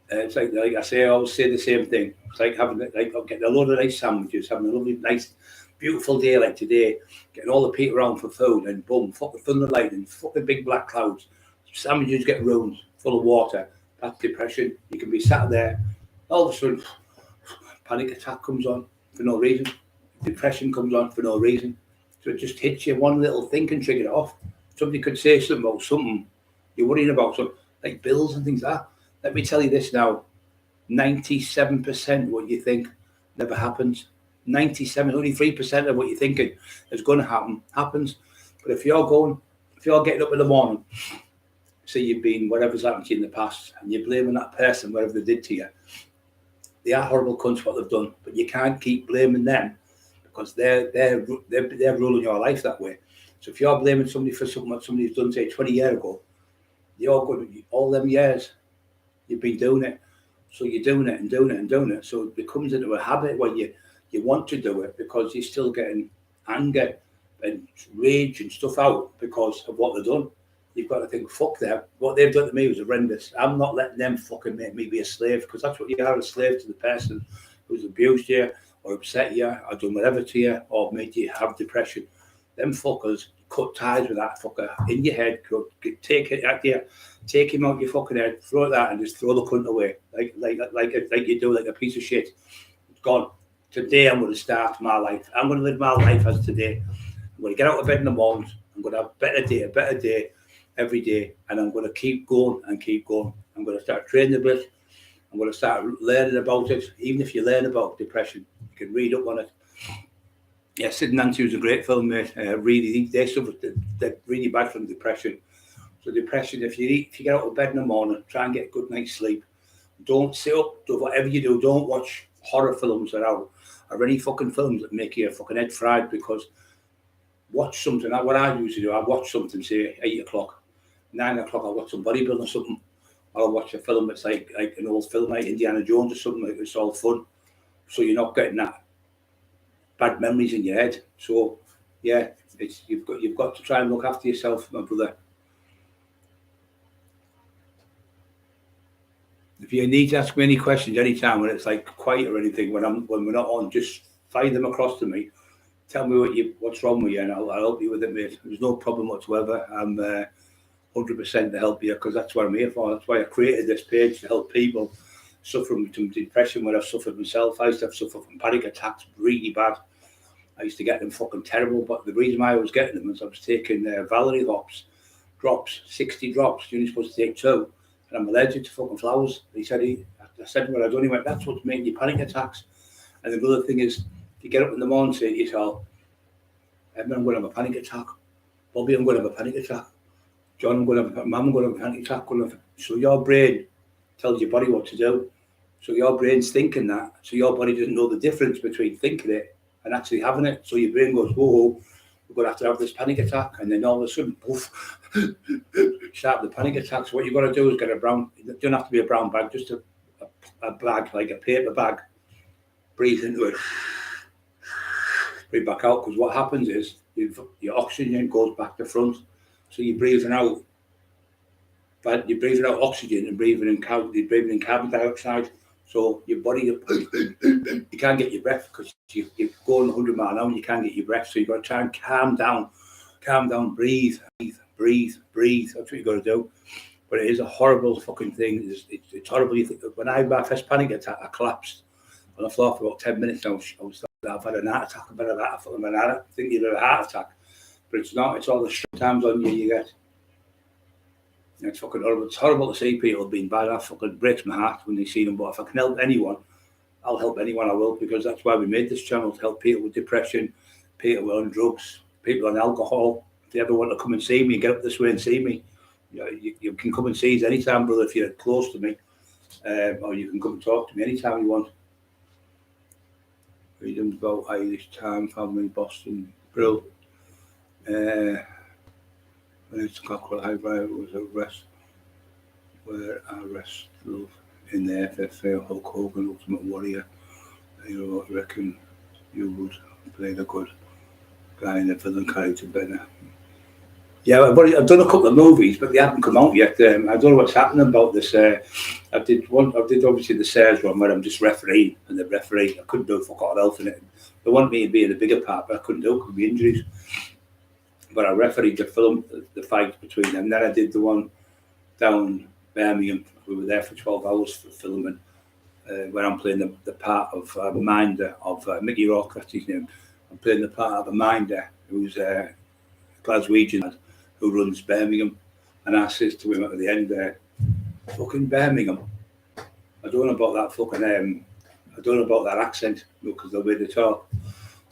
It's like I say, I always say the same thing. It's like getting a load of nice sandwiches, having a lovely, nice, beautiful day like today, getting all the people around for food and boom, fucking thunder lightning, fucking big black clouds. Sandwiches get ruined, full of water. That's depression. You can be sat there, all of a sudden, panic attack comes on for no reason. Depression comes on for no reason. So it just hits you. One little thing can trigger it off. Somebody could say something about something you're worrying about, something like bills and things like that. Let me tell you this now, 97% what you think never happens. 97, only 3% of what you're thinking is going to happen, happens. But if you're getting up in the morning, say you've been whatever's happened to you in the past, and you're blaming that person, whatever they did to you, they are horrible cunts what they've done, but you can't keep blaming them because they're ruling your life that way. So if you're blaming somebody for something that somebody's done, say 20 years ago, you're going all them years you've been doing it. So you're doing it and doing it and doing it. So it becomes into a habit where you want to do it because you're still getting anger and rage and stuff out because of what they've done. You've got to think, fuck them. What they've done to me was horrendous. I'm not letting them fucking make me be a slave, because that's what you are, a slave to the person who's abused you or upset you or done whatever to you or made you have depression. Them fuckers, cut ties with that fucker in your head, take him out your fucking head, throw it out and just throw the cunt away like you do, like a piece of shit. gone. Today I'm going to start my life. I'm going to live my life as today. I'm going to get out of bed in the morning. I'm going to have a better day every day. And I'm going to keep going and keep going. I'm going to start training a bit. I'm going to start learning about it. Even if you learn about depression, you can read up on it. Yeah, Sid and Nancy was a great film, mate. Really, they suffer. They're really bad from depression. So depression, if you get out of bed in the morning, try and get a good night's sleep. Don't sit up. Do whatever you do. Don't watch horror films or any fucking films that make your fucking head fried. Because watch something. What I usually do, I watch something, say 8 o'clock, 9 o'clock. I'll watch some bodybuilding or something. I'll watch a film that's like an old film like Indiana Jones or something. Like it's all fun. So you're not getting that bad memories in your head. So yeah, you've got to try and look after yourself, my brother. If you need to ask me any questions anytime when it's like quiet or anything, when we're not on, just fire them across to me. Tell me what's wrong with you, and I'll help you with it, mate. There's no problem whatsoever. I'm 100% to help you, because that's what I'm here for. That's why I created this page, to help people suffering from depression, where I've suffered myself. I used to have suffered from panic attacks really bad. I used to get them fucking terrible, but the reason why I was getting them was I was taking Valerie drops, 60 drops. You're only supposed to take 2. And I'm allergic to fucking flowers. I said what I done. He went, that's what's making you panic attacks. And the other thing is, if you get up in the morning and say to yourself, I'm going to have a panic attack. Bobby, I'm going to have a panic attack. John, I'm going to have Mum, I'm going to have a panic attack. So your brain tells your body what to do. So your brain's thinking that. So your body doesn't know the difference between thinking it and actually having it. So your brain goes, whoa, we're going to have this panic attack. And then all of a sudden, poof, start the panic attack. So what you've got to do is get a brown, it doesn't have to be a brown bag, just a bag, like a paper bag. Breathe into it. Breathe back out, because what happens is your oxygen goes back to front. So you're breathing out, but you're breathing out oxygen and breathing in carbon dioxide. So your body, you can't get your breath, because you're going 100 miles an hour and you can't get your breath. So you've got to try and calm down, breathe. That's what you've got to do. But it is a horrible fucking thing. It's horrible. When I had my first panic attack, I collapsed on the floor for about 10 minutes. I've had an heart attack. I think you've had a heart attack. But it's not. It's all the times on you get. It's fucking horrible. It's horrible to see people being bad. That fucking breaks my heart when they see them. But if I can help anyone, I'll help anyone. I will, because that's why we made this channel, to help people with depression, people on drugs, people on alcohol. If you ever want to come and see me, get up this way and see me. You can come and see us anytime, brother, if you're close to me. Or you can come and talk to me anytime you want. Freedom's about Irish time, family, Boston, Brill. When it's Cockerill Highway, it was a rest where I wrestled in the FFA, Hulk Hogan, Ultimate Warrior. I reckon you would play the good guy in the villain character better. Yeah, I've done a couple of movies, but they haven't come out yet. I don't know what's happening about this. I did obviously the Sayers one, where I'm just refereeing, and the referee, I couldn't do fuck all else in it. They wanted me to be in a bigger part, but I couldn't do it because of injuries. But I refereed the film, the fight between them. Then I did the one down Birmingham. We were there for 12 hours for filming, where I'm playing the part of Minder, of Mickey Rourke, that's his name. I'm playing the part of a Minder, who's a Glaswegian lad who runs Birmingham. And I says to him at the end there, fucking Birmingham. I don't know about that fucking, I don't know about that accent, because the way they talk.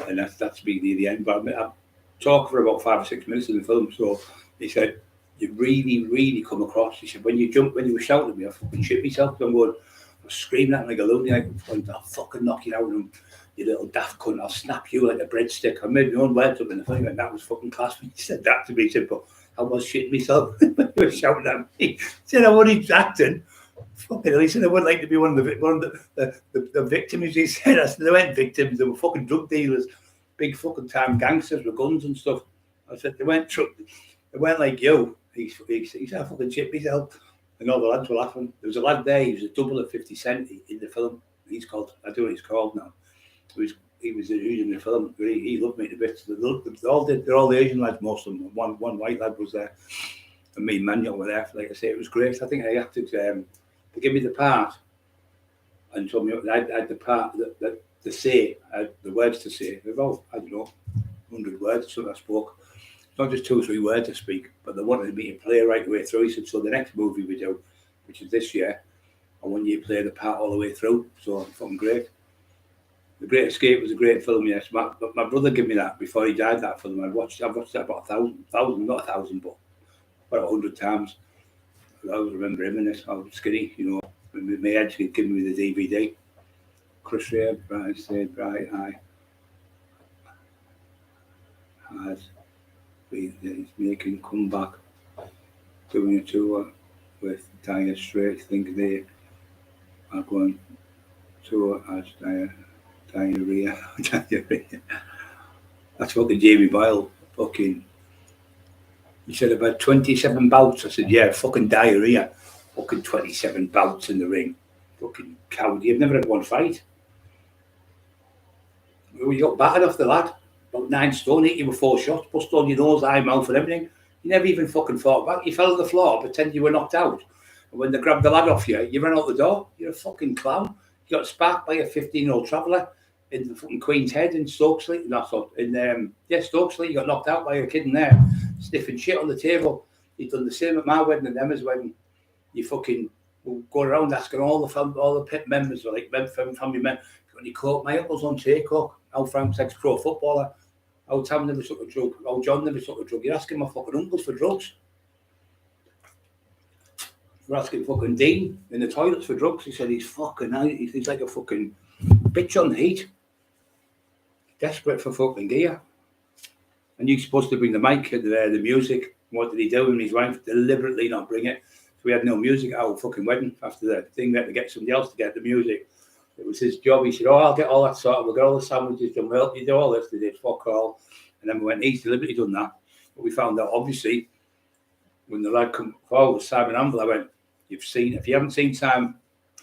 And that's me near the end. But I talk for about 5 or 6 minutes in the film. So he said, you really, really come across. He said, when you were shouting at me, I fucking shit myself. I'm screaming at him like a lunatic. I'll fucking knock you out, and you little daft cunt, I'll snap you like a breadstick. I made my own words up in the thing, and that was fucking class. He said that to me. He said, but I was shitting myself when he was shouting at me. He said, I wasn't acting. Fucking hell. He said, I wouldn't like to be one of the victims. He said, I said, they weren't victims, they were fucking drug dealers, big fucking time gangsters with guns and stuff. I said, they weren't like you. He said, I fucking shit myself. And all the lads were laughing. There was a lad there, he was a double of 50 Cent in the film. He's called, I don't know what he's called now. He was in the film. He loved me to bits. They're all the Asian lads, most of them. One white lad was there. And me and Manuel were there. Like I say, it was great. I think I acted, to give me the part, and told me I had the part that to say, the words to say. About, I don't know, 100 words, so I spoke. It's not just 2 or 3 words to speak, but they wanted me to play right the way through. He said, so the next movie we do, which is this year, I want you to play the part all the way through. So fucking great. The Great Escape was a great film, yes. My brother gave me that before he died, that film. I've watched that about 1,000, not 1,000, but about 100 times. I always remember him in this. I was skinny, you know. My head giving me the DVD. Chris Ray, Bright Side, Bright Eye. He's making comeback, doing a tour with Dire Straits. Think they are going tour as diarrhea. Diarrhea. That's fucking Jamie Boyle. Fucking. He said about 27 bouts. I said, yeah, fucking diarrhea. Fucking 27 bouts in the ring. Fucking coward. You've never had one fight. You got battered off the lad. About 9 stone, hit you with 4 shots, bust on your nose, eye, mouth, and everything. You never even fucking fought back. You fell on the floor, pretend you were knocked out. And when they grabbed the lad off you, you ran out the door. You're a fucking clown. You got sparked by a 15-year-old traveller in the fucking Queen's Head in Stokesley. Stokesley. You got knocked out by a kid in there, sniffing shit on the table. You've done the same at my wedding and Emma's wedding. You fucking will go around asking all the pit members, like family members, got any coke? My uncle's on take-coke. How Frank's ex-pro footballer. How Tam never took a drug. How John never took a drug. You're asking my fucking uncles for drugs. You're asking fucking Dean in the toilets for drugs. He said he's fucking out. He's like a fucking bitch on heat. Desperate for fucking gear. And you're supposed to bring the mic and the music. What did he do? And his wife deliberately not bring it. So we had no music at our fucking wedding. After the thing, we had to get somebody else to get the music. It was his job. He said, I'll get all that sorted. We'll get all the sandwiches done. We'll help you do all this. They did fuck all. And then we went, he's deliberately done that. But we found out, obviously, when the lad come forward, Simon Amble, I went, if you haven't seen Simon,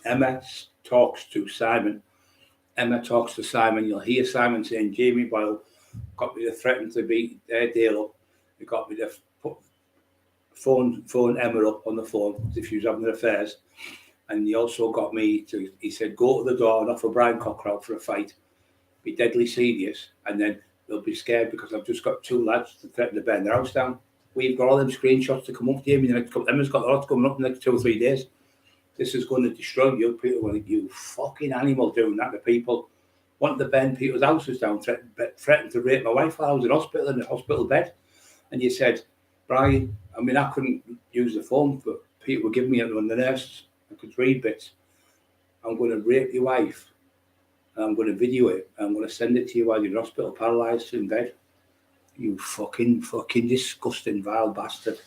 Emma talks to Simon. You'll hear Simon saying, Jamie Boyle got me to threaten to beat Dale up. He got me to phone Emma up on the phone if she was having affairs. And he also got me to, he said, go to the door and offer Brian Cockerill for a fight. Be deadly serious. And then they'll be scared because I've just got 2 lads to threaten to burn their house down. We've got all them screenshots to come up, Jamie. Emma's got a lot coming up in the next 2 or 3 days. This is going to destroy you people. Like, you fucking animal doing that to people. Want to burn people's houses down, threatened to rape my wife while I was in hospital, in a hospital bed. And you said, Brian, I mean, I couldn't use the phone, but people were giving me it when the nurse, I could read bits. I'm going to rape your wife. And I'm going to video it. I'm going to send it to you while you're in hospital, paralysed in bed. You fucking disgusting, vile bastard.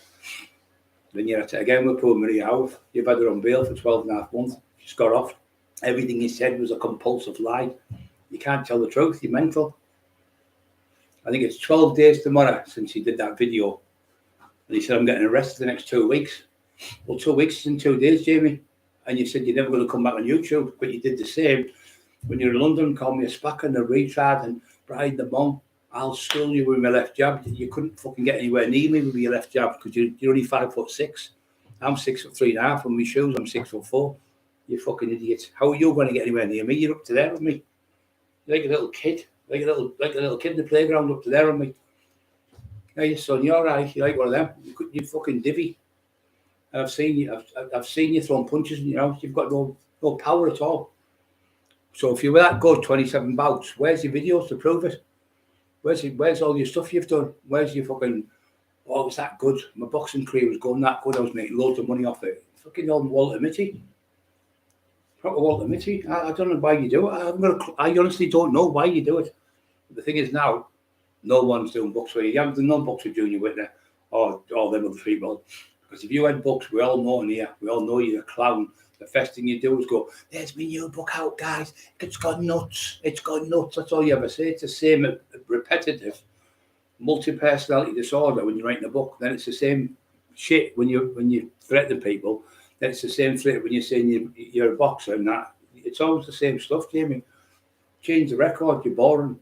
Then you're at it again with poor Maria Howard. You've had her on bail for 12.5 months. She's got off. Everything you said was a compulsive lie. You can't tell the truth. You're mental. I think it's 12 days tomorrow since he did that video. And he said, I'm getting arrested the next 2 weeks. Well, 2 weeks is in 2 days, Jamie. And you said you're never going to come back on YouTube, but you did the same. When you're in London, call me a spacker and a retard and Brian the mum. I'll school you with my left jab. You couldn't fucking get anywhere near me with your left jab because you're only 5'6". I'm 6'3.5", and my shoes I'm 6'4". You fucking idiot. How are you going to get anywhere near me? You're up to there with me. You're like a little kid. Like a little kid in the playground up to there with me. Hey son, you're right. You're like one of them. You fucking divvy. I've seen you throwing punches in your house. You've got no power at all. So if you were that good, 27 bouts, where's your videos to prove it? Where's all your stuff you've done? Where's your fucking, it was that good. My boxing career was going that good. I was making loads of money off it. Fucking old Walter Mitty. Proper Walter Mitty. I don't know why you do it. I honestly don't know why you do it. But the thing is now, no one's doing books for you. You haven't done no books with Junior Whitney or all them other people. Because if you had books, we all know in here, we all know you're a clown. The first thing you do is go, there's my new book out, guys. It's got nuts. It's got nuts. That's all you ever say. It's the same repetitive multi-personality disorder when you're writing a book. Then it's the same shit when you threaten people. Then it's the same threat when you're saying you're a boxer and that. It's always the same stuff, Jamie. Change the record. You're boring.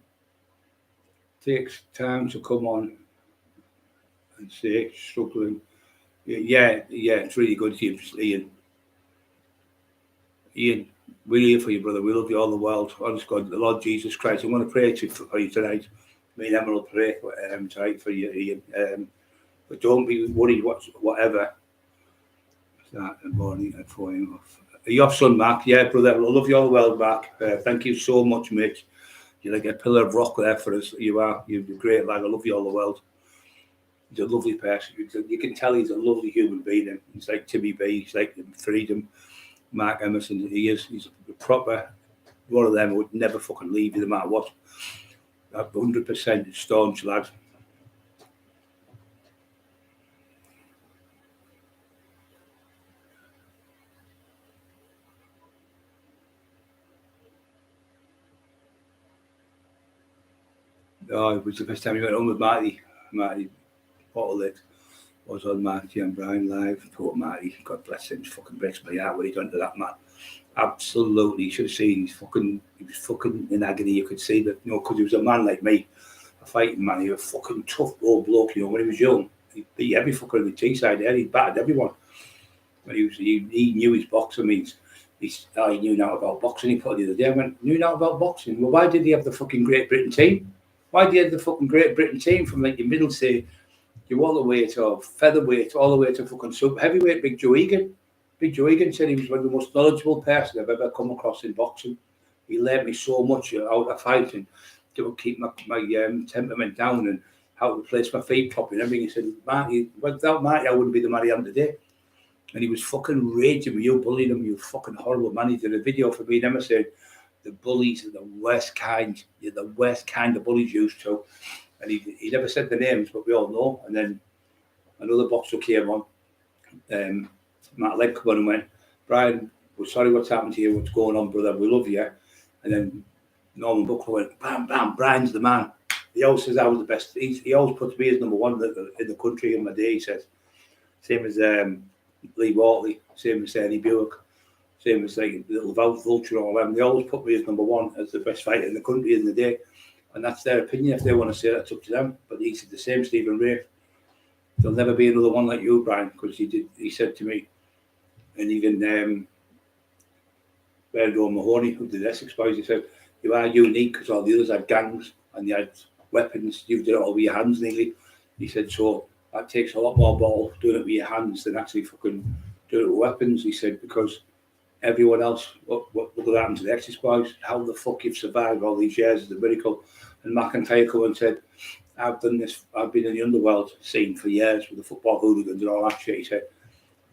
Takes time to come on and say struggling. Yeah, it's really good, Ian. We're here for you, brother. We love you all the world. Honest God, the Lord Jesus Christ. I want to pray for you tonight. Me and Emma will pray tonight for you, Ian. But don't be worried whatever. Start in the morning at 4 a.m. Are you off, son, Mark? Yeah, brother. I love you all the world, Mark. Thank you so much, mate. You're like a pillar of rock there for us. You are. You're a great lad. I love you all the world. He's a lovely person. You can tell he's a lovely human being. He's like Timmy B. He's like Freedom. Mark Emerson. He's a proper one of them who would never fucking leave you no matter what. 100% staunch lad. Oh, it was the first time you went home with Marty. Marty bottle it was on Marty and Brian live. Poor Marty, God bless him, fucking breaks my heart when he done to that man. Absolutely, you should have seen he was fucking in agony. You could see that, because he was a man like me, a fighting man. He was a fucking tough old bloke, when he was young. He beat every fucker in the Teesside there. He battered everyone. When he knew his boxing means. He knew now about boxing. He put it the other day. I went, knew now about boxing. Well, why did he have the fucking Great Britain team? Why did he have the fucking Great Britain team from like your middle, say, your welterweight or featherweight all the way to fucking super heavyweight? Big Joe Egan. Big Joe Egan said he was one of the most knowledgeable person I've ever come across in boxing. He learned me so much out of fighting to keep my temperament down and how to place my feet properly and everything. He said, Marty, without Marty, I wouldn't be the man I am today. And he was fucking raging with you, bullying him, you fucking horrible man. He did a video for me and Emma said, the bullies are the worst kind. You're the worst kind the bullies used to. And he never said the names, but we all know. And then another boxer came on. Matt Leg come on and went, Brian, we're sorry what's happened to you. What's going on, brother? We love you. And then Norman Buckler went, bam, bam, Brian's the man. He always says I was the best. He always puts me as number one in the country in my day, he says. Same as Lee Wortley, same as Eddie Buick, same as like Little Vulture, all them. They always put me as number one, as the best fighter in the country in the day. And that's their opinion. If they want to say that, it's up to them. But he said the same, Stephen Ray. There'll never be another one like you, Brian, because he said to me, and even Bernardo Mahoney, who did Essex Boys, he said, you are unique because all the others had gangs and they had weapons. You did it all with your hands nearly. He said, so that takes a lot more ball doing it with your hands than actually fucking doing it with weapons. He said, because everyone else, look what happened to the Essex Boys, how the fuck you've survived all these years is a miracle. And McIntyre come and said, I've done this, I've been in the underworld scene for years with the football hooligans and all that shit. He said,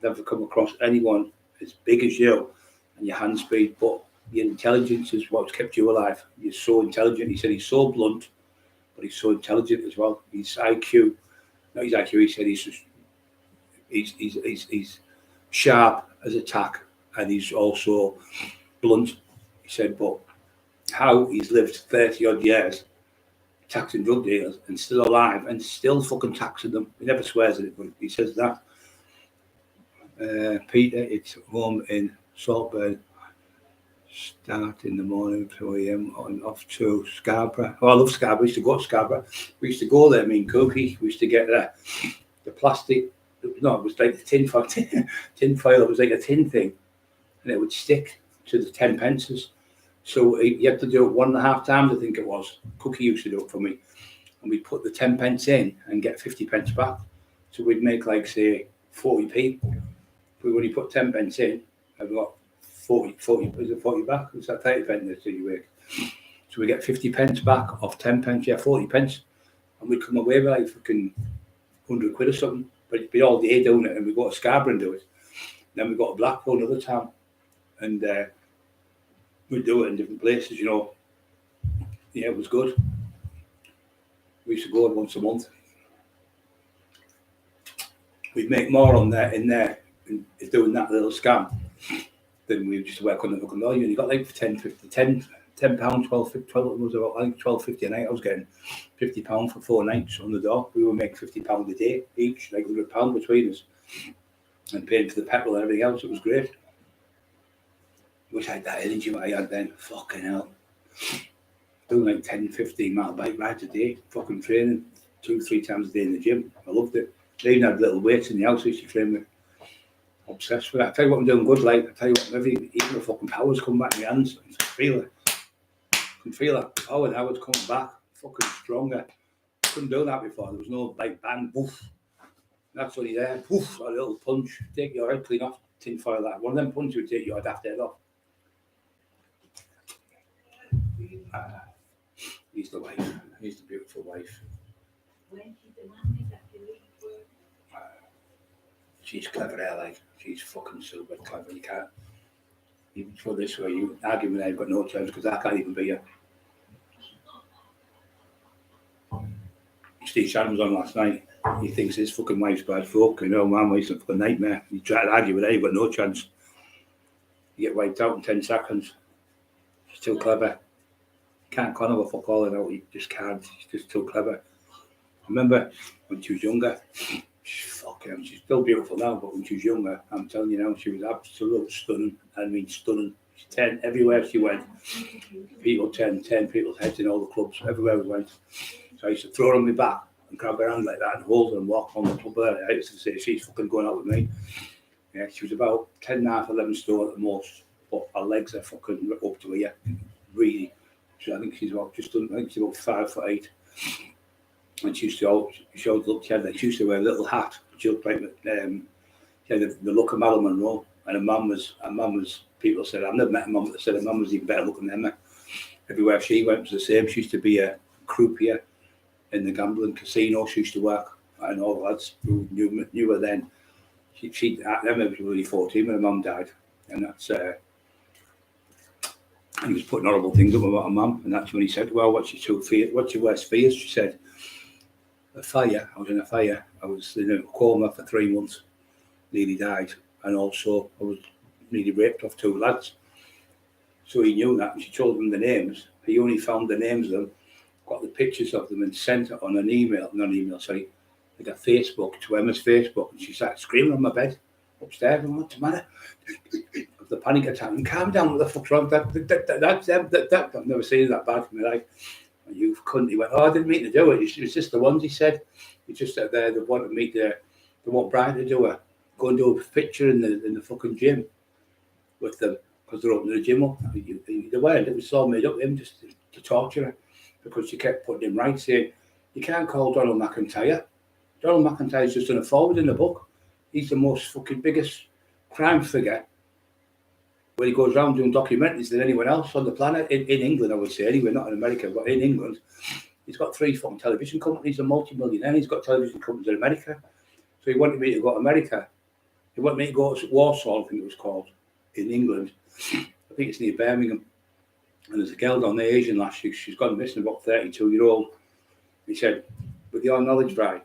never come across anyone as big as you and your hand speed, but your intelligence is what's kept you alive. You're so intelligent. He said he's so blunt, but he's so intelligent as well. His IQ, not his IQ, he said he's sharp as a tack and he's also blunt. He said, but how he's lived 30 odd years taxing drug dealers and still alive and still fucking taxing them. He never swears at it, but he says that. Peter, it's home in Saltburn. Start in the morning, 2 a.m. on off to Scarborough. Oh, I love Scarborough. We used to go to Scarborough. We used to go there, me and Cookie. We used to get the plastic. No, it was like the tin foil. It was like a tin thing, and it would stick to the 10 pences. So you had to do it 1.5 times, I think it was. Cookie used to do it for me, and we'd put the 10 pence in and get 50 pence back. So we'd make like say 40p. But when you put 10 pence in, I've got 40 back. It's that 30 pence that you make. So we get 50 pence back off 10 pence, 40 pence. And we'd come away with like fucking 100 quid or something. But it'd be all day doing it, and we'd go to Scarborough and do it. Then we got to Blackpool, another town. And we'd do it in different places, Yeah, it was good. We used to go once a month. We'd make more on there, in there, doing that little scam. Then we just work on the fucking value, and you got like £10, £12 was about like £12.50 a night. I was getting £50 for 4 nights on the door. We would make £50 a day each, like £100 between us, and paying for the petrol and everything else. It was great. Wish I had that energy what I had then. Fucking hell. Doing like 10-15 mile bike rides a day, fucking training 2-3 times a day in the gym. I loved it. They even had little weights in the house we used to train with. Obsessed with it. I tell you what, I'm doing good. Like I tell you what, even the fucking powers come back in my hands. I can feel it. I can feel that power now. It's coming back, fucking stronger. I couldn't do that before. There was no like bang, woof. That's only there. Woof, a little punch. Take your head clean off. Tin foil that. One of them punches would take your head off. He's the wife. He's the beautiful wife. She's clever, like. She's fucking super clever. You can't. Even for this way, you argue with her, you've got no chance because I can't even be here. Steve Shannon was on last night. He thinks his fucking wife's bad folk. You know, my wife's a fucking nightmare. You try to argue with her, you've got no chance. You get wiped out in 10 seconds. She's too clever. You can't con her fuck all it out. You just can't. She's just too clever. I remember when she was younger, she's still beautiful now, but when she was younger, I'm telling you now, she was absolutely stunning. I mean, stunning. She turned everywhere she went. People turned people's heads in all the clubs, everywhere we went. So I used to throw her on my back and grab her hand like that and hold her and walk on the club with her. I used to say, she's fucking going out with me. Yeah, she was about 10.5, 11 stone at the most, but her legs are fucking up to here, really. So I think she's about 5'8". And she used to she used to wear a little hat. She looked like the look of Marilyn Monroe. And her mum was, people said, I've never met a mum, but they said her mum was even better looking than her. Everywhere she went was the same. She used to be a croupier in the gambling casino. She used to work. I know lads who knew her then. She I remember she was only 14 when her mum died. And that's, and he was putting horrible things up about her mum. And that's when he said, well, what's your worst fears? She said, a fire. I was in a fire. I was in a coma for 3 months. Nearly died. And also I was nearly raped off 2 lads. So he knew that, and she told him the names. He only found the names of them, got the pictures of them and sent it on like a Facebook, to Emma's Facebook, and she started screaming on my bed upstairs. And what's the matter? The panic attack. And calm down, what the fuck's wrong? That's them. I've never seen that bad in my life. And you couldn't. He went, oh, I didn't mean to do it. It was just the ones, he said. He just said they wanted me to, they want Brian to do it. Go and do a picture in the fucking gym with them because they're opening the gym up. They weren't. It was all made up him just to torture her because she kept putting him right, saying, you can't call Donald McIntyre. Donald McIntyre's just done a forward in the book. He's the most fucking biggest crime figure when he goes around doing documentaries than anyone else on the planet. In England, I would say, anyway, not in America, but in England. He's got 3 fucking television companies, a multi-millionaire. He's got television companies in America. So he wanted me to go to America. He wanted me to go to Warsaw, I think it was called, in England. I think it's near Birmingham. And there's a girl down there, Asian lass, she's gone missing, about 32-year-old. He said, with your knowledge, Brian,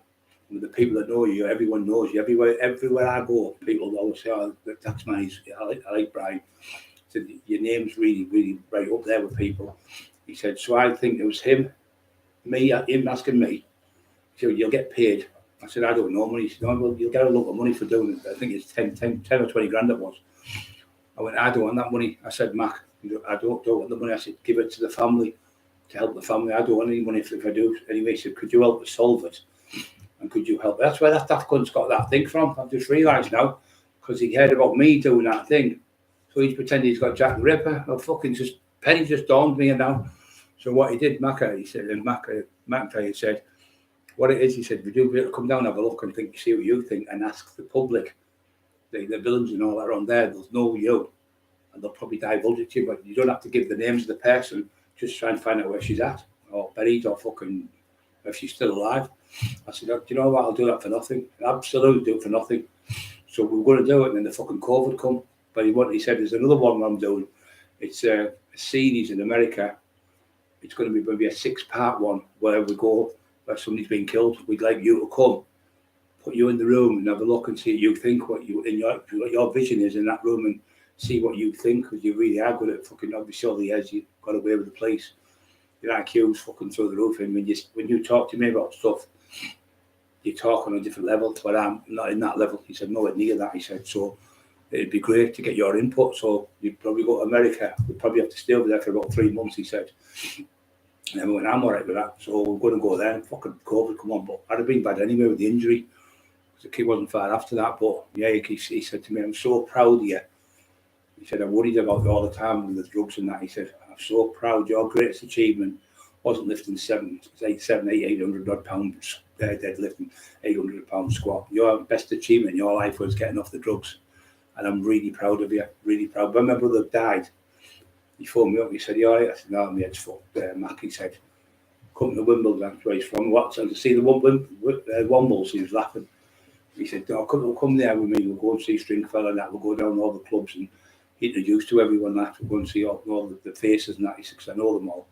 with the people that know you, everyone knows you. Everywhere I go, people always say, oh, that's mine. I like Brian. He said, your name's really, really right up there with people. He said, so I think it was him asking me, so you'll get paid. I said, I don't know money. He said, no, well, you'll get a lot of money for doing it. I think it's 10 or 20 grand it was. I went, I don't want that money. I said, Mac, I don't want the money. I said, give it to the family, to help the family. I don't want any money if I do. Anyway, he said, could you help us solve it? And could you help? That's where that daft cunt's got that thing from. I've just realised now, because he heard about me doing that thing. So he's pretending he's got Jack the Ripper. Well, fucking penny just dawned me now. So what he did, McIntyre said, what it is, he said, would you be able to come down and have a look and see what you think and ask the public, the villains and all that are on there, they'll know you and they'll probably divulge it to you, but you don't have to give the names of the person, just try and find out where she's at, or buried, or fucking, if she's still alive. I said, do you know what, I'll do that for nothing. Absolutely do it for nothing. So we were going to do it, and then the fucking COVID come. But he said, there's another one I'm doing. It's a series in America. It's going to be maybe a 6-part one where we go, where somebody's been killed. We'd like you to come, put you in the room and have a look and see what you think, what your vision is in that room, and see what you think, because you really are good at fucking, obviously all the years you got away with the police. Your IQ's fucking through the roof, and when you talk to me about stuff, you talk on a different level, but I'm not in that level. He said, nowhere near that. He said, so it'd be great to get your input. So you'd probably go to America. We'd probably have to stay over there for about 3 months, he said. And everyone, I'm all right with that. So we're going to go there, and fucking COVID, come on. But I'd have been bad anyway with the injury. The kid wasn't far after that, but yeah, he said to me, I'm so proud of you. He said, I'm worried about you all the time with the drugs and that. He said, I'm so proud. Your greatest achievement wasn't lifting 800 odd pounds, deadlifting 800 pound squat. Your best achievement in your life was getting off the drugs. And I'm really proud of you, really proud. When my brother died, he phoned me up. He said, you all right? I said, no, my head's fucked. Mac, he said, come to Wimbledon, that's where he's from. What? So to see the Wombles, he was laughing. He said, no, come there with me. We'll go and see Stringfellow and that. We'll go down all the clubs and introduce to everyone that. We'll go and see all the faces and that. He said, because I know them all.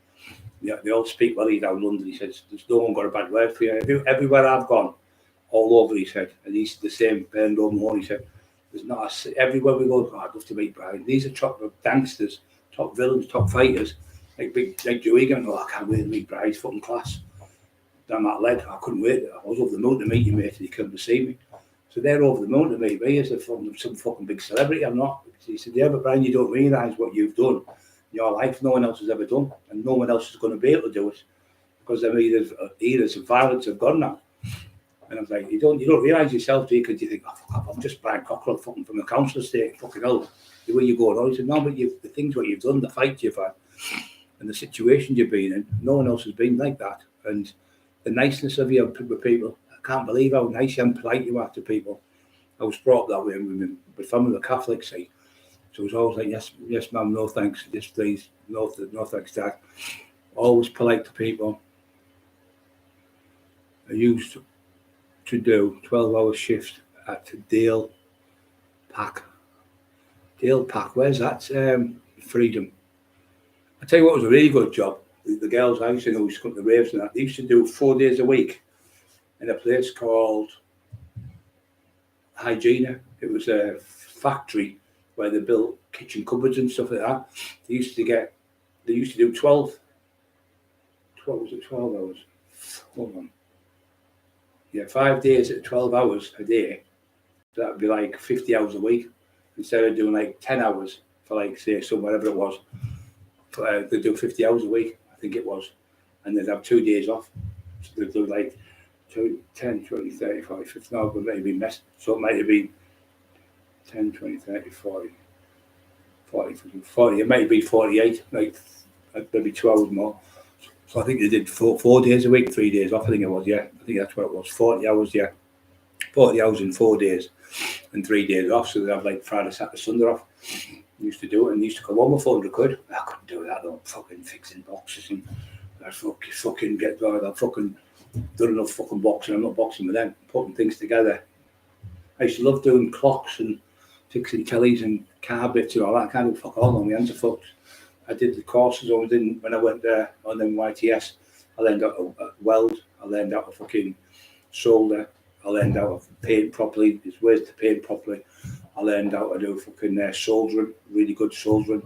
Yeah, they all speak well. He's down London. He said, there's no one got a bad word for you. Everywhere I've gone, all over, he said, and he's the same, Bernard O'Mahony, he said, there's not everywhere we go, I'd love to meet Brian. These are top gangsters, top villains, top fighters, like Joe Egan. I can't wait to meet Brian. He's fucking class. Down that leg, I couldn't wait. I was over the moon to meet you, mate, and he came to see me. So they're over the moon to meet me as if I'm some fucking big celebrity. I'm not. He said, yeah, but Brian, you don't realise what you've done in your life. No one else has ever done, and no one else is going to be able to do it because their eras of violence have gone now. And I was like, you don't realise yourself, do you? Because you think, oh, fuck, I'm just Brian Cockerill fucking from the council estate, fucking hell. The way you're going on. He said, no, but the things what you've done, the fights you've had, and the situation you've been in, no one else has been like that. And the niceness of you with people, I can't believe how nice and polite you are to people. I was brought up that way with family were Catholic, see. So it was always like, yes, ma'am, no thanks, yes, please, no thanks, dad. Always polite to people. I used to do 12-hour shifts at Dale Pack. Where's that? Freedom. I tell you what, it was a really good job. The girls I used to know used to come to the raves and that. They used to do 4 days a week in a place called Hygiena. It was a factory where they built kitchen cupboards and stuff like that. They used to do 12 hours? Hold on. Yeah, 5 days at 12 hours a day. So that would be like 50 hours a week. Instead of doing like 10 hours for like, say, whatever it was. They'd do 50 hours a week, I think it was. And they'd have 2 days off. So they'd do like 10, 20, 30, 40, 50. No, but maybe messed. So it might have been 10, 20, 30, 40. It might be 48, like maybe 2 hours more. So I think they did 4 days a week, 3 days off, I think it was, yeah. I think that's what it was, 40 hours, yeah. 40 hours in 4 days and 3 days off. So they'd have like Friday, Saturday, Sunday off. Used to do it and used to come home with 400 quid. I couldn't do that though, fucking fixing boxes and I'd fucking get by. I've fucking done enough fucking boxing. I'm not boxing with them, putting things together. I used to love doing clocks and fixing tellies and car bits and all that. I can't do fuck all on my hands are fucked. I did the courses I was in when I went there on NYTS. I learned how to weld. I learned how to fucking solder. I learned how to paint properly. There's ways to paint properly. I learned how to do fucking soldering, really good soldering.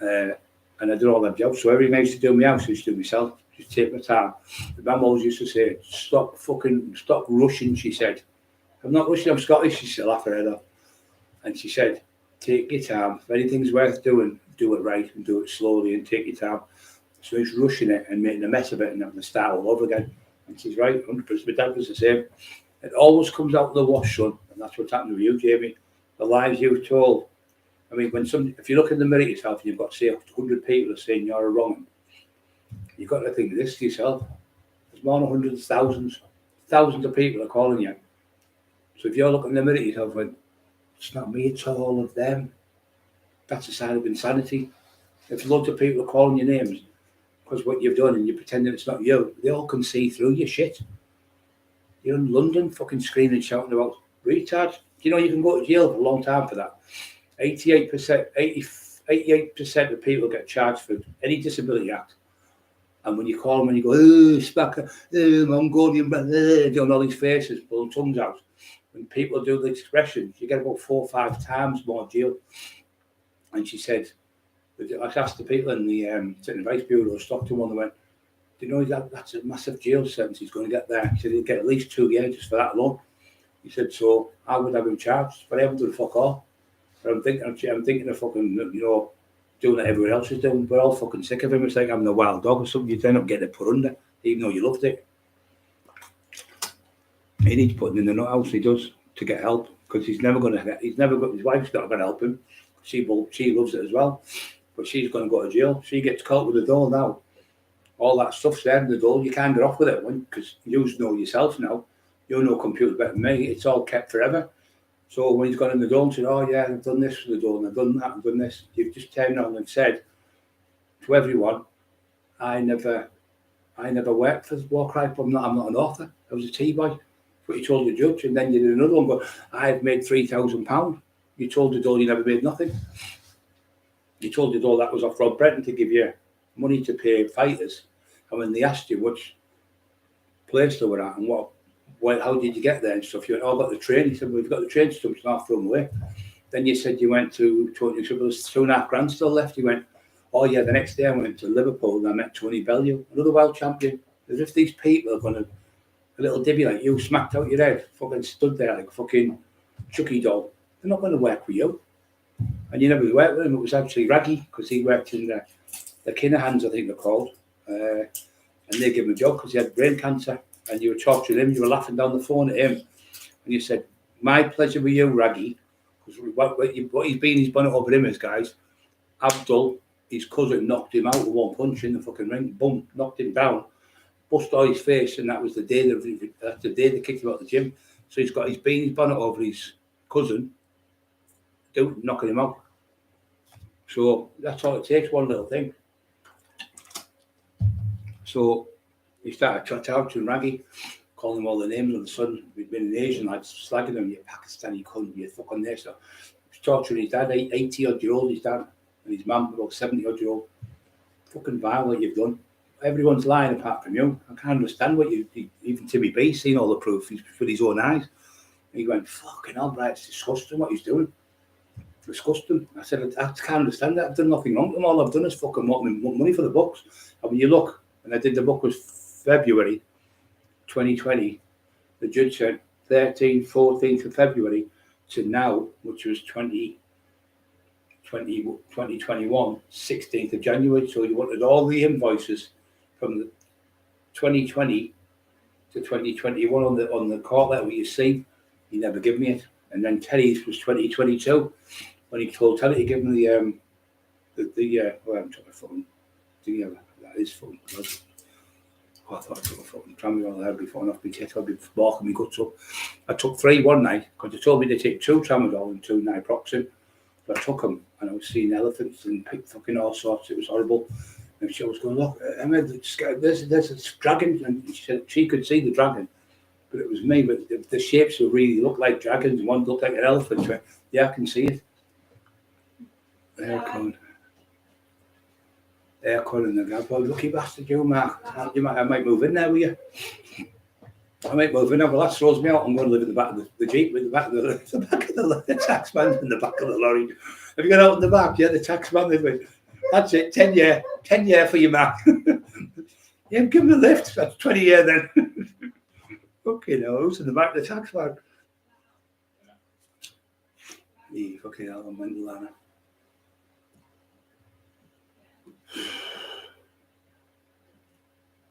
And I did all that jobs. So every time I used to do my house, I used to do myself. Just take my time. The mum always used to say, stop rushing, she said. I'm not rushing, I'm Scottish, she said, laugh her head off. And she said, take your time. If anything's worth doing, do it right and do it slowly and take your time. So he's rushing it and making a mess of it and having to start all over again. And she's right, 100%. My dad was the same. It always comes out of the wash, son. And that's what's happening with you, Jamie. The lies you've told. I mean, if you look in the mirror yourself and you've got, say, 100 people are saying you're a wrong, you've got to think this to yourself. There's more than hundreds, thousands of people are calling you. So if you're looking in the mirror yourself and it's not me, it's all of them. That's a sign of insanity. If loads of people are calling your names because what you've done and you're pretending it's not you, they all can see through your shit. You're in London fucking screaming and shouting about retards. You know you can go to jail for a long time for that. 88% of people get charged for any disability act. And when you call them and you go, spacker, Mongolian, doing all these faces, pulling tongues out. When people do the expressions, you get about 4 or 5 times more jail. And she said, I asked the people in the Advice Bureau of Stockton one, they went, do you know that's a massive jail sentence he's going to get there? He said he'd get at least 2 years just for that alone. He said, so I would have him charged, but I haven't done fuck all. But I'm thinking of fucking, doing what everyone else is doing. We're all fucking sick of him. It's like having a wild dog or something. You end up getting it put under, even though you loved it. He needs putting in the nut house. He does, to get help, because he's never going to get. He's never got. His wife's not going to help him. She loves it as well, but she's going to go to jail. She gets caught with the door now. All that stuff's there in the door. You can't get off with it because you know yourself now. You know computers better than me. It's all kept forever. So when he's gone in the door and said, "Oh yeah, I've done this for the door, and I've done that, and done this," you've just turned on and said to everyone, "I never worked for Warcry. I'm not an author. I was a tea boy." That's what you told the judge, and then you did another one. But I've made £3,000. You told the door you never made nothing. You told the door that was off Rob Bretton to give you money to pay fighters, and when they asked you which place they were at and how did you get there and stuff, you went, "Oh, I got the train." He said, "Well, you've got the train stumps and I'll throw them away." Then you said you went to Tony. So there was £2.5 still left. You went, "Oh yeah." The next day I went to Liverpool and I met Tony Bellew, another world champion. As if these people are going to a little divvy like you smacked out your head, fucking stood there like a fucking Chucky doll. They're not going to work with you. And you never worked with him. It was actually Raggy, because he worked in the Kinahans, I think they're called. And they gave him a job because he had brain cancer. And you were torturing him, you were laughing down the phone at him. And you said, "My pleasure with you, Raggy." Because what he's been, he's bonnet over him is, guys. Abdul, his cousin, knocked him out with one punch in the fucking ring. Boom, knocked him down. Bust out his face, and that was the day they kicked him out of the gym. So he's got his bonnet over his cousin, knocking him out. So that's all it takes, one little thing. So he started torturing Raggy, calling him all the names of the son. We'd been an Asian lad, slagging him, "You Pakistani cunt, you fucking this." So he was torturing his dad, 80-odd-year-old, his dad, and his mum, about 70-odd-year-old. Fucking vile what you've done. Everyone's lying apart from you. I can't understand what even Timmy B's seen all the proof with his own eyes. And he went, "Fucking hell, right, it's disgusting what he's doing. Disgusting." I said, "I can't understand that. I've done nothing wrong to him. All I've done is fucking want money for the books." And when you look, and I did the book was February 2020, the judge said 14th of February to now, which was 2021, 16th of January. So you wanted all the invoices from the 2020 to 2021 on the court letter you see. He never gave me it. And then Teddy's was 2022 when he told Teddy to give him the I'm trying to phone. That is phone. Oh, I thought I took a fucking tramadol. I'd be falling off my tits. I'd be barking my guts up. I took 3 one night because they told me to take 2 tramadol and 2 naproxen. So I took them and I was seeing elephants and fucking all sorts. It was horrible. And she was going, "Look, Emma, there's a dragon." And she said she could see the dragon, but it was me. But the shapes would really look like dragons. One looked like an elephant. So, yeah, I can see it. Aircon in the gap. "Well, lucky bastard, you, Mark. I might move in there with you. I might move in there. Well, that throws me out. I'm going to live in the back of the Jeep, with the back of the taxman's in the back of the lorry. Have you got out in the back? Yeah, the taxman with me. That's it. 10 year for you, Mark." Yeah, give him a lift. That's 20 year then. Okay, no, who's in the back of the taxman? Yeah, fucking hell, I'm mental, Anna.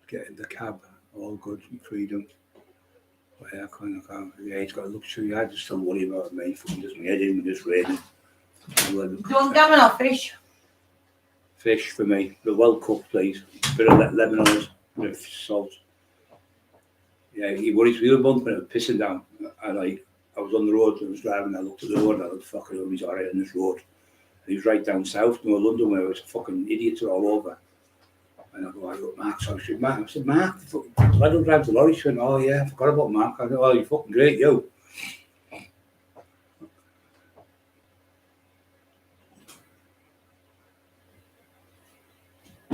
Get in the cab, all good, freedom. But yeah, he's got a luxury. I just don't worry about me. Fucking does my head in, just raining. Don't get me no fish. Fish for me, but well cooked, please. Bit of lemon on it, bit of salt. Yeah, he worries me a month when I was pissing down. And I was on the road, I was driving, I looked at the road and I thought, fucking hell, he's alright on this road. And he was right down south, near London, where there was fucking idiots all over. And I go, "I got Mark." So I said, "Mark," I don't drive the lorry. She went, "Oh yeah, I forgot about Mark." I said, "Oh, you're fucking great, you."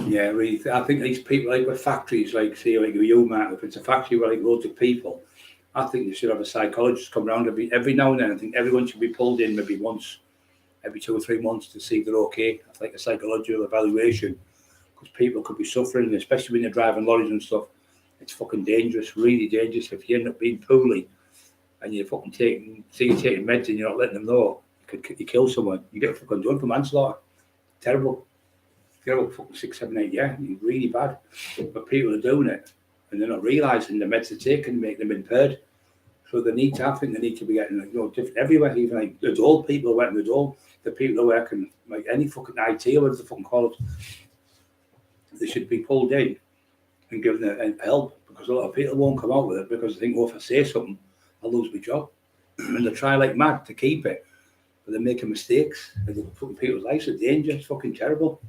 Yeah, really. I think these people, like with factories, like say like you, Mark, if it's a factory with like loads of people, I think you should have a psychologist come around every now and then. I think everyone should be pulled in maybe once, every 2 or 3 months to see if they're okay. I think a psychological evaluation. People could be suffering, especially when you're driving lorries and stuff. It's fucking dangerous, really dangerous. If you end up being poorly and you're fucking taking meds and you're not letting them know, you kill someone. You get fucking done for manslaughter. Terrible. Terrible. Fucking 6, 7, 8 years. It's really bad. But people are doing it and they're not realising the meds they're taking make them impaired. So they need to, I think they need to be getting, like, you know, different everywhere, even like adult people who work in the adult, the people who work in like any fucking IT or whatever the fucking call it, they should be pulled in and given help, because a lot of people won't come out with it because they think, oh, if I say something, I'll lose my job. And they try like mad to keep it, but they're making mistakes. And the fucking people's lives are dangerous, it's fucking terrible.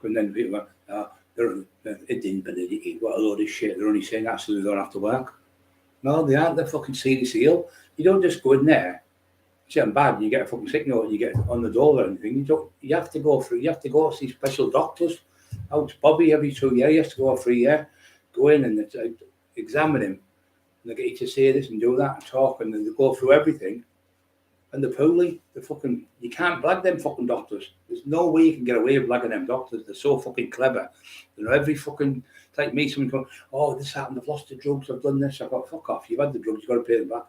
And then people are, it didn't believe it, what a load of shit, they're only saying that so they don't have to work. No, they aren't, they're fucking seriously ill. You don't just go in there, something bad, and you get a fucking sick note and you get on the door or anything. You have to go see special doctors. Out Bobby every 2 years, he has to go for a year, go in and examine him. And they get you to say this and do that and talk, and then they go through everything. And the poorly, you can't blag them fucking doctors. There's no way you can get away with blagging them doctors. They're so fucking clever. You know, every fucking, it's like me, someone going, oh, this happened, I've lost the drugs, I've done this. I've got, fuck off, you've had the drugs, you've got to pay them back.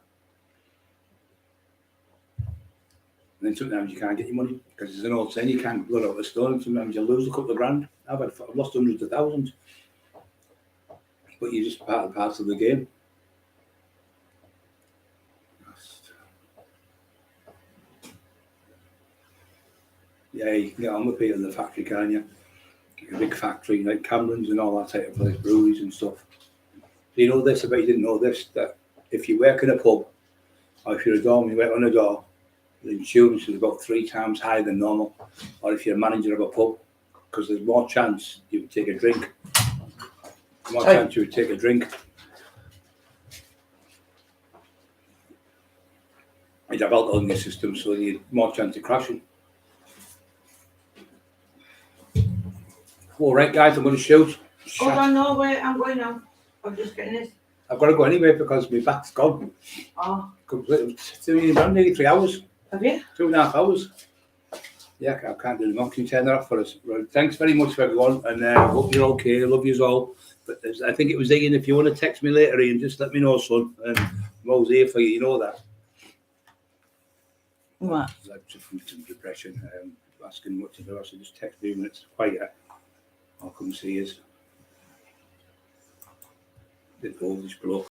And then sometimes you can't get your money, because there's an old saying, you can't blood out the stone, and sometimes you lose a couple of grand. I've lost hundreds of thousands. But you're just part of the game. Yeah, you can get on with people in the factory, can't you? A big factory like Cameron's and all that type of place, breweries and stuff. Do you know this? I bet you didn't know this, that if you work in a pub, or if you're a doorman, you work on a door, the insurance is about 3 times higher than normal. Or if you're a manager of a pub, because there's more chance you would take a drink. Chance you would take a drink. You'd have alcohol in your system, so you'd more chance of crashing. All right, guys, I'm going to shoot. Hold on, no, wait, I'm going now. I'm just getting this. I've got to go anyway because my back's gone. Oh. Completely. Nearly 3 hours. Have you? 2.5 hours. Yeah, I can't do the more. Can you turn that off for us? Right. Thanks very much for everyone, and hope you're okay. I love you all. But I think it was Ian. If you want to text me later, Ian, just let me know, son. And I'm always here for you. You know that. What? Like some depression. Asking what to do. I said just text me when it's quieter. I'll come see you. Did all this bloke.